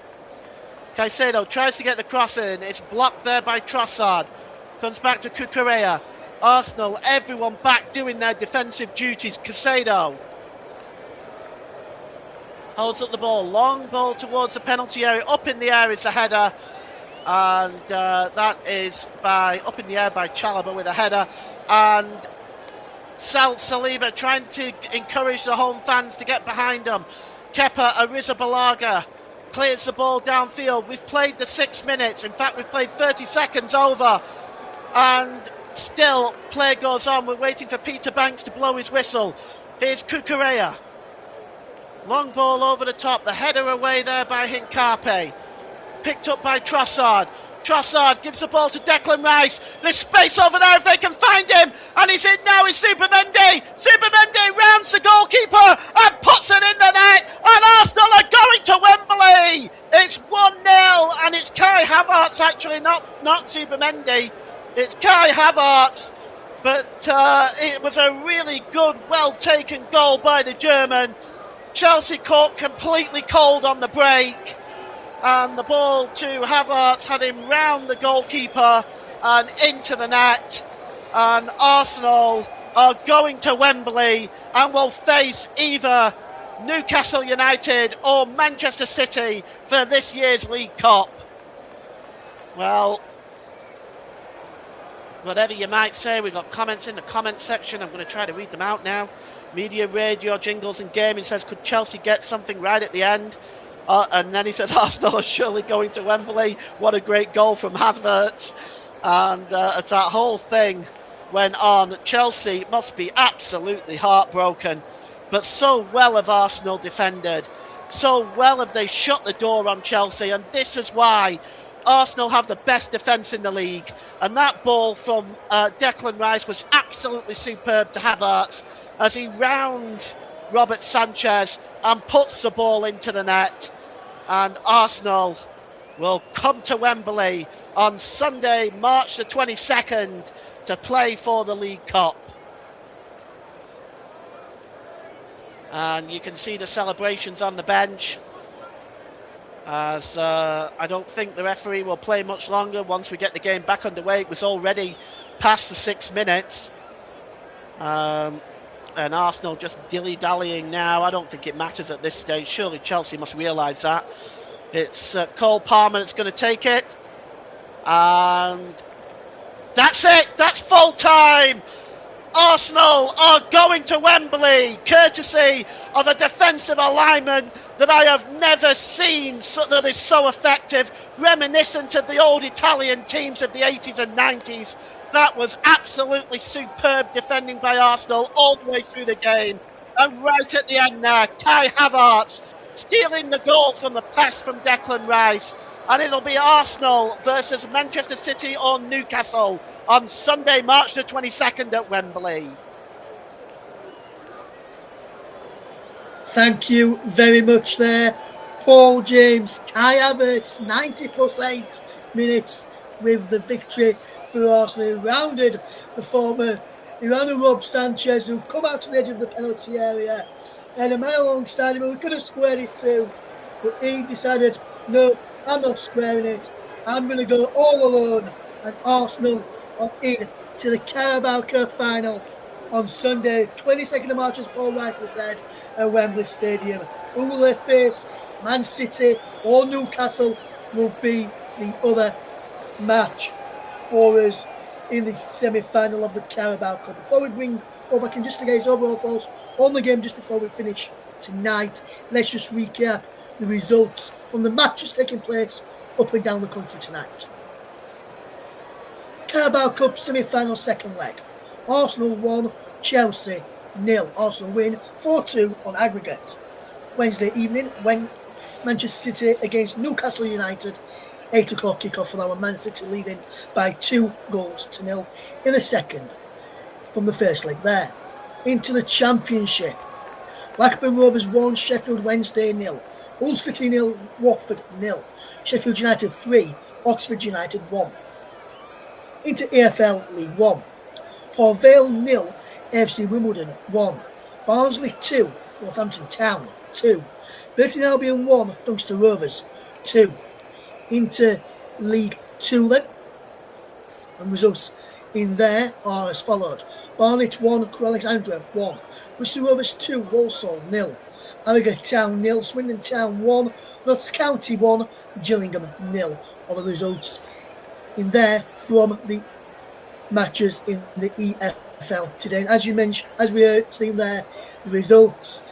B: Caicedo tries to get the cross in. It's blocked there by Trossard. Comes back to Cucurella. Arsenal, everyone back doing their defensive duties. Caicedo holds up the ball. Long ball towards the penalty area. Up in the air is the header. And that is up in the air by Chalobah with a header. And Saliba trying to encourage the home fans to get behind him. Kepa Arrizabalaga clears the ball downfield. We've played the 6 minutes. In fact, we've played 30 seconds over. And still, play goes on. We're waiting for Peter Banks to blow his whistle. Here's Cucurella. Long ball over the top. The header away there by Hincape. Picked up by Trossard. Trossard gives the ball to Declan Rice. There's space over there if they can find him. And he's in now with Supermendi. Supermendi rounds the goalkeeper and puts it in the net. And Arsenal are going to Wembley. It's 1-0 and it's Kai Havertz actually, not Supermendi. It's Kai Havertz. But it was a really good, well-taken goal by the German. Chelsea caught completely cold on the break. And the ball to Havertz had him round the goalkeeper and into the net. And Arsenal are going to Wembley and will face either Newcastle United or Manchester City for this year's League Cup. Well, whatever you might say, we've got comments in the comment section. I'm going to try to read them out now. Media, radio, jingles and gaming says, could Chelsea get something right at the end? And then he says, Arsenal are surely going to Wembley. What a great goal from Havertz. And as that whole thing went on, Chelsea must be absolutely heartbroken. But so well have Arsenal defended. So well have they shut the door on Chelsea. And this is why Arsenal have the best defence in the league. And that ball from Declan Rice was absolutely superb to Havertz as he rounds Robert Sanchez and puts the ball into the net. And Arsenal will come to Wembley on Sunday, March the 22nd, to play for the League Cup. And you can see the celebrations on the bench, as I don't think the referee will play much longer once we get the game back underway. It was already past the 6 minutes. And Arsenal just dilly-dallying now. I don't think it matters at this stage. Surely Chelsea must realise that. It's Cole Palmer that's going to take it. And that's it. That's full time. Arsenal are going to Wembley, courtesy of a defensive alignment that I have never seen that is so effective, reminiscent of the old Italian teams of the 80s and 90s. That was absolutely superb defending by Arsenal all the way through the game. And right at the end there, Kai Havertz stealing the goal from the pass from Declan Rice. And it'll be Arsenal versus Manchester City or Newcastle on Sunday, March the 22nd at Wembley.
E: Thank you very much there, Paul James. Kai Havertz, 90+8 minutes with the victory for Arsenal. He rounded Rob Sanchez, who come out to the edge of the penalty area. And a man alongside him, we could have squared it too. But he decided, no, I'm not squaring it. I'm going to go all alone. And Arsenal are in to the Carabao Cup final on Sunday, 22nd of March, as Paul rightly said, at Wembley Stadium. Who will they face? Man City or Newcastle will be the other match for us in the semi-final of the Carabao Cup. Before we bring Bob back in just to get his overall thoughts on the game just before we finish tonight, let's just recap the results from the matches taking place up and down the country tonight. Carabao Cup semi-final second leg. Arsenal 1, Chelsea 0. Arsenal win 4-2 on aggregate. Wednesday evening, when Manchester City against Newcastle United, 8 o'clock kickoff for our Man City leading by 2-0 in the second from the first leg there. Into the Championship. Blackburn Rovers 1, Sheffield Wednesday 0. Hull City 0, Watford 0. Sheffield United 3, Oxford United 1. Into AFL League 1. Port Vale 0, AFC Wimbledon 1. Barnsley 2, Northampton Town 2. Burton Albion 1, Doncaster Rovers 2. Into League 2 then. And results in there are as followed. Barnet 1, Alexandra 1. Bristol Rovers 2, Walsall 0. Harrogate Town 0, Swindon Town 1, Notts County 1, Gillingham 0. All the results in there from the matches in the EFL today. And as you mentioned, as we seen there, the results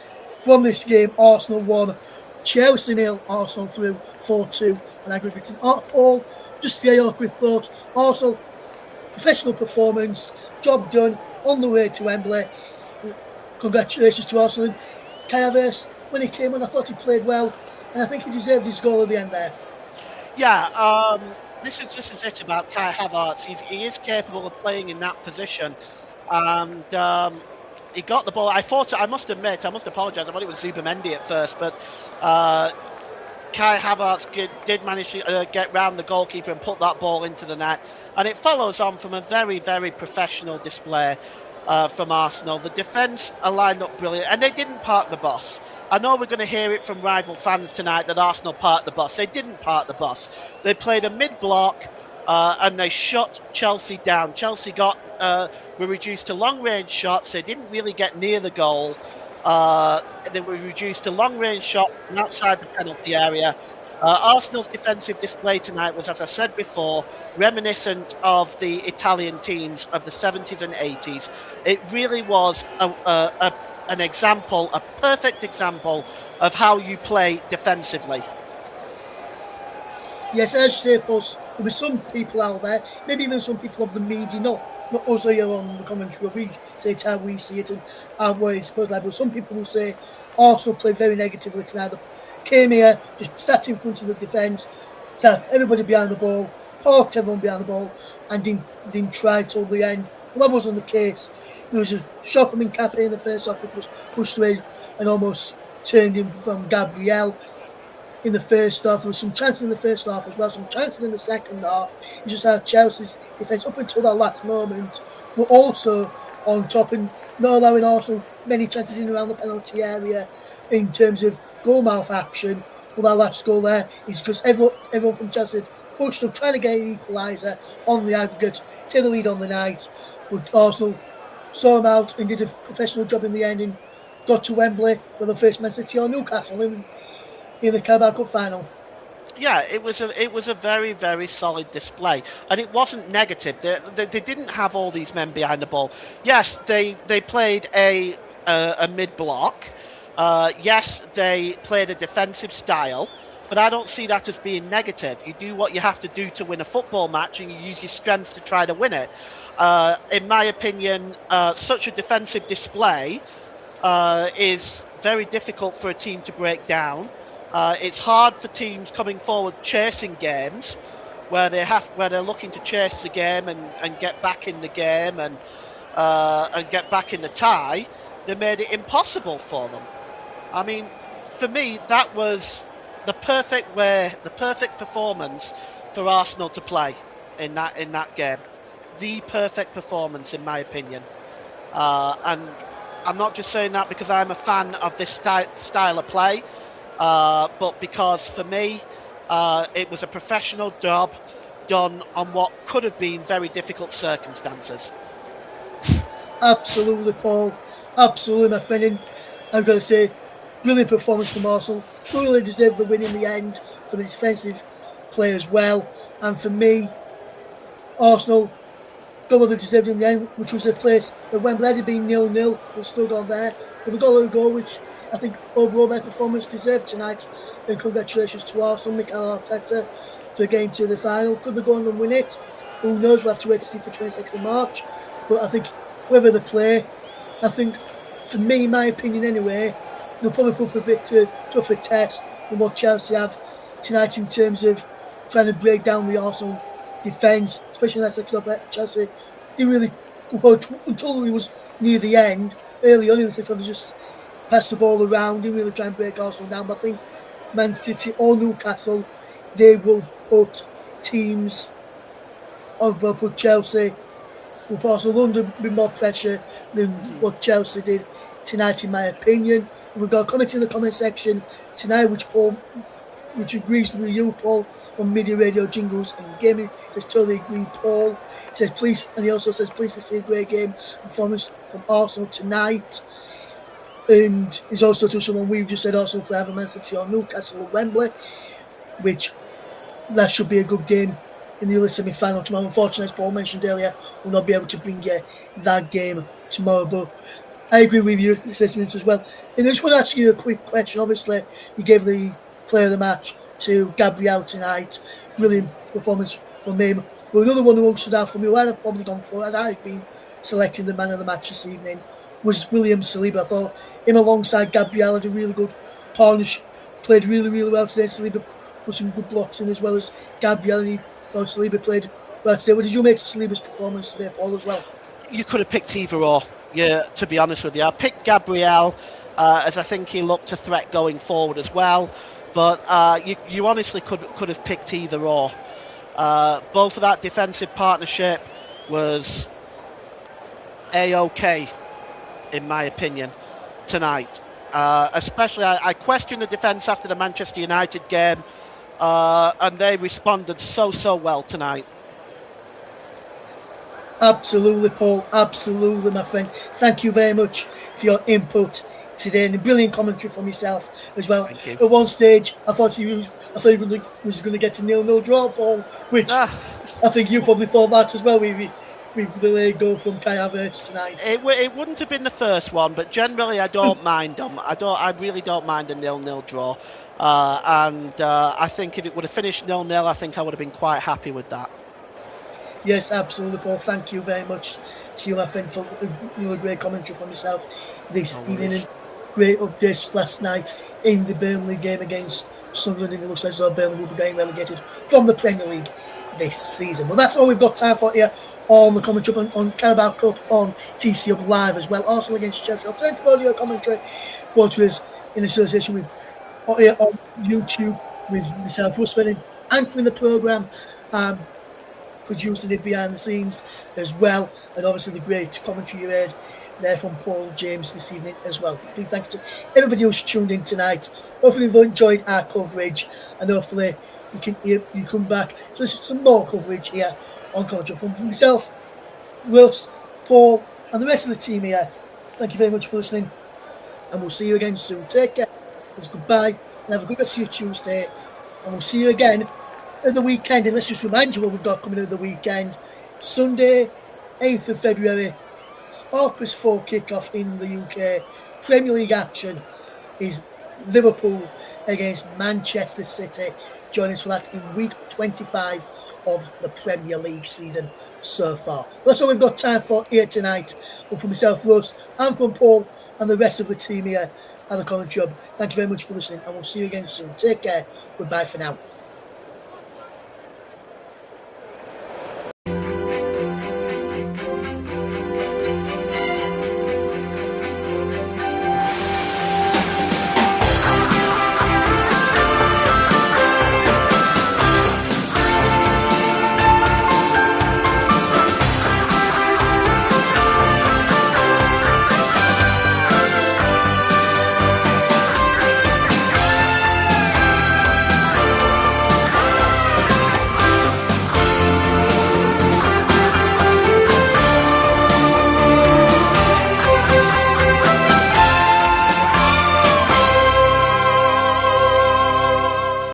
E: from this game: Arsenal 1, Chelsea 0, Arsenal through 4-2 and aggregate. Paul, just stay up with both. Arsenal, professional performance, job done, on the way to Wembley. Congratulations to Arsenal. Kai Havertz, when he came on, I thought he played well, and I think he deserved his goal at the end there.
B: Yeah, this is it about Kai Havertz. He is capable of playing in that position, and he got the ball. I must apologise. I thought it was Zubamendi at first, but Kai Havertz did manage to get round the goalkeeper and put that ball into the net, and it follows on from a very, very professional display from Arsenal. The defence are lined up brilliant, and they didn't park the bus. I know we're going to hear it from rival fans tonight that Arsenal parked the bus. They didn't park the bus. They played a mid-block and they shut Chelsea down. Chelsea were reduced to long-range shots. They didn't really get near the goal. They were reduced to long-range shots from outside the penalty area. Arsenal's defensive display tonight was, as I said before, reminiscent of the Italian teams of the 70s and 80s. It really was an example, a perfect example of how you play defensively.
E: Yes, as you say, Paul, there were some people out there, maybe even some people of the media, not us here on the commentary, we say it's how we see it and our ways, but some people will say Arsenal played very negatively tonight. They came here, just sat in front of the defence, sat everybody behind the ball, parked everyone behind the ball, and didn't try till the end. Well, that wasn't the case. There was a shot from Nkape in the first half, which was pushed away and almost turned in from Gabriel in the first half. There was some chances in the first half as well, some chances in the second half. You just had Chelsea's defence up until that last moment were also on top and not allowing Arsenal many chances in around the penalty area in terms of goal mouth action. Well, that last goal there is because everyone from Chelsea pushed up, trying to get an equaliser on the aggregate, take the lead on the night. But Arsenal saw them out and did a professional job in the end and got to Wembley where they faced Man City or Newcastle in the Carabao Cup final.
B: Yeah, it was a very, very solid display, and it wasn't negative. They didn't have all these men behind the ball. Yes, they played a mid-block. Yes, they played a defensive style, but I don't see that as being negative. You do what you have to do to win a football match, and you use your strengths to try to win it. In my opinion, such a defensive display is very difficult for a team to break down. It's hard for teams coming forward chasing games where they're looking to chase the game and get back in the game and get back in the tie. They made it impossible for them. I mean, for me, that was the perfect performance for Arsenal to play in that game. The perfect performance, in my opinion. And I'm not just saying that because I'm a fan of this style of play. But because for me, it was a professional job done on what could have been very difficult circumstances.
E: Absolutely, Paul. Absolutely, my friend. And I'm going to say, brilliant performance from Arsenal. Fully deserved the win in the end for the defensive play as well. And for me, Arsenal got what they deserved in the end, which was a place that Wembley had been 0-0, but still got there. But they got a goal, which I think overall their performance deserved tonight. And congratulations to Arsenal, Mikel Arteta, for getting to the final. Could they go on and win it? Who knows? We'll have to wait to see for 22nd of March. But I think whether they play, I think, for me, my opinion anyway, they'll probably put up a bit tougher test than what Chelsea have tonight in terms of trying to break down the Arsenal defence, especially in that second half. Chelsea didn't really go out until it was near the end. Early on in the second half, they just passed the ball around, didn't really try and break Arsenal down. But I think Man City or Newcastle, they will put teams, or will put Chelsea, will put Arsenal under a bit more pressure than what Chelsea did tonight, in my opinion. And we've got a comment in the comment section tonight, which agrees with you, Paul, from Media Radio Jingles and Gaming. Says totally agree, Paul. He says please, and he also says please to see a great game performance from Arsenal tonight. And he's also to someone we've just said Arsenal play either Man City or Newcastle or Wembley, which that should be a good game in the other semi-final tomorrow. Unfortunately, as Paul mentioned earlier, we'll not be able to bring you that game tomorrow. But I agree with your assessment as well. And I just want to ask you a quick question. Obviously, you gave the player of the match to Gabriel tonight. Brilliant performance from him. But another one who stood out for me, who I'd have probably gone for, and I've been selecting the man of the match this evening, was William Saliba. I thought him alongside Gabriel had a really good partnership, played really, really well today. Saliba put some good blocks in as well as Gabriel, and he thought Saliba played well today. What did you make of Saliba's performance today, Paul, as well?
B: You could have picked either or, yeah, to be honest with you. I picked Gabriel as I think he looked a threat going forward as well. But you honestly could have picked either or. Both of that defensive partnership was A-OK, in my opinion, tonight. Especially, I questioned the defence after the Manchester United game, and they responded so well tonight.
E: Absolutely, Paul. Absolutely, my friend. Thank you very much for your input today, and a brilliant commentary from yourself as well.
B: Thank you.
E: At one stage, I thought he was going to get a 0-0 draw, Paul, which I think you probably thought that as well. We the late goal from Kai Havertz tonight.
B: It wouldn't have been the first one, but generally I don't mind them. I really don't mind a 0-0 draw. And I think if it would have finished 0-0, I think I would have been quite happy with that.
E: Yes, absolutely, Paul. Thank you very much to you, my friend, for a great commentary from yourself this evening. And great updates last night in the Burnley game against Sunderland. And it looks like Burnley will be getting relegated from the Premier League this season. But that's all we've got time for here on the commentary on Carabao Cup on TCHub Live as well. Arsenal against Chelsea. Alternative audio commentary brought to us in association with here on YouTube with myself, Rosenior, anchoring the programme, producing it behind the scenes as well, and obviously the great commentary you heard there from Paul James this evening as well. Big thank you to everybody who's tuned in tonight. Hopefully you've enjoyed our coverage, and hopefully you come back to listen to some more coverage here on commentary from myself, Russ, Paul, and the rest of the team here. Thank you very much for listening, and we'll see you again soon. Take care, it's goodbye, and have a good rest of your Tuesday, and we'll see you again at the weekend. And let's just remind you what we've got coming at the weekend. Sunday, 8th of February, 4:30 kick-off in the UK. Premier League action is Liverpool against Manchester City. Join us for that in week 25 of the Premier League season so far. That's all we've got time for here tonight. But from myself, Russ, and from Paul and the rest of the team here at the Commentary Hub, thank you very much for listening, and we'll see you again soon. Take care. Goodbye for now.